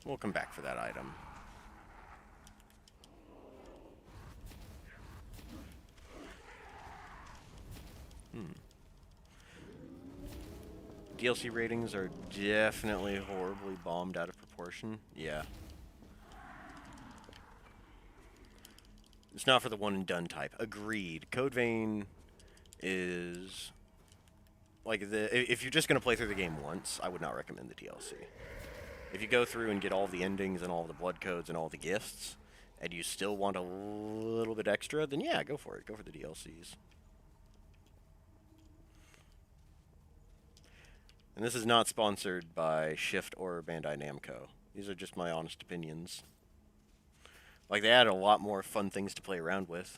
We'll come back for that item. DLC ratings are definitely horribly bombed out of proportion. Yeah. It's not for the one and done type. Agreed. Code Vein is like if you're just gonna play through the game once, I would not recommend the DLC. If you go through and get all the endings and all the blood codes and all the gifts, and you still want a little bit extra, then yeah, go for it. Go for the DLCs. And this is not sponsored by Shift or Bandai Namco. These are just my honest opinions. Like, they add a lot more fun things to play around with.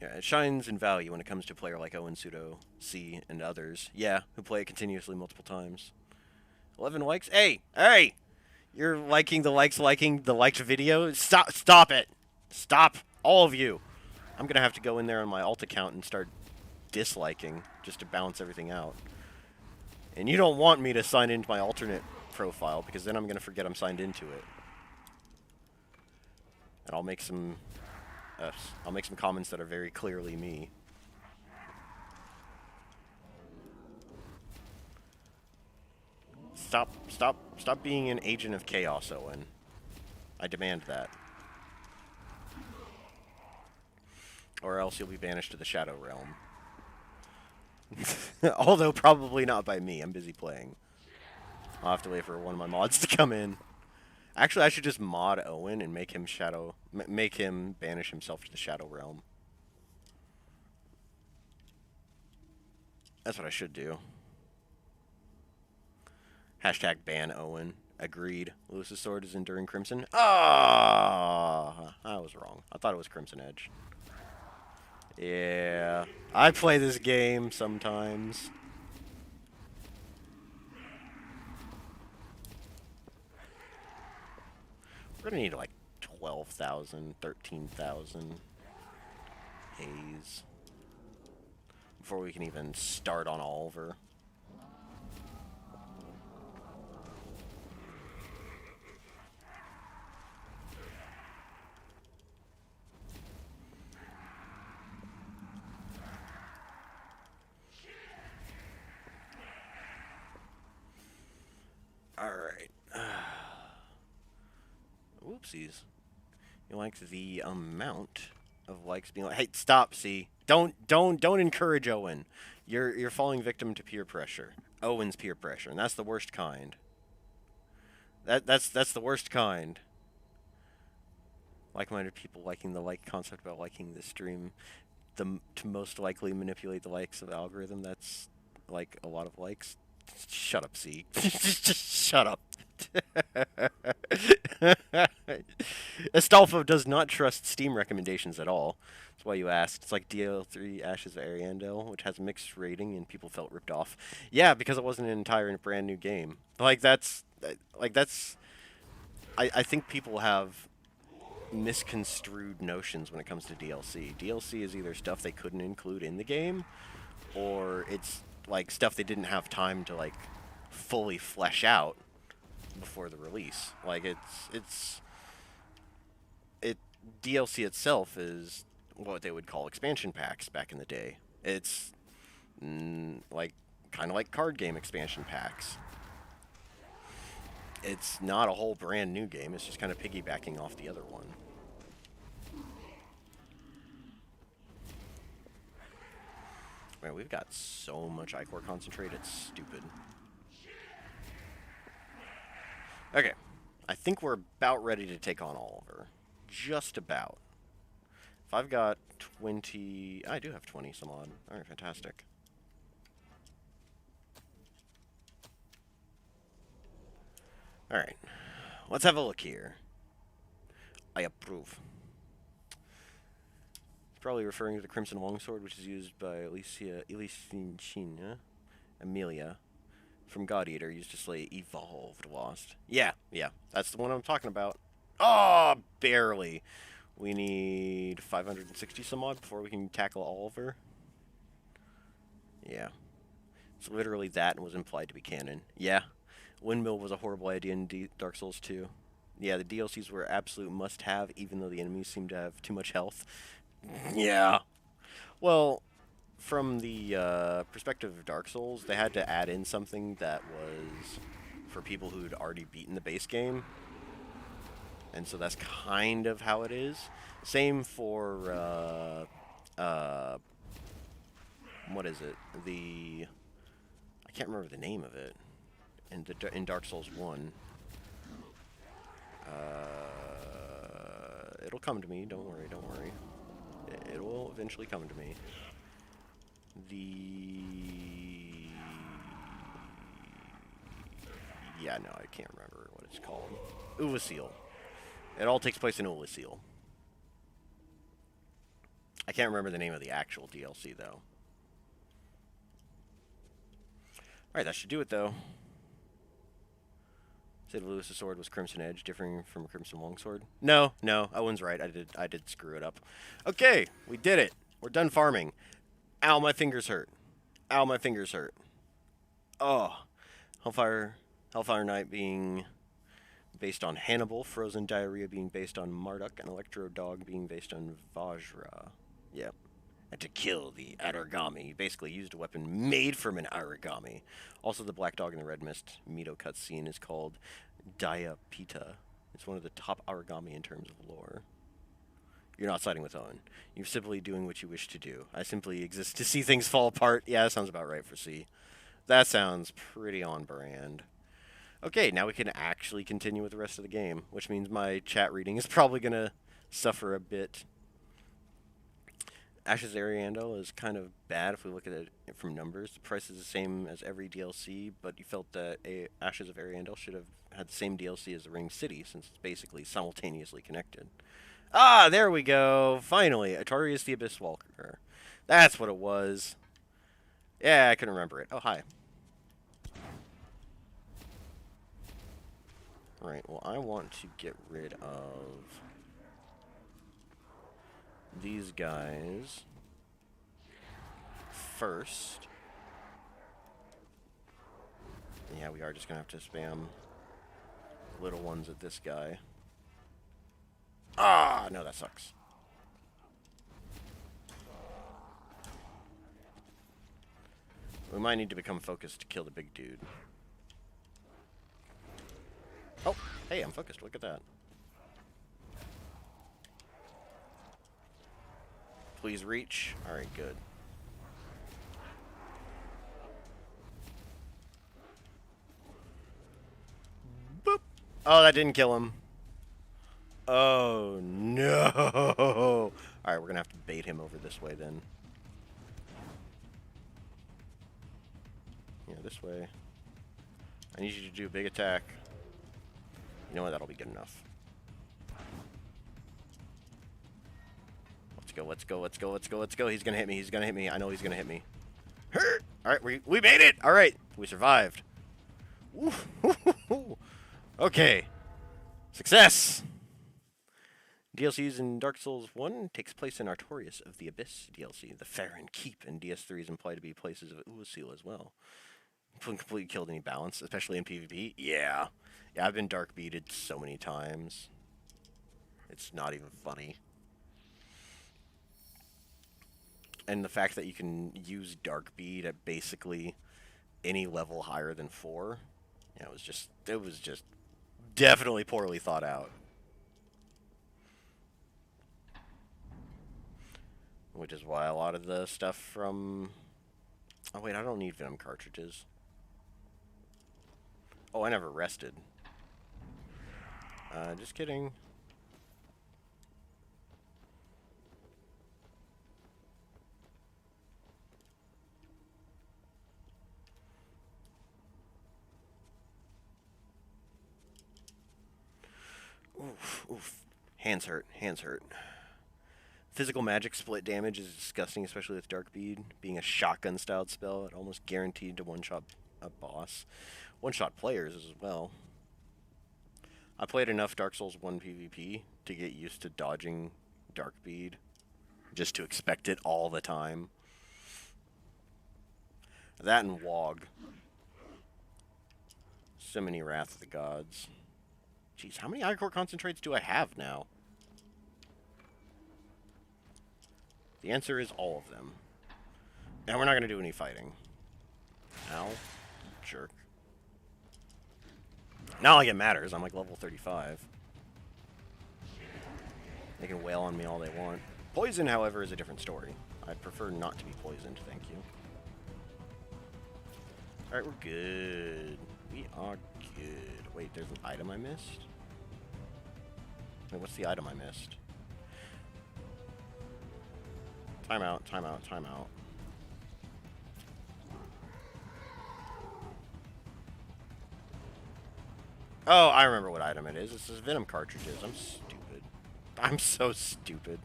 Yeah, it shines in value when it comes to a player like Owen, Pseudo, C, and others. Yeah, who play it continuously multiple times. 11 likes? Hey! Hey! You're liking the liked video? Stop it! Stop! All of you! I'm gonna have to go in there on my alt account and start disliking just to balance everything out. And you don't want me to sign into my alternate profile because then I'm gonna forget I'm signed into it. And I'll make some comments that are very clearly me. Stop being an agent of chaos, Owen. I demand that. Or else you'll be banished to the Shadow Realm. Although probably not by me. I'm busy playing. I'll have to wait for one of my mods to come in. Actually, I should just mod Owen and make him banish himself to the Shadow Realm. That's what I should do. Hashtag ban Owen. Agreed. Lewis's sword is Enduring Crimson. Ah, I was wrong. I thought it was Crimson Edge. Yeah, I play this game sometimes. We're gonna need like 12,000, 13,000 haze before we can even start on Oliver. Oopsies. You like the amount of likes being like, hey, stop, C. Don't encourage Owen. You're falling victim to peer pressure. Owen's peer pressure, and that's the worst kind. That's the worst kind. Like-minded people liking the like concept about liking the stream, to most likely manipulate the likes of the algorithm. That's like a lot of likes. Shut up, C. Just shut up. Astolfo does not trust Steam recommendations at all. That's why you asked. It's like DL3 Ashes of Ariandel, which has a mixed rating, and people felt ripped off. Yeah, because it wasn't an entire brand new game. Like that's. I think people have misconstrued notions when it comes to DLC. DLC is either stuff they couldn't include in the game, or it's like stuff they didn't have time to like fully flesh out before the release. Like DLC itself is what they would call expansion packs back in the day. It's like kind of like card game expansion packs. It's not a whole brand new game. It's just kind of piggybacking off the other one. Man, we've got so much iCore concentrate, it's stupid. Okay. I think we're about ready to take on Oliver. Just about. If I've got 20... I do have 20 some odd. Alright, fantastic. Alright. Let's have a look here. I approve. It's probably referring to the Crimson Longsword, which is used by Amelia from God Eater, used to slay evolved Lost. Yeah, that's the one I'm talking about. Oh, barely. We need 560 some odd before we can tackle Oliver. Yeah. It's literally that and was implied to be canon. Yeah. Windmill was a horrible idea in Dark Souls 2. Yeah, the DLCs were absolute must-have, even though the enemies seemed to have too much health. Yeah. Well, from the perspective of Dark Souls, they had to add in something that was for people who'd already beaten the base game. And so that's kind of how it is. Same for, what is it? I can't remember the name of it. In Dark Souls 1. It'll come to me, don't worry. It will eventually come to me. Yeah, no, I can't remember what it's called. Uvasil. It all takes place in Uvasil. I can't remember the name of the actual DLC, though. Alright, that should do it, though. Said Lewis's sword was Crimson Edge, differing from Crimson Longsword. No, Owen's right. I did screw it up. Okay, we did it. We're done farming. Ow, my fingers hurt. Ow, my fingers hurt. Oh. Hellfire Knight being based on Hannibal, Frozen Diarrhea being based on Marduk, and Electro Dog being based on Vajra. Yep. And to kill the Aragami. Basically used a weapon made from an Aragami. Also, the Black Dog in the Red Mist Mito cutscene is called Diapita. It's one of the top Aragami in terms of lore. You're not siding with Owen. You're simply doing what you wish to do. I simply exist to see things fall apart. Yeah, that sounds about right for C. That sounds pretty on brand. Okay, now we can actually continue with the rest of the game, which means my chat reading is probably going to suffer a bit. Ashes of Ariandel is kind of bad if we look at it from numbers. The price is the same as every DLC, but you felt that Ashes of Ariandel should have had the same DLC as the Ring City, since it's basically simultaneously connected. Ah, there we go. Finally, Atari is the Abyss Walker. That's what it was. Yeah, I couldn't remember it. Oh, hi. Right, well, I want to get rid of these guys first. Yeah, we are just going to have to spam little ones at this guy. Ah, no, that sucks. We might need to become focused to kill the big dude. Oh, hey, I'm focused. Look at that. Please reach. Alright, good. Boop. Oh, that didn't kill him. Oh, no. Alright, we're gonna have to bait him over this way then. Yeah, this way. I need you to do a big attack. You know what? That'll be good enough. Let's go, let's go, let's go, let's go, let's go. He's gonna hit me, he's gonna hit me. I know he's gonna hit me. Alright, we made it! Alright, we survived. Okay. Success! DLCs in Dark Souls 1 takes place in Artorias of the Abyss DLC. The Farron Keep in DS3 is implied to be places of Uasil as well. Completely killed any balance, especially in PvP. Yeah. Yeah, I've been dark beated so many times. It's not even funny. And the fact that you can use dark bead at basically any level higher than 4, yeah, it was just definitely poorly thought out. Which is why a lot of the stuff from... Oh wait, I don't need Venom cartridges. Oh, I never rested. Just kidding. Oof, oof. Hands hurt, hands hurt. Physical magic split damage is disgusting, especially with Dark Bead. Being a shotgun-styled spell, it almost guaranteed to one-shot a boss. One-shot players as well. I played enough Dark Souls 1 PvP to get used to dodging Dark Bead. Just to expect it all the time. That and Wog. So many Wrath of the Gods. Jeez, how many Ichor concentrates do I have now? The answer is all of them. And we're not going to do any fighting. Ow. Jerk. Not like it matters. I'm like level 35. They can wail on me all they want. Poison, however, is a different story. I'd prefer not to be poisoned, thank you. Alright, we're good. We are good. Wait, there's an item I missed? Wait, what's the item I missed? Time out, time out, time out. Oh, I remember what item it is. This is Venom cartridges. I'm stupid. I'm so stupid.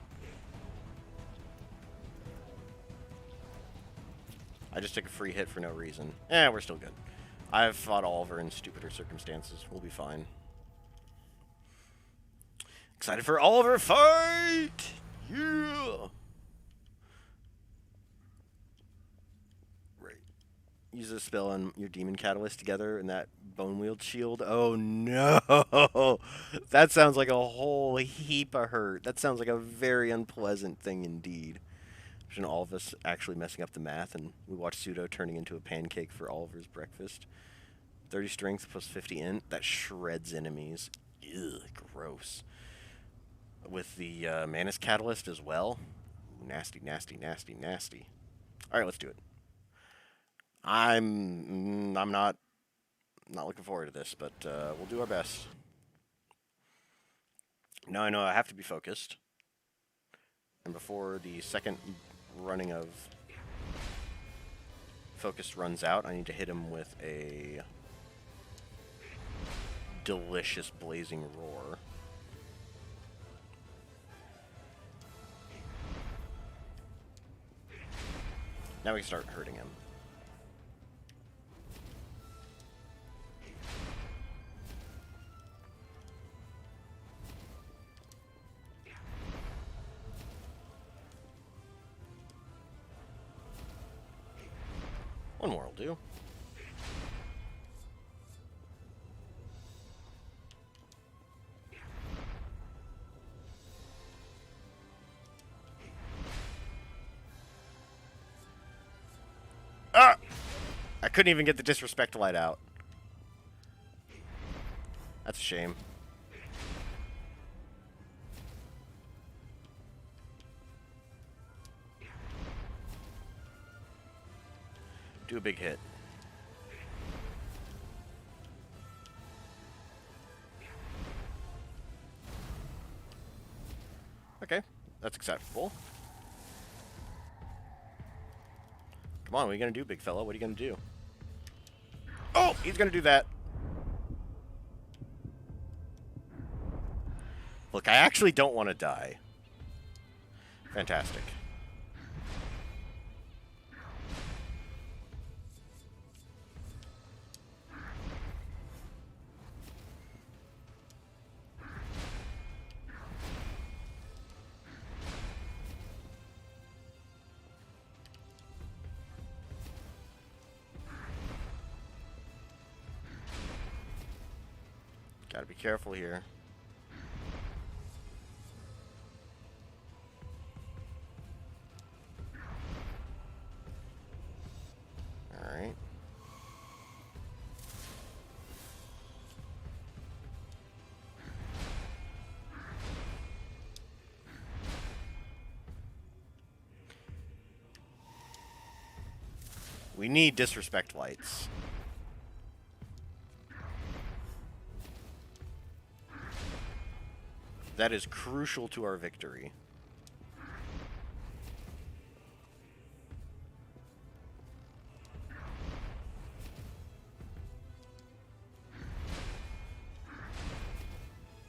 I just took a free hit for no reason. Eh, we're still good. I've fought Oliver in stupider circumstances. We'll be fine. Excited for Oliver fight! Yeah! Right. Use a spell on your Demon Catalyst together and that Bone Wield Shield. Oh no! That sounds like a whole heap of hurt. That sounds like a very unpleasant thing indeed. Imagine all of us actually messing up the math and we watch Pseudo turning into a pancake for Oliver's breakfast. 30 strength plus 50 int. That shreds enemies. Ugh, gross. With the Manus Catalyst as well. Nasty, nasty, nasty, nasty. Alright, let's do it. I'm not looking forward to this, but we'll do our best. Now I know I have to be focused. And before the second running of focus runs out, I need to hit him with a delicious blazing roar. Now we can start hurting him. One more will do. Ah! I couldn't even get the disrespect light out. That's a shame. Do a big hit. Okay, that's acceptable. Come on, what are you gonna do, big fella? What are you gonna do? Oh, he's gonna do that. Look, I actually don't want to die. Fantastic. Gotta be careful here. Alright. We need disrespect lights. That is crucial to our victory.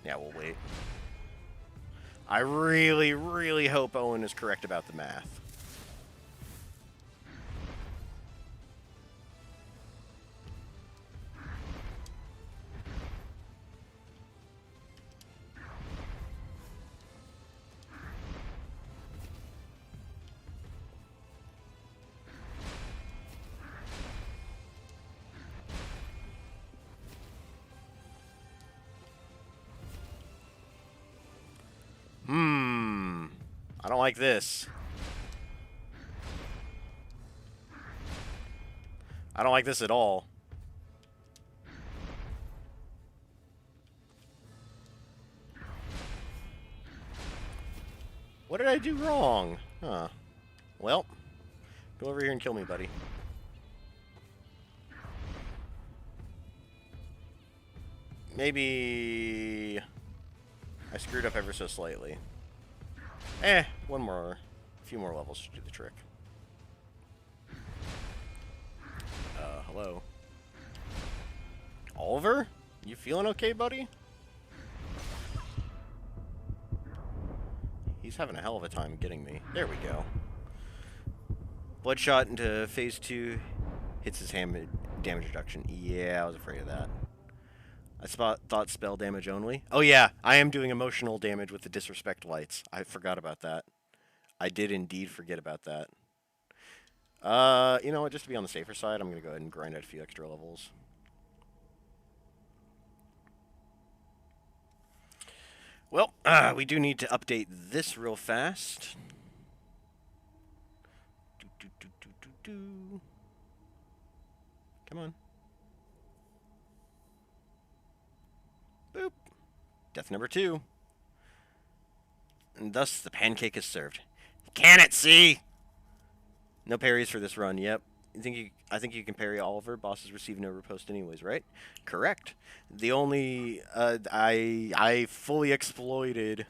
Yeah, we'll wait. I really, really hope Owen is correct about the math. I don't like this. I don't like this at all. What did I do wrong? Huh. Well, go over here and kill me, buddy. Maybe I screwed up ever so slightly. A few more levels should do the trick. Hello. Oliver? You feeling okay, buddy? He's having a hell of a time getting me. There we go. Bloodshot into phase 2 hits his damage reduction. Yeah, I was afraid of that. I thought spell damage only. Oh yeah, I am doing emotional damage with the disrespect lights. I forgot about that. I did indeed forget about that. You know what, just to be on the safer side, I'm going to go ahead and grind out a few extra levels. Well, we do need to update this real fast. Come on. Boop. Death number 2. And thus the pancake is served. Can it see? No parries for this run. Yep. I think you can parry Oliver. Bosses receive no riposte anyways, right? Correct. The only I fully exploited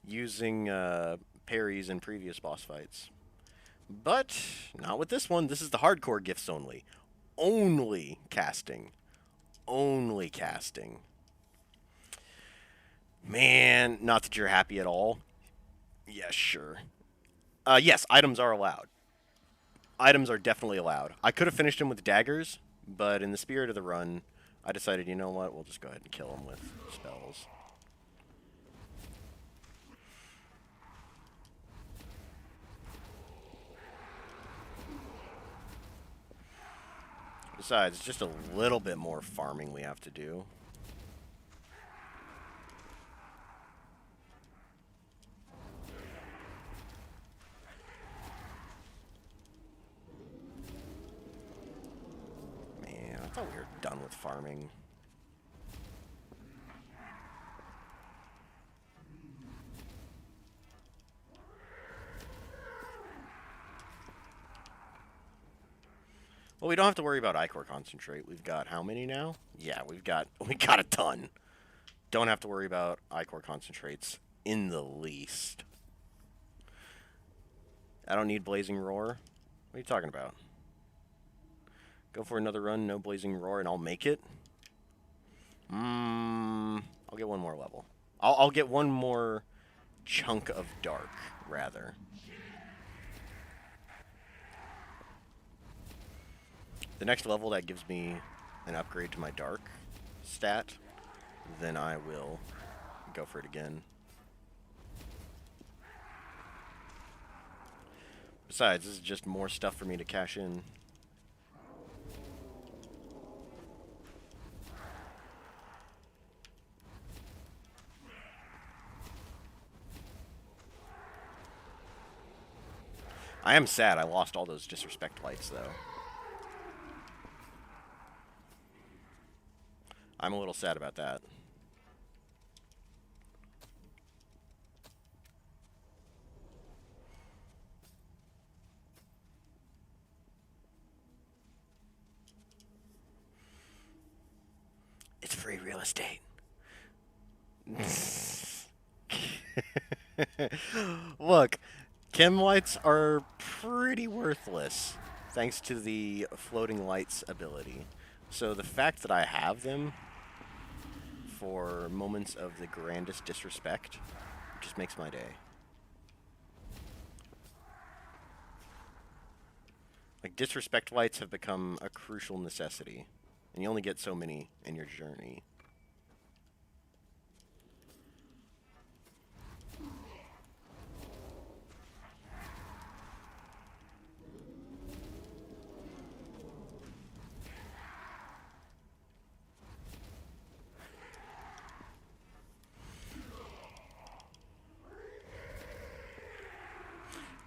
using parries in previous boss fights. But not with this one. This is the hardcore gifts only. Only casting. Only casting. Man, not that you're happy at all. Yeah, sure. Yes, items are allowed. Items are definitely allowed. I could have finished him with daggers, but in the spirit of the run, I decided, you know what, we'll just go ahead and kill him with spells. Besides, just a little bit more farming we have to do. Man, I thought we were done with farming. Well, we don't have to worry about Ichor Concentrate. We've got how many now? Yeah, we got a ton. Don't have to worry about Ichor Concentrates in the least. I don't need Blazing Roar. What are you talking about? Go for another run, no Blazing Roar, and I'll make it? I'll get one more level. I'll get one more chunk of Dark, rather. The next level that gives me an upgrade to my Dark stat, then I will go for it again. Besides, this is just more stuff for me to cash in. I am sad I lost all those disrespect lights, though. I'm a little sad about that. It's free real estate. Look, chem lights are pretty worthless thanks to the floating lights ability. So the fact that I have them for moments of the grandest disrespect just makes my day. Like, disrespect lights have become a crucial necessity, and you only get so many in your journey.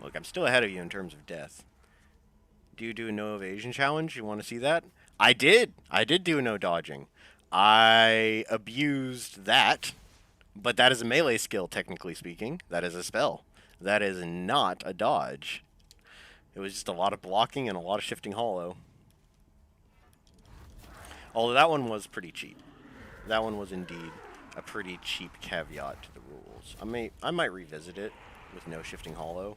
Look, I'm still ahead of you in terms of death. Do you do a no evasion challenge? You want to see that? I did. I did do a no dodging. I abused that, but that is a melee skill, technically speaking. That is a spell. That is not a dodge. It was just a lot of blocking and a lot of shifting hollow. Although that one was pretty cheap. That one was indeed a pretty cheap caveat to the rules. I might revisit it with no shifting hollow.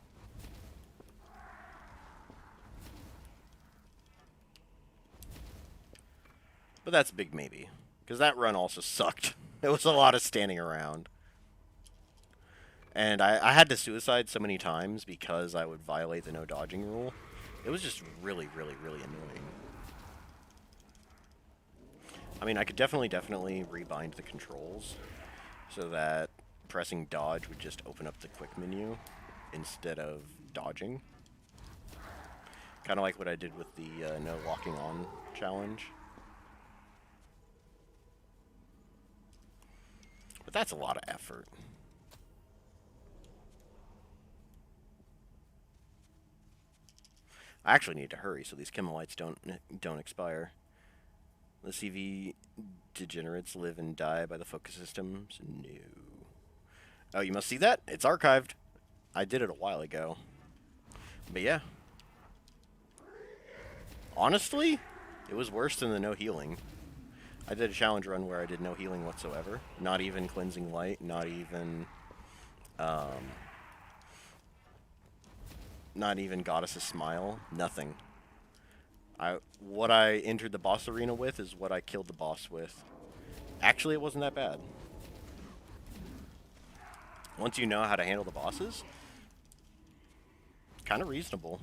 But that's a big maybe, because that run also sucked. It was a lot of standing around. And I had to suicide so many times because I would violate the no dodging rule. It was just really, really, really annoying. I mean, I could definitely rebind the controls so that pressing dodge would just open up the quick menu instead of dodging. Kind of like what I did with the no locking on challenge. But that's a lot of effort. I actually need to hurry so these chemolites don't expire. The CV degenerates live and die by the focus systems. No. Oh, you must see that? It's archived. I did it a while ago. But yeah. Honestly, it was worse than the no healing. I did a challenge run where I did no healing whatsoever. Not even cleansing light, not even Goddess's Smile, nothing. What I entered the boss arena with is what I killed the boss with. Actually, it wasn't that bad. Once you know how to handle the bosses, kind of reasonable.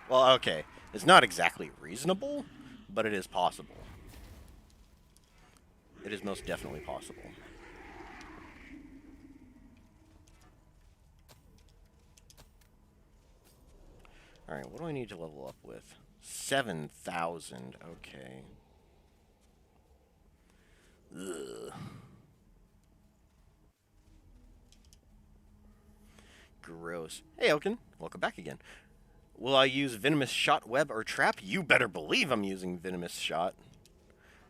Well, okay, it's not exactly reasonable, but it is possible. It is most definitely possible. Alright, what do I need to level up with? 7,000, okay. Ugh. Gross. Hey, Elkin. Welcome back again. Will I use Venomous Shot, Web, or Trap? You better believe I'm using Venomous Shot.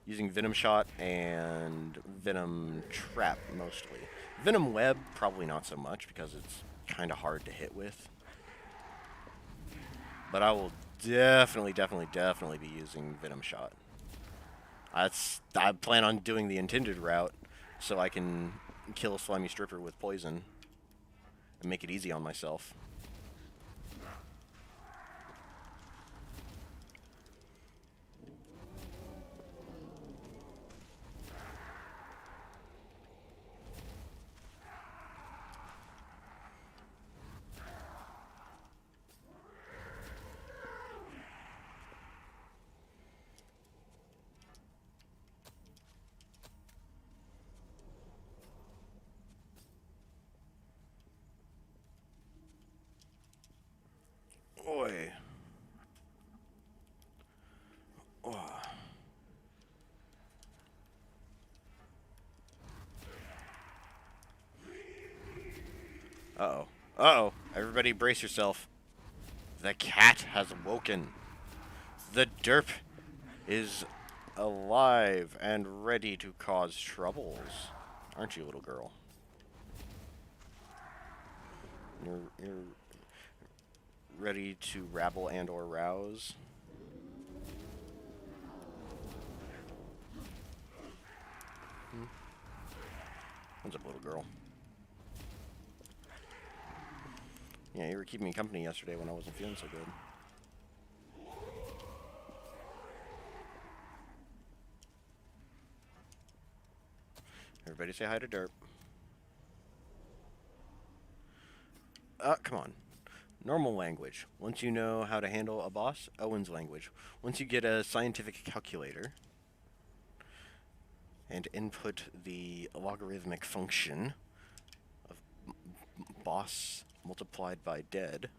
Using Venom Shot and Venom Trap, mostly. Venom Web, probably not so much, because it's kind of hard to hit with. But I will definitely be using Venom Shot. I plan on doing the intended route so I can kill a Slimy Stripper with poison and make it easy on myself. Oi. Oh. Uh-oh. Uh-oh. Everybody brace yourself. The cat has woken. The derp is alive and ready to cause troubles. Aren't you, little girl? You're ready to rabble and or rouse. What's up, little girl? Yeah, you were keeping me company yesterday when I wasn't feeling so good. Everybody say hi to Derp. Come on. Normal language. Once you know how to handle a boss, Owen's language. Once you get a scientific calculator and input the logarithmic function of boss multiplied by dead,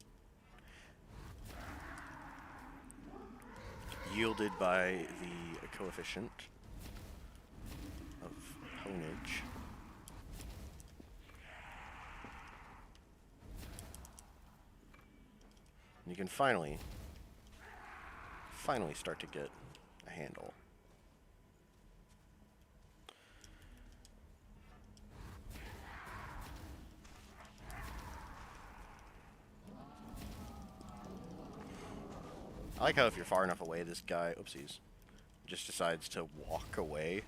yielded by the coefficient of ponage. You can finally start to get a handle. I like how if you're far enough away, this guy, oopsies, just decides to walk away.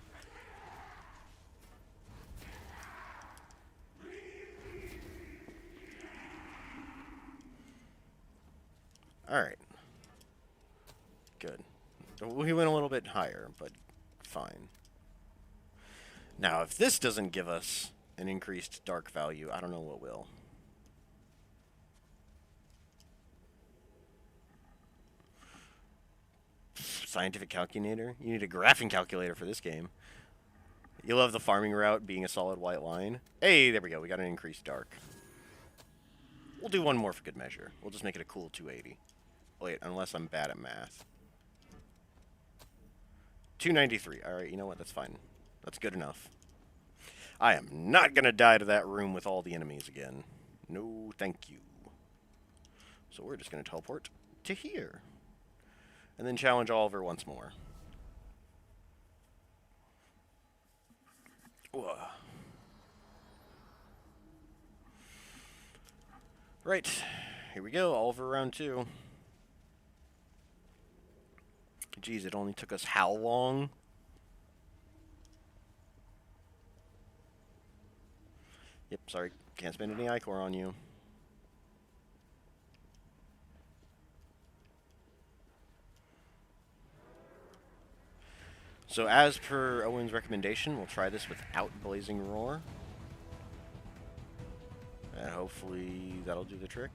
Alright. Good. We went a little bit higher, but fine. Now, if this doesn't give us an increased dark value, I don't know what will. Scientific calculator? You need a graphing calculator for this game. You'll have the farming route being a solid white line. Hey, there we go. We got an increased dark. We'll do one more for good measure. We'll just make it a cool 280. Wait, unless I'm bad at math. 293. Alright, you know what? That's fine. That's good enough. I am not going to die to that room with all the enemies again. No, thank you. So we're just going to teleport to here. And then challenge Oliver once more. Whoa. Right. Here we go. Oliver round 2. Geez, it only took us how long? Yep, sorry. Can't spend any Ichor on you. So as per Owen's recommendation, we'll try this without Blazing Roar. And hopefully that'll do the trick.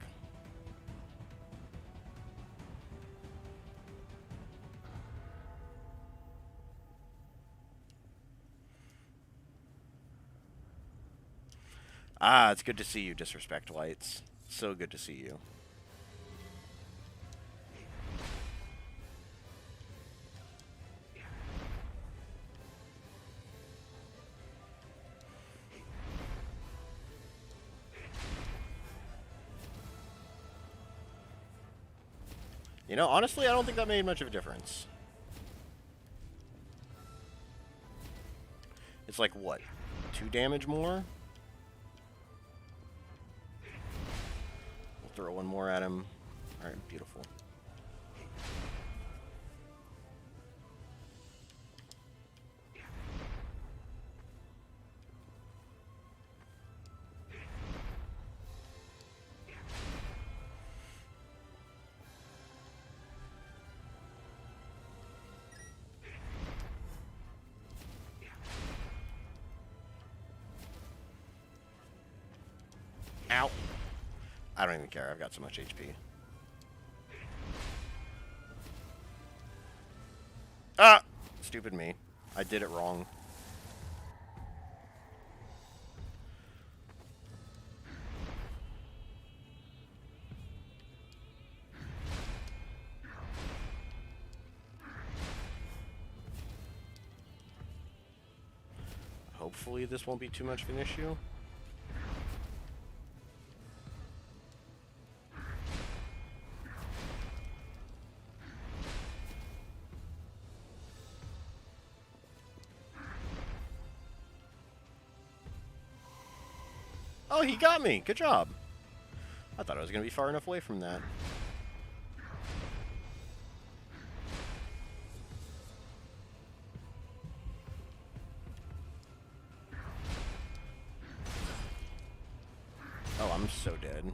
Ah, it's good to see you, Disrespect Lights. So good to see you. You know, honestly, I don't think that made much of a difference. It's like, what? 2 damage more? We'll throw one more at him. Alright, beautiful. Ow. I don't even care. I've got so much HP. Ah! Stupid me. I did it wrong. Hopefully this won't be too much of an issue. Oh, he got me! Good job! I thought I was going to be far enough away from that. Oh, I'm so dead.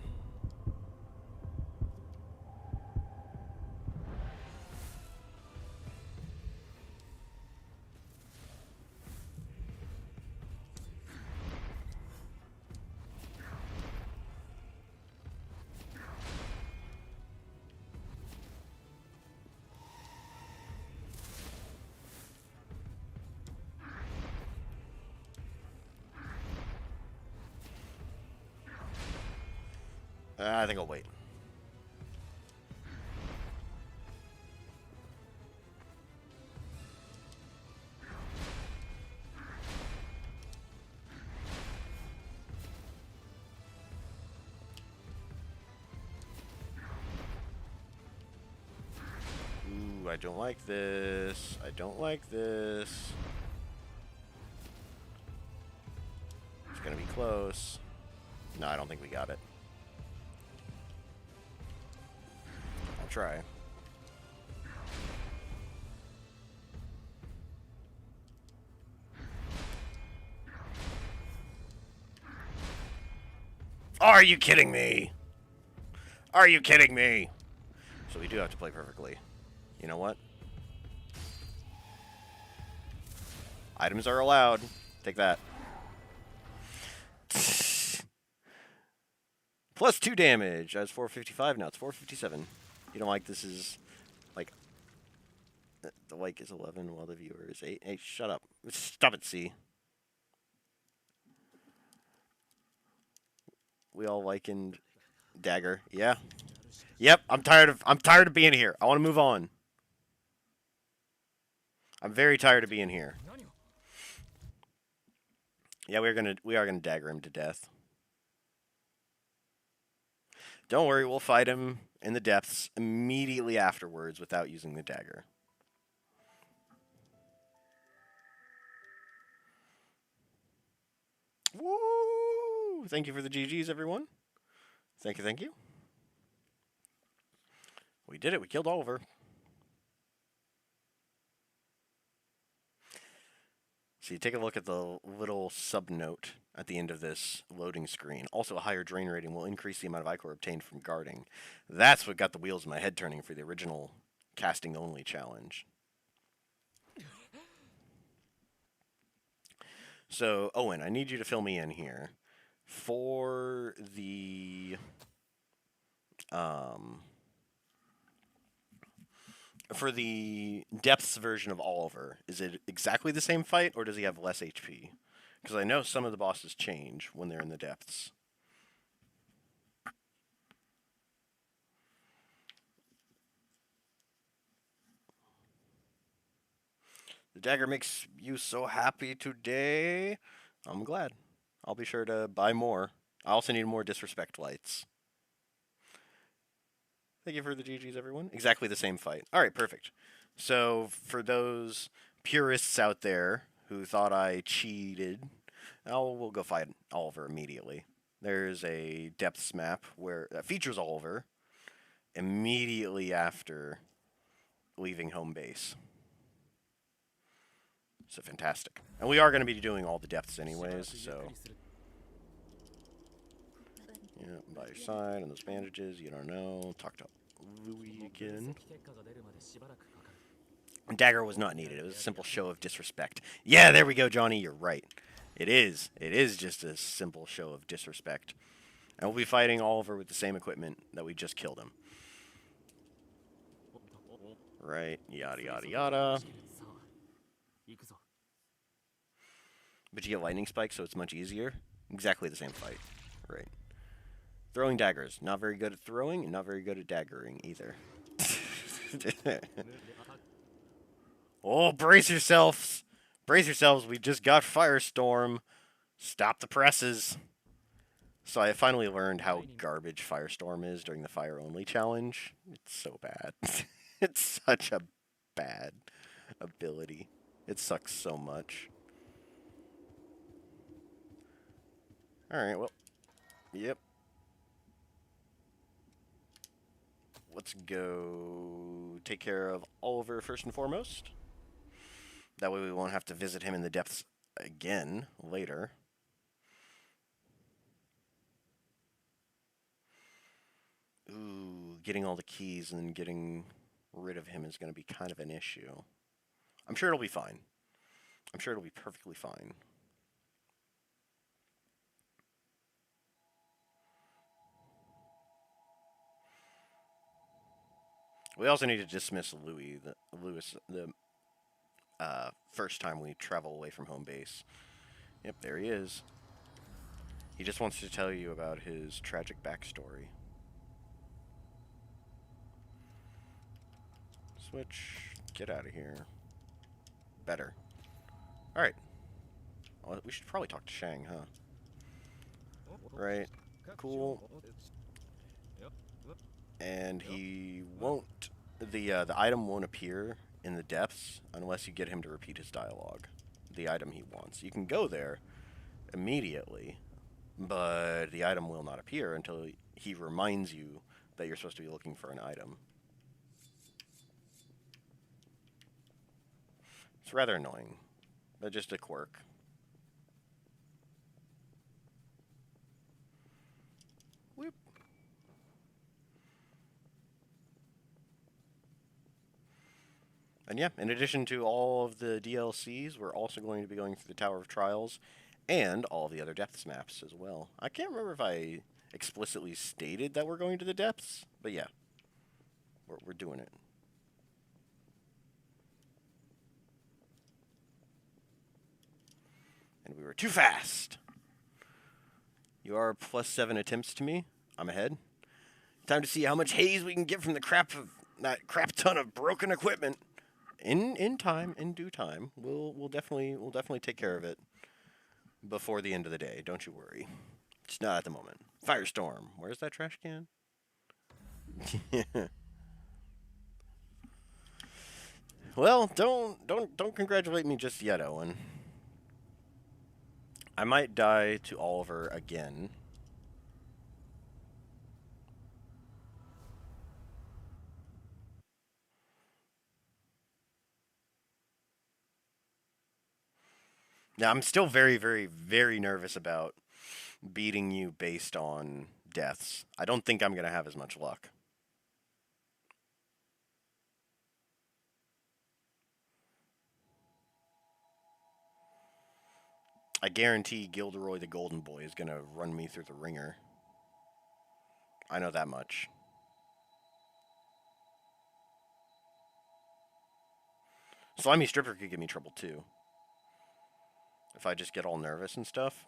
I think I'll wait. Ooh, I don't like this. I don't like this. It's gonna be close. No, I don't think we got it. I'll try. Are you kidding me? Are you kidding me? So we do have to play perfectly. You know what? Items are allowed. Take that. Plus 2 damage. That's 455 now. It's 457. You don't like this is like the like is 11 while the viewer is 8. Hey, shut up. Stop it, C. We all likened Dagger. Yeah. Yep, I'm tired of being here. I want to move on. I'm very tired of being here. Yeah, we are gonna dagger him to death. Don't worry, we'll fight him in the depths immediately afterwards without using the dagger. Woo! Thank you for the GGs, everyone. Thank you, thank you. We did it. We killed Oliver. So you take a look at the little sub-note at the end of this loading screen. Also, a higher drain rating will increase the amount of Ichor obtained from guarding. That's what got the wheels in my head turning for the original casting-only challenge. So, Owen, I need you to fill me in here. For the depths version of Oliver, is it exactly the same fight, or does he have less HP? Because I know some of the bosses change when they're in the depths. The dagger makes you so happy today. I'm glad. I'll be sure to buy more. I also need more disrespect lights. Thank you for the GGs, everyone. Exactly the same fight. All right, perfect. So for those purists out there who thought I cheated, we'll go fight Oliver immediately. There's a depths map that features Oliver immediately after leaving home base. So fantastic. And we are going to be doing all the depths anyways, so... Yeah, by your side, and those bandages, you don't know. Talk to Louis again. Dagger was not needed. It was a simple show of disrespect. Yeah, there we go, Johnny. You're right. It is. It is just a simple show of disrespect. And we'll be fighting Oliver with the same equipment that we just killed him. Right, yada yada yada. But you get lightning spikes, so it's much easier. Exactly the same fight. Right. Throwing daggers. Not very good at throwing, and not very good at daggering either. Oh, brace yourselves! Brace yourselves, we just got Firestorm. Stop the presses. So I finally learned how garbage Firestorm is during the Fire Only challenge. It's so bad. It's such a bad ability. It sucks so much. Alright, well. Yep. Let's go take care of Oliver first and foremost. That way we won't have to visit him in the depths again later. Ooh, getting all the keys and then getting rid of him is going to be kind of an issue. I'm sure it'll be fine. I'm sure it'll be perfectly fine. We also need to dismiss Louis, the first time we travel away from home base. Yep, there he is. He just wants to tell you about his tragic backstory. Switch. Get out of here. Better. Alright. Well, we should probably talk to Shang, huh? Right. Cool. And he won't... The item won't appear in the depths unless you get him to repeat his dialogue. The item he wants. You can go there immediately, but the item will not appear until he reminds you that you're supposed to be looking for an item. It's rather annoying, but just a quirk. Whoop. And yeah, in addition to all of the DLCs, we're also going to be going through the Tower of Trials and all the other depths maps as well. I can't remember if I explicitly stated that we're going to the depths, but yeah, we're doing it. And we were too fast. You are +7 attempts to me. I'm ahead. Time to see how much haze we can get from that crap ton of broken equipment. In due time, we'll definitely take care of it before the end of the day. Don't you worry. It's not at the moment. Firestorm. Where's that trash can? Well, don't congratulate me just yet, Owen. I might die to Oliver again. Now, I'm still very, very, very nervous about beating you based on deaths. I don't think I'm going to have as much luck. I guarantee Gilderoy the Golden Boy is going to run me through the ringer. I know that much. Slimy Stripper could give me trouble too. If I just get all nervous and stuff.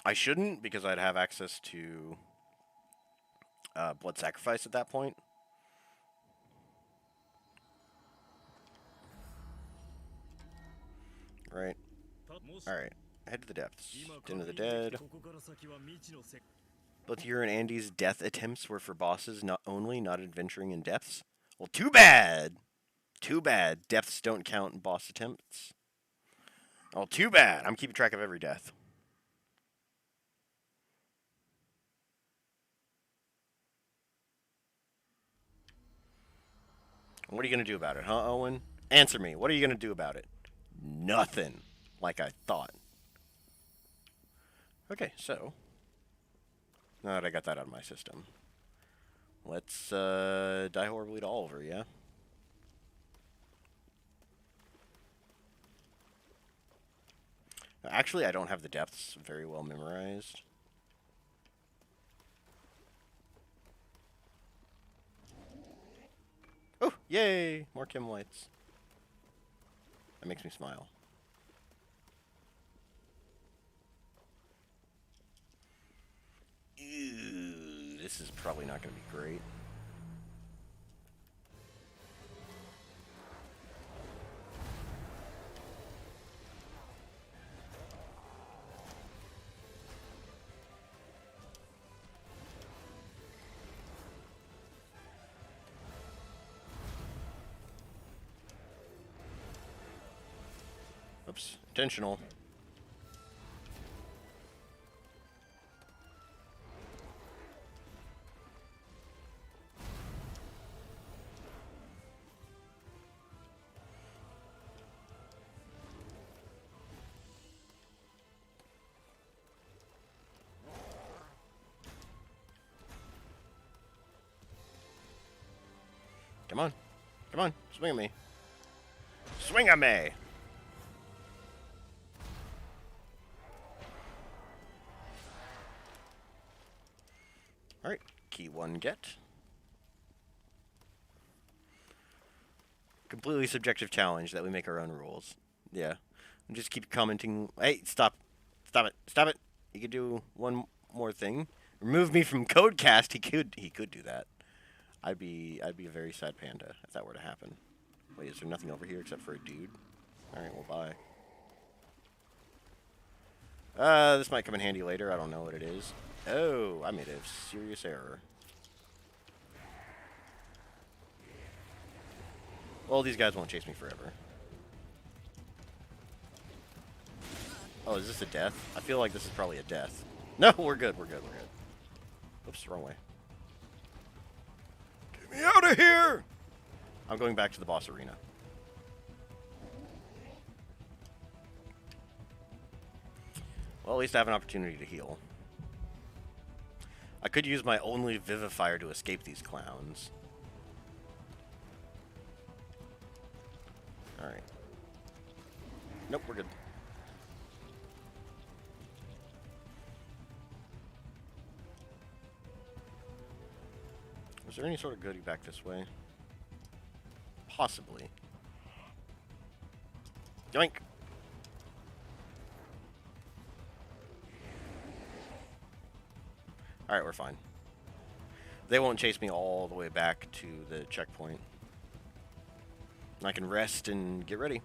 I shouldn't, because I'd have access to Blood Sacrifice at that point. Right. Alright. Head to the depths. Den of the Dead. Both your and Andy's death attempts were for bosses not adventuring in depths. Well, too bad! Too bad. Deaths don't count in boss attempts. Oh, too bad. I'm keeping track of every death. What are you going to do about it, huh, Owen? Answer me. What are you going to do about it? Nothing. Like I thought. Okay, so. Now that I got that out of my system. Let's die horribly to Oliver, yeah? Actually, I don't have the depths very well memorized. Oh, yay! More chem lights. That makes me smile. Ew, this is probably not going to be great. Oops, intentional. Come on. Come on. Swing at me. Swing at me! Alright. Key 1 get. Completely subjective challenge that we make our own rules. Yeah. And just keep commenting. Hey, stop. Stop it. Stop it. You could do one more thing. Remove me from Codecast. He could do that. I'd be a very sad panda if that were to happen. Wait, is there nothing over here except for a dude? Alright, well, bye. This might come in handy later. I don't know what it is. Oh, I made a serious error. Well, these guys won't chase me forever. Oh, is this a death? I feel like this is probably a death. No, we're good, we're good, we're good. Oops, wrong way. Get me out of here! I'm going back to the boss arena. Well, at least I have an opportunity to heal. I could use my only Vivifier to escape these clowns. Alright. Nope, we're good. Was there any sort of goodie back this way? Possibly. Yoink! Alright, we're fine. They won't chase me all the way back to the checkpoint. I can rest and get ready.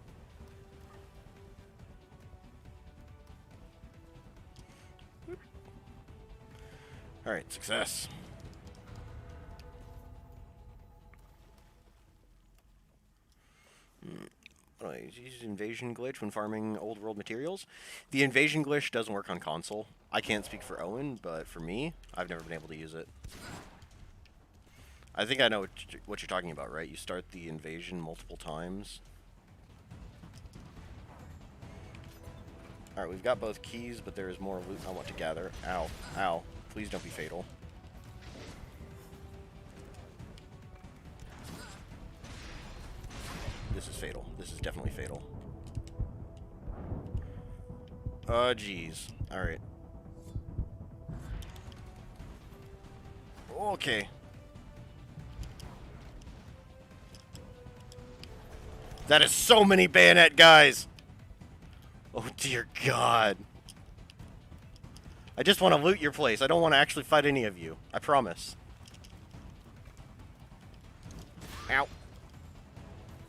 Alright, success. Use invasion glitch when farming old world materials. The invasion glitch doesn't work on console. I can't speak for Owen, but for me, I've never been able to use it. I think I know what you're talking about, right? You start the invasion multiple times. Alright, we've got both keys, but there is more loot I want to gather. Ow. Ow. Please don't be fatal. This is fatal. This is definitely fatal. Oh, jeez. Alright. Okay. That is so many bayonet guys! Oh, dear God. I just want to loot your place. I don't want to actually fight any of you. I promise. Ow.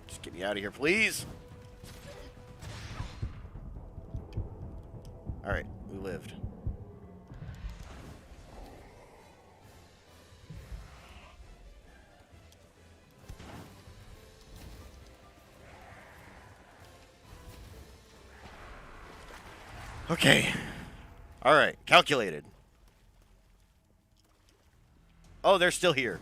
Just get me out of here, please. Alright, we lived. Okay. Alright, calculated. Oh, they're still here.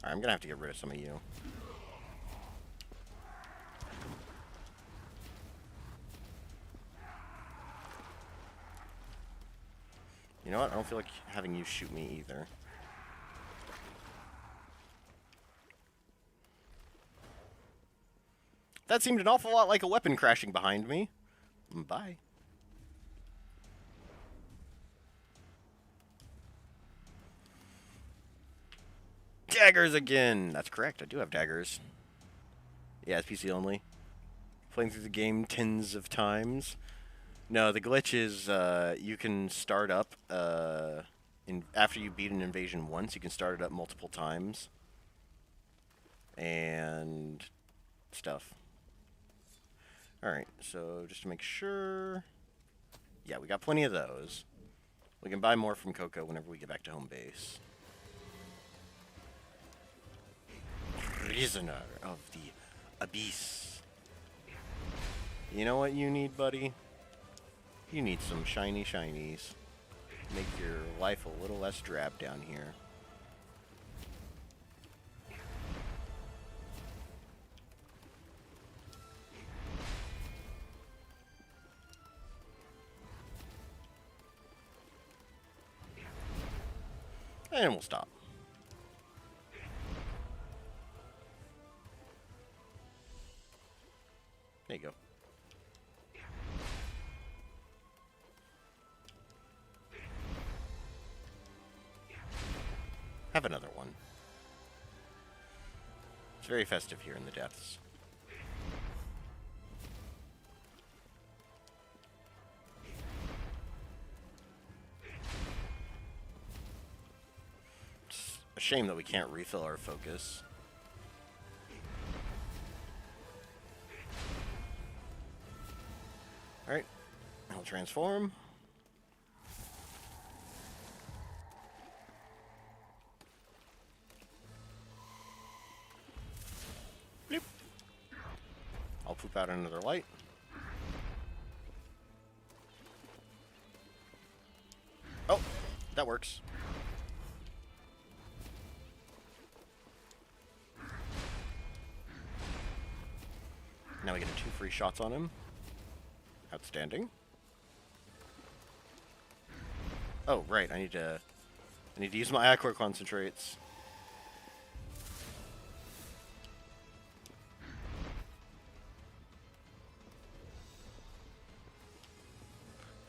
Alright, I'm gonna have to get rid of some of you. You know what? I don't feel like having you shoot me either. That seemed an awful lot like a weapon crashing behind me. Bye. Daggers again! That's correct, I do have daggers. Yeah, it's PC only. Playing through the game tens of times. No, the glitch is you can start up after you beat an invasion once, you can start it up multiple times. And stuff. Alright, so just to make sure... Yeah, we got plenty of those. We can buy more from Coco whenever we get back to home base. Prisoner of the Abyss. You know what you need, buddy? You need some shiny shinies. Make your life a little less drab down here. And we'll stop. There you go. Have another one. It's very festive here in the depths. It's a shame that we can't refill our focus. Alright, I'll transform. Bloop. I'll poop out another light. Oh, that works. Now we get 2 free shots on him. Outstanding. Oh, right, I need to use my Aqua concentrates.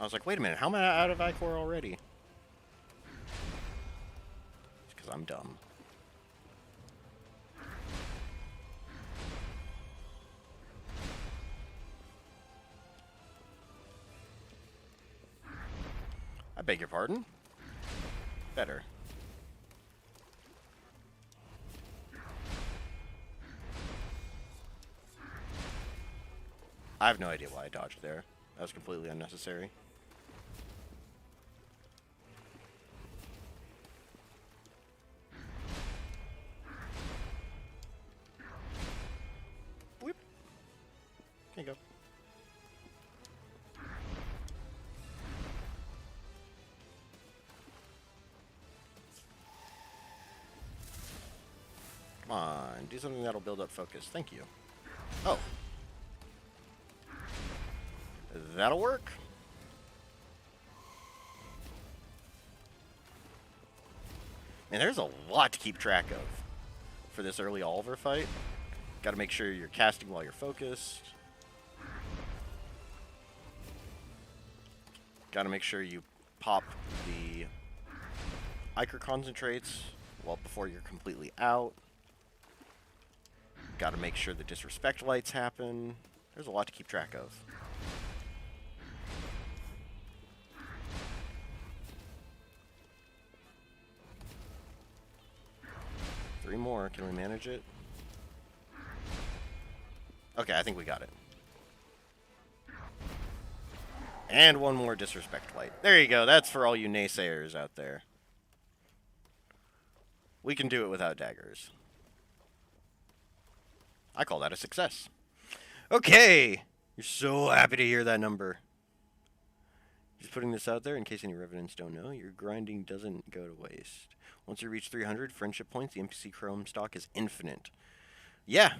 I was like, wait a minute, how am I out of Ichor already? It's because I'm dumb. I beg your pardon? Better. I have no idea why I dodged there. That was completely unnecessary. Whip. There you go. Come on, do something that'll build up focus. Thank you. Oh. That'll work. And there's a lot to keep track of for this early Oliver fight. Got to make sure you're casting while you're focused. Got to make sure you pop the Ichor concentrates before you're completely out. Got to make sure the disrespect lights happen. There's a lot to keep track of. Three more. Can we manage it? Okay, I think we got it. And one more disrespect light. There you go. That's for all you naysayers out there. We can do it without daggers. I call that a success. Okay! You're so happy to hear that number. Just putting this out there in case any revenants don't know, your grinding doesn't go to waste. Once you reach 300 friendship points, the NPC Chrome stock is infinite. Yeah.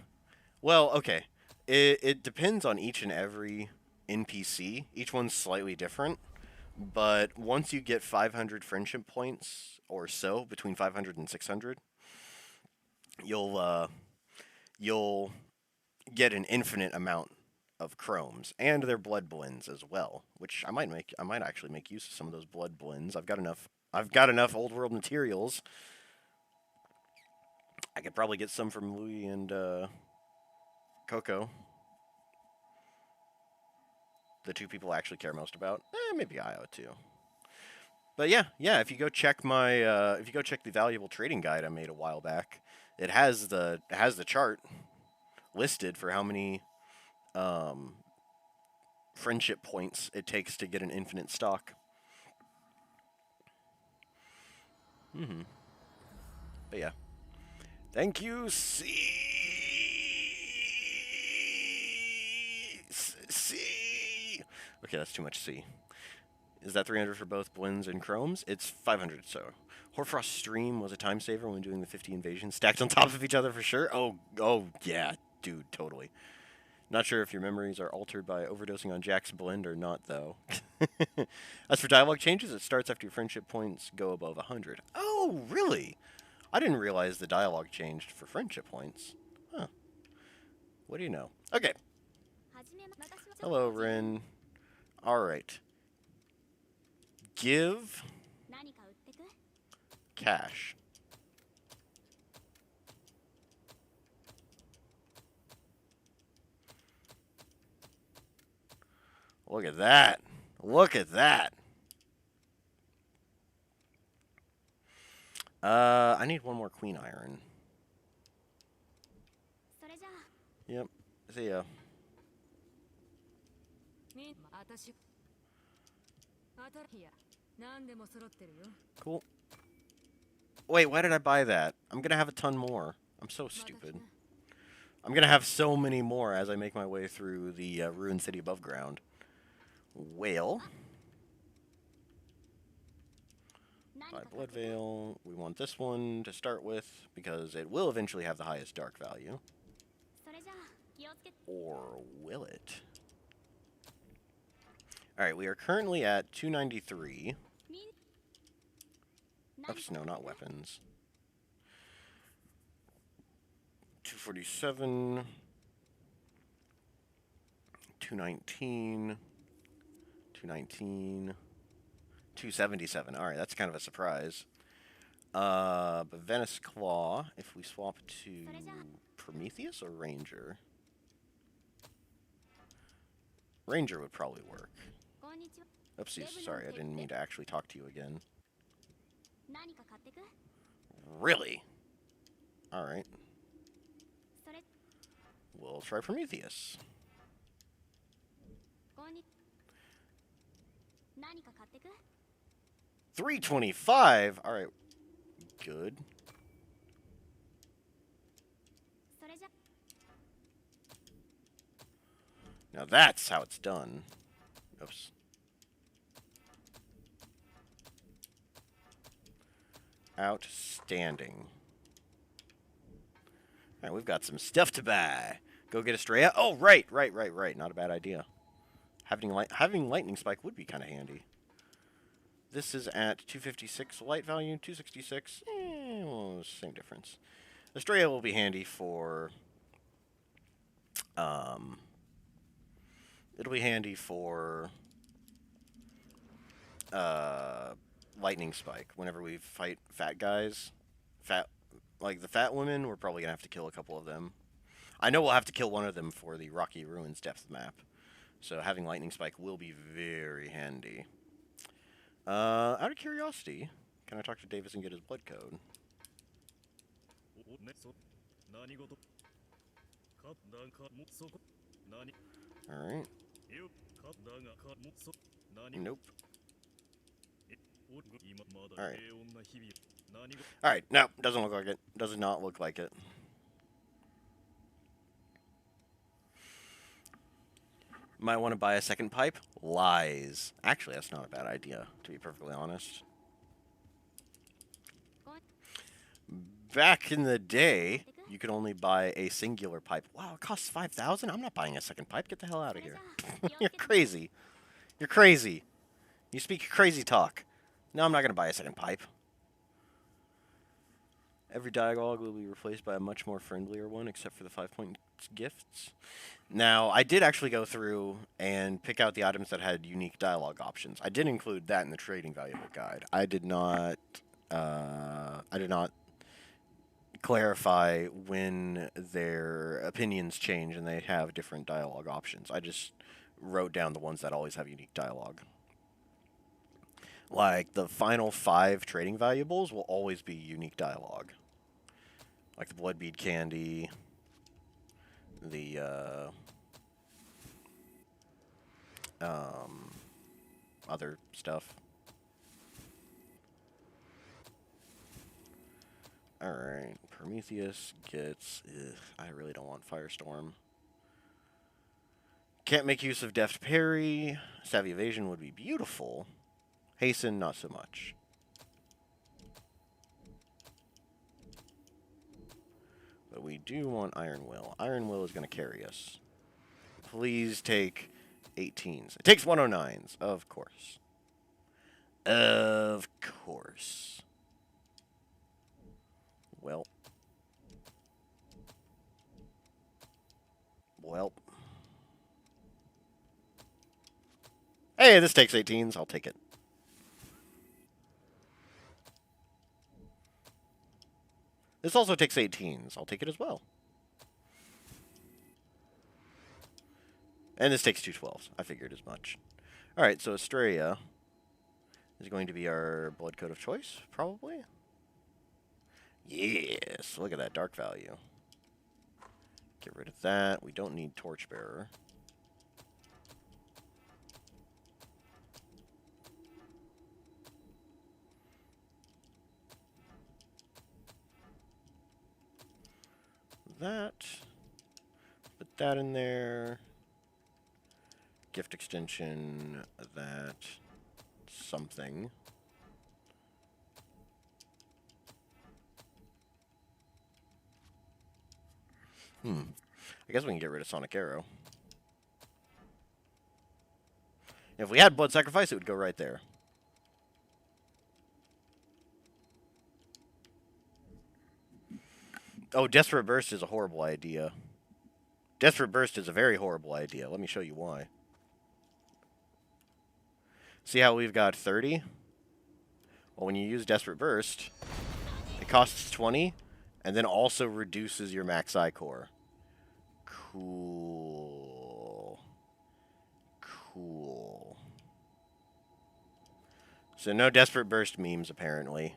Well, okay. It depends on each and every NPC. Each one's slightly different. But once you get 500 friendship points or so, between 500 and 600, you'll get an infinite amount of chromes and their blood blends as well, which I might actually make use of some of those blood blends. I've got enough old world materials. I could probably get some from Louis and Coco, the two people I actually care most about. Maybe Io too. But yeah. If you go check the valuable trading guide I made a while back, it has the chart listed for how many um, friendship points it takes to get an infinite stock. Hmm. But yeah, thank you, C. C. Okay, that's too much C. Is that 300 for both blends and chromes? It's 500, so. Horfrost Stream was a time saver when doing the 50 invasions. Stacked on top of each other for sure. Oh, yeah, dude, totally. Not sure if your memories are altered by overdosing on Jack's blend or not, though. As for dialogue changes, it starts after your friendship points go above 100. Oh, really? I didn't realize the dialogue changed for friendship points. Huh. What do you know? Okay. Hello, Rin. Alright. Give cash. Look at that. Look at that. I need one more queen iron. Yep. See ya. Cool. Wait, why did I buy that? I'm gonna have a ton more. I'm so stupid. I'm gonna have so many more as I make my way through the ruined city above ground. Whale. Buy Blood Veil. We want this one to start with because it will eventually have the highest dark value. Or will it? Alright, we are currently at 293. Oops, no, not weapons. 247. 219. 219. 277. Alright, that's kind of a surprise. But Venice Claw, if we swap to Prometheus or Ranger? Ranger would probably work. Oopsies, sorry, I didn't mean to actually talk to you again. Really? Alright. We'll try Prometheus. 325? Alright. Good. Now that's how it's done. Oops. Outstanding. Alright, we've got some stuff to buy. Go get Estrella. Oh, right. Not a bad idea. Having Lightning Spike would be kind of handy. This is at 256 light value, 266. Well, same difference. Estrella will be handy for... It'll be handy for... Lightning Spike. Whenever we fight fat guys. Like the fat women, we're probably going to have to kill a couple of them. I know we'll have to kill one of them for the Rocky Ruins depth map. So having Lightning Spike will be very handy. Out of curiosity, can I talk to Davis and get his blood code? Alright. Nope. Alright. Alright, no, doesn't look like it. Does not look like it. Might want to buy a second pipe? Lies. Actually, that's not a bad idea, to be perfectly honest. Back in the day, you could only buy a singular pipe. Wow, it costs 5,000? I'm not buying a second pipe. Get the hell out of here. You're crazy. You're crazy. You speak crazy talk. No, I'm not going to buy a second pipe. Every dialogue will be replaced by a much more friendlier one, except for the 5-point gifts. Now, I did actually go through and pick out the items that had unique dialogue options. I did include that in the trading valuable guide. I did not clarify when their opinions change and they have different dialogue options. I just wrote down the ones that always have unique dialogue. Like the final 5 trading valuables will always be unique dialogue. Like the blood bead candy, the um, other stuff. Alright, Prometheus gets... Ugh, I really don't want Firestorm. Can't make use of Deft Parry. Savvy Evasion would be beautiful. Hasten, not so much. But we do want Iron Will. Iron Will is going to carry us. Please take 18s. It takes 109s, of course. Of course. Well. Well. Hey, this takes 18s. I'll take it. This also takes 18s. I'll take it as well. And this takes 2 12s. I figured as much. Alright, so Estrella is going to be our blood code of choice, probably. Yes, look at that dark value. Get rid of that. We don't need Torchbearer. That. Put that in there. Gift extension, that. Something. I guess we can get rid of Sonic Arrow. If we had Blood Sacrifice, it would go right there. Oh, Desperate Burst is a horrible idea. Desperate Burst is a very horrible idea. Let me show you why. See how we've got 30? Well, when you use Desperate Burst, it costs 20, and then also reduces your max I-Core. Cool. Cool. So no Desperate Burst memes, apparently.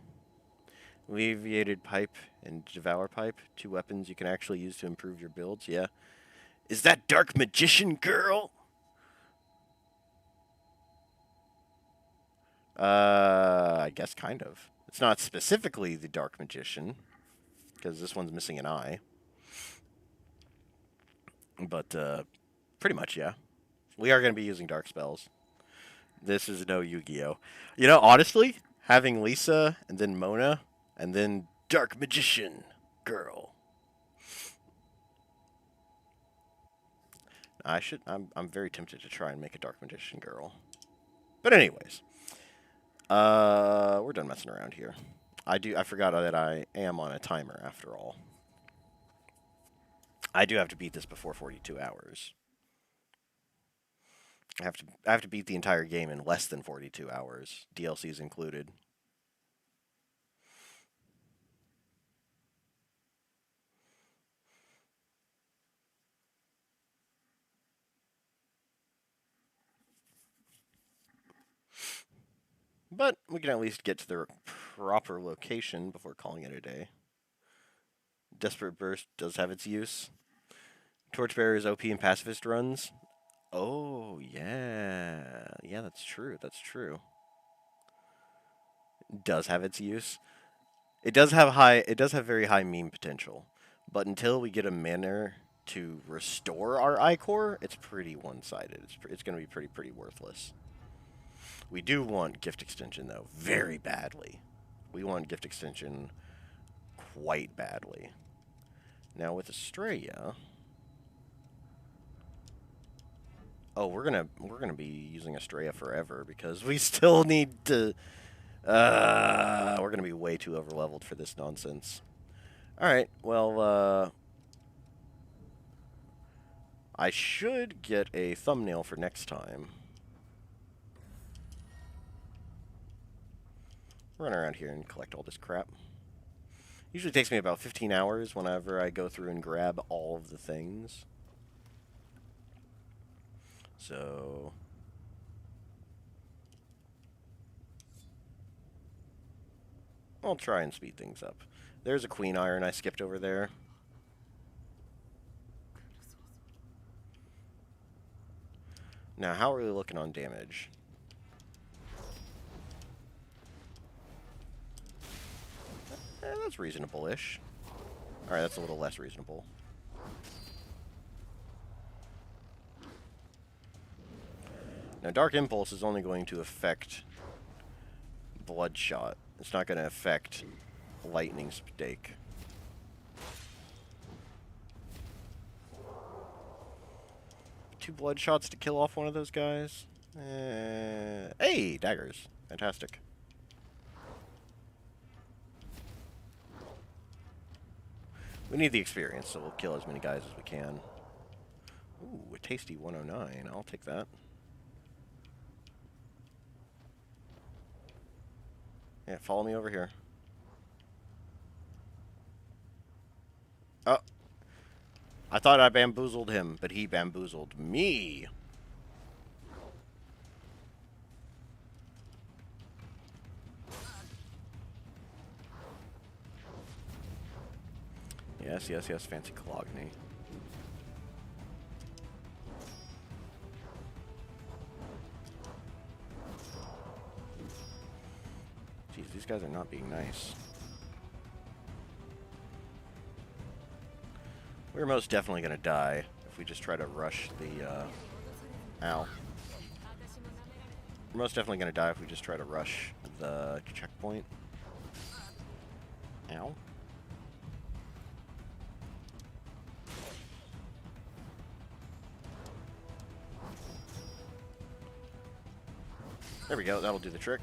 Alleviated Pipe and Devour Pipe, 2 weapons you can actually use to improve your builds, yeah. Is that Dark Magician Girl? I guess kind of. It's not specifically the Dark Magician, because this one's missing an eye. But, pretty much, yeah. We are going to be using dark spells. This is no Yu-Gi-Oh! You know, honestly, having Lisa, and then Mona, and then Dark Magician Girl. I'm very tempted to try and make a Dark Magician Girl. But anyways. We're done messing around here. I forgot that I am on a timer after all. I do have to beat this before 42 hours. I have to beat the entire game in less than 42 hours, DLCs included. But we can at least get to the proper location before calling it a day. Desperate Burst does have its use. Torchbearer is OP in pacifist runs. Oh, yeah. Yeah, that's true. That's true. It does have its use. It does have very high meme potential. But until we get a manner to restore our I-Core, it's pretty one-sided. It's going to be pretty worthless. We do want gift extension, though, very badly. We want gift extension quite badly. Now with Estrella, oh, we're gonna be using Estrella forever because we still need to. We're gonna be way too overleveled for this nonsense. All right, well, I should get a thumbnail for next time. Run around here and collect all this crap. Usually takes me about 15 hours whenever I go through and grab all of the things. So... I'll try and speed things up. There's a Queen Iron I skipped over there. Now, how are we looking on damage? That's reasonable-ish. Alright, that's a little less reasonable. Now, Dark Impulse is only going to affect Bloodshot. It's not going to affect Lightning Stake. Two Bloodshots to kill off one of those guys. Hey, daggers. Fantastic. We need the experience, so we'll kill as many guys as we can. Ooh, a tasty 109. I'll take that. Yeah, follow me over here. Oh. I thought I bamboozled him, but he bamboozled me. Yes, yes, yes, fancy Colossally. Jeez, these guys are not being nice. We're most definitely going to die if we just try to rush the, Ow. We're most definitely going to die if we just try to rush the checkpoint. Ow. There we go, that'll do the trick.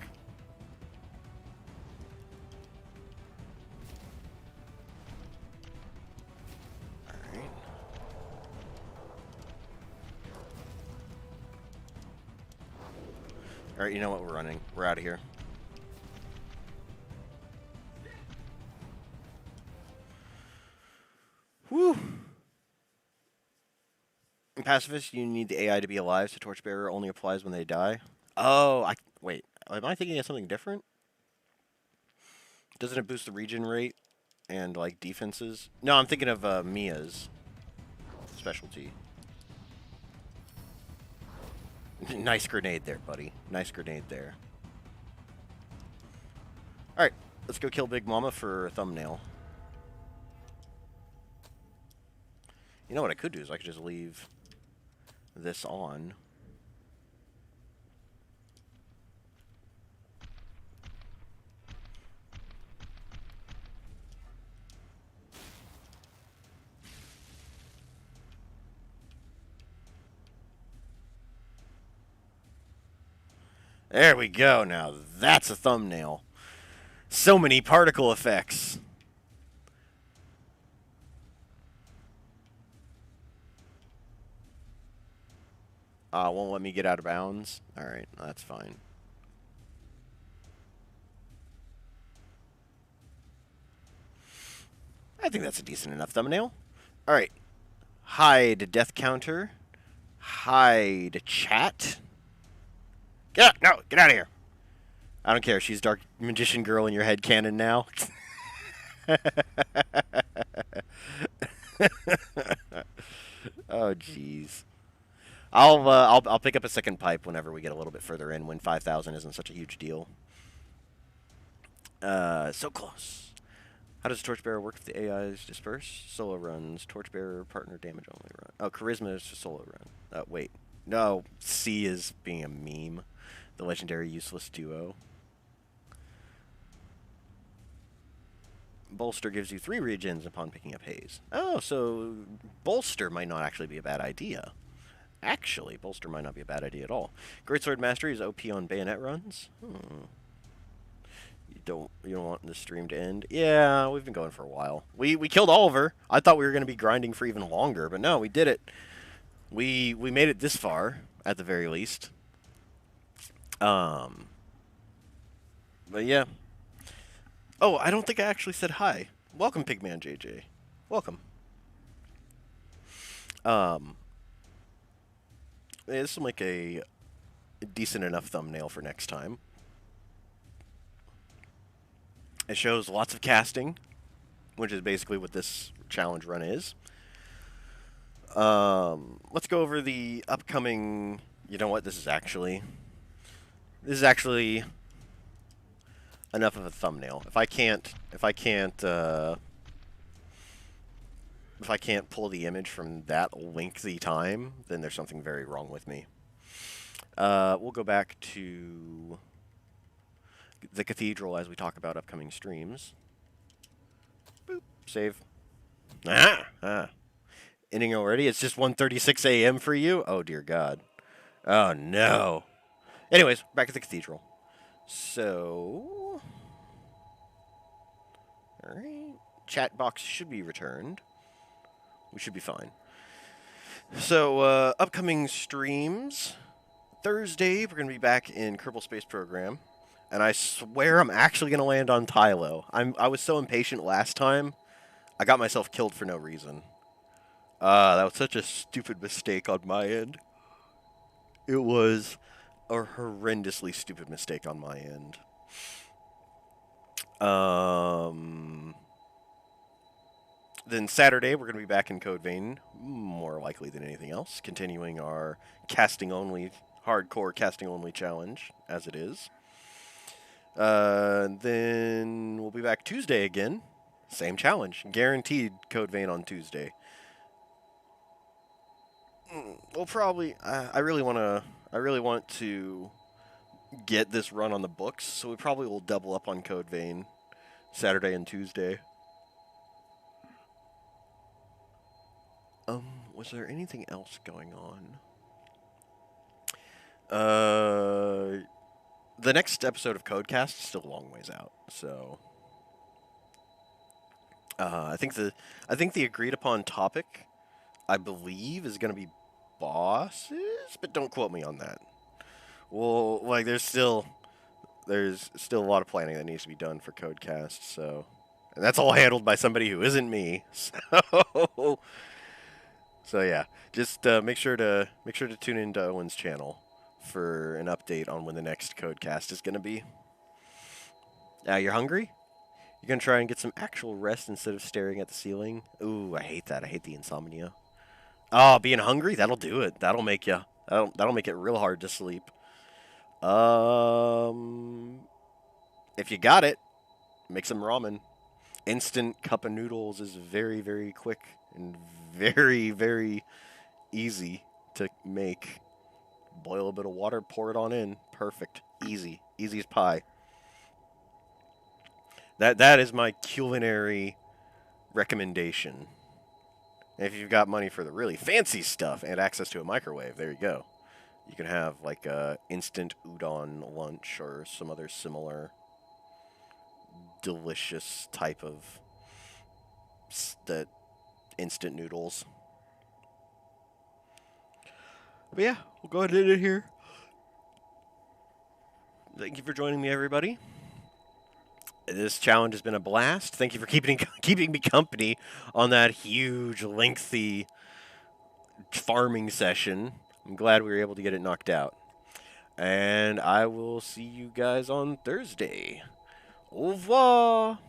Alright. Alright, you know what, we're running. We're out of here. Whew! In Pacifist, you need the AI to be alive, so Torchbearer only applies when they die. Oh, wait. Am I thinking of something different? Doesn't it boost the regen rate and, like, defenses? No, I'm thinking of Mia's specialty. Nice grenade there, buddy. Nice grenade there. Alright, let's go kill Big Mama for a thumbnail. You know what I could do is I could just leave this on. There we go. Now that's a thumbnail. So many particle effects. Won't let me get out of bounds. Alright, that's fine. I think that's a decent enough thumbnail. Alright. Hide death counter. Hide chat. Get out! No! Get out of here! I don't care. She's Dark Magician Girl in your head canon now. Oh, jeez. I'll pick up a second pipe whenever we get a little bit further in, when 5,000 isn't such a huge deal. So close. How does Torchbearer work if the AIs disperse? Solo runs. Torchbearer partner damage only run. Oh, Charisma is solo run. Wait. No, C is being a meme. The legendary useless duo. Bolster gives you 3 regens upon picking up Haze. Oh, so Bolster might not actually be a bad idea. Actually, Bolster might not be a bad idea at all. Greatsword Mastery is OP on bayonet runs. You don't want the stream to end? Yeah, we've been going for a while. We killed Oliver. I thought we were going to be grinding for even longer, but no, we did it. We made it this far, at the very least. But yeah. Oh, I don't think I actually said hi. welcome, Pigman JJ. Welcome. Um, this will make a decent enough thumbnail for next time. It shows lots of casting, which is basically what this challenge run is. Let's go over the upcoming. You know what? This is actually enough of a thumbnail. If I can't pull the image from that lengthy time, then there's something very wrong with me. We'll go back to the cathedral as we talk about upcoming streams. Boop. Save. Ending already? It's just 1:36 a.m. for you? Oh, dear God. Oh, no. Anyways, back at the cathedral. So... Alright. Chat box should be returned. We should be fine. So, upcoming streams. Thursday, we're going to be back in Kerbal Space Program. And I swear I'm actually going to land on Tylo. I was so impatient last time, I got myself killed for no reason. That was such a stupid mistake on my end. It was a horrendously stupid mistake on my end. Then Saturday, we're going to be back in Code Vein, more likely than anything else, continuing our casting-only, hardcore casting-only challenge, as it is. Then we'll be back Tuesday again. Same challenge. Guaranteed Code Vein on Tuesday. We'll probably... I really want to get this run on the books, so we probably will double up on Code Vein Saturday and Tuesday. Was there anything else going on? The next episode of Codecast is still a long ways out, so I think the agreed upon topic, I believe, is going to be bosses, but don't quote me on that. Well, like there's still a lot of planning that needs to be done for Codecast, so, and that's all handled by somebody who isn't me. So yeah, just make sure to tune into Owen's channel for an update on when the next Codecast is going to be. You're hungry? You're going to try and get some actual rest instead of staring at the ceiling? Ooh, I hate that. I hate the insomnia. Oh, being hungry? That'll do it. That'll make you. That'll make it real hard to sleep. If you got it, make some ramen. Instant cup of noodles is very, very quick and very, very easy to make. Boil a bit of water, pour it on in. Perfect. Easy. Easy as pie. That is my culinary recommendation. And if you've got money for the really fancy stuff and access to a microwave, there you go. You can have like a instant udon lunch or some other similar delicious type of instant noodles. But yeah, we'll go ahead and end it here. Thank you for joining me, everybody. This challenge has been a blast. Thank you for keeping me company on that huge, lengthy farming session. I'm glad we were able to get it knocked out. And I will see you guys on Thursday. Au revoir!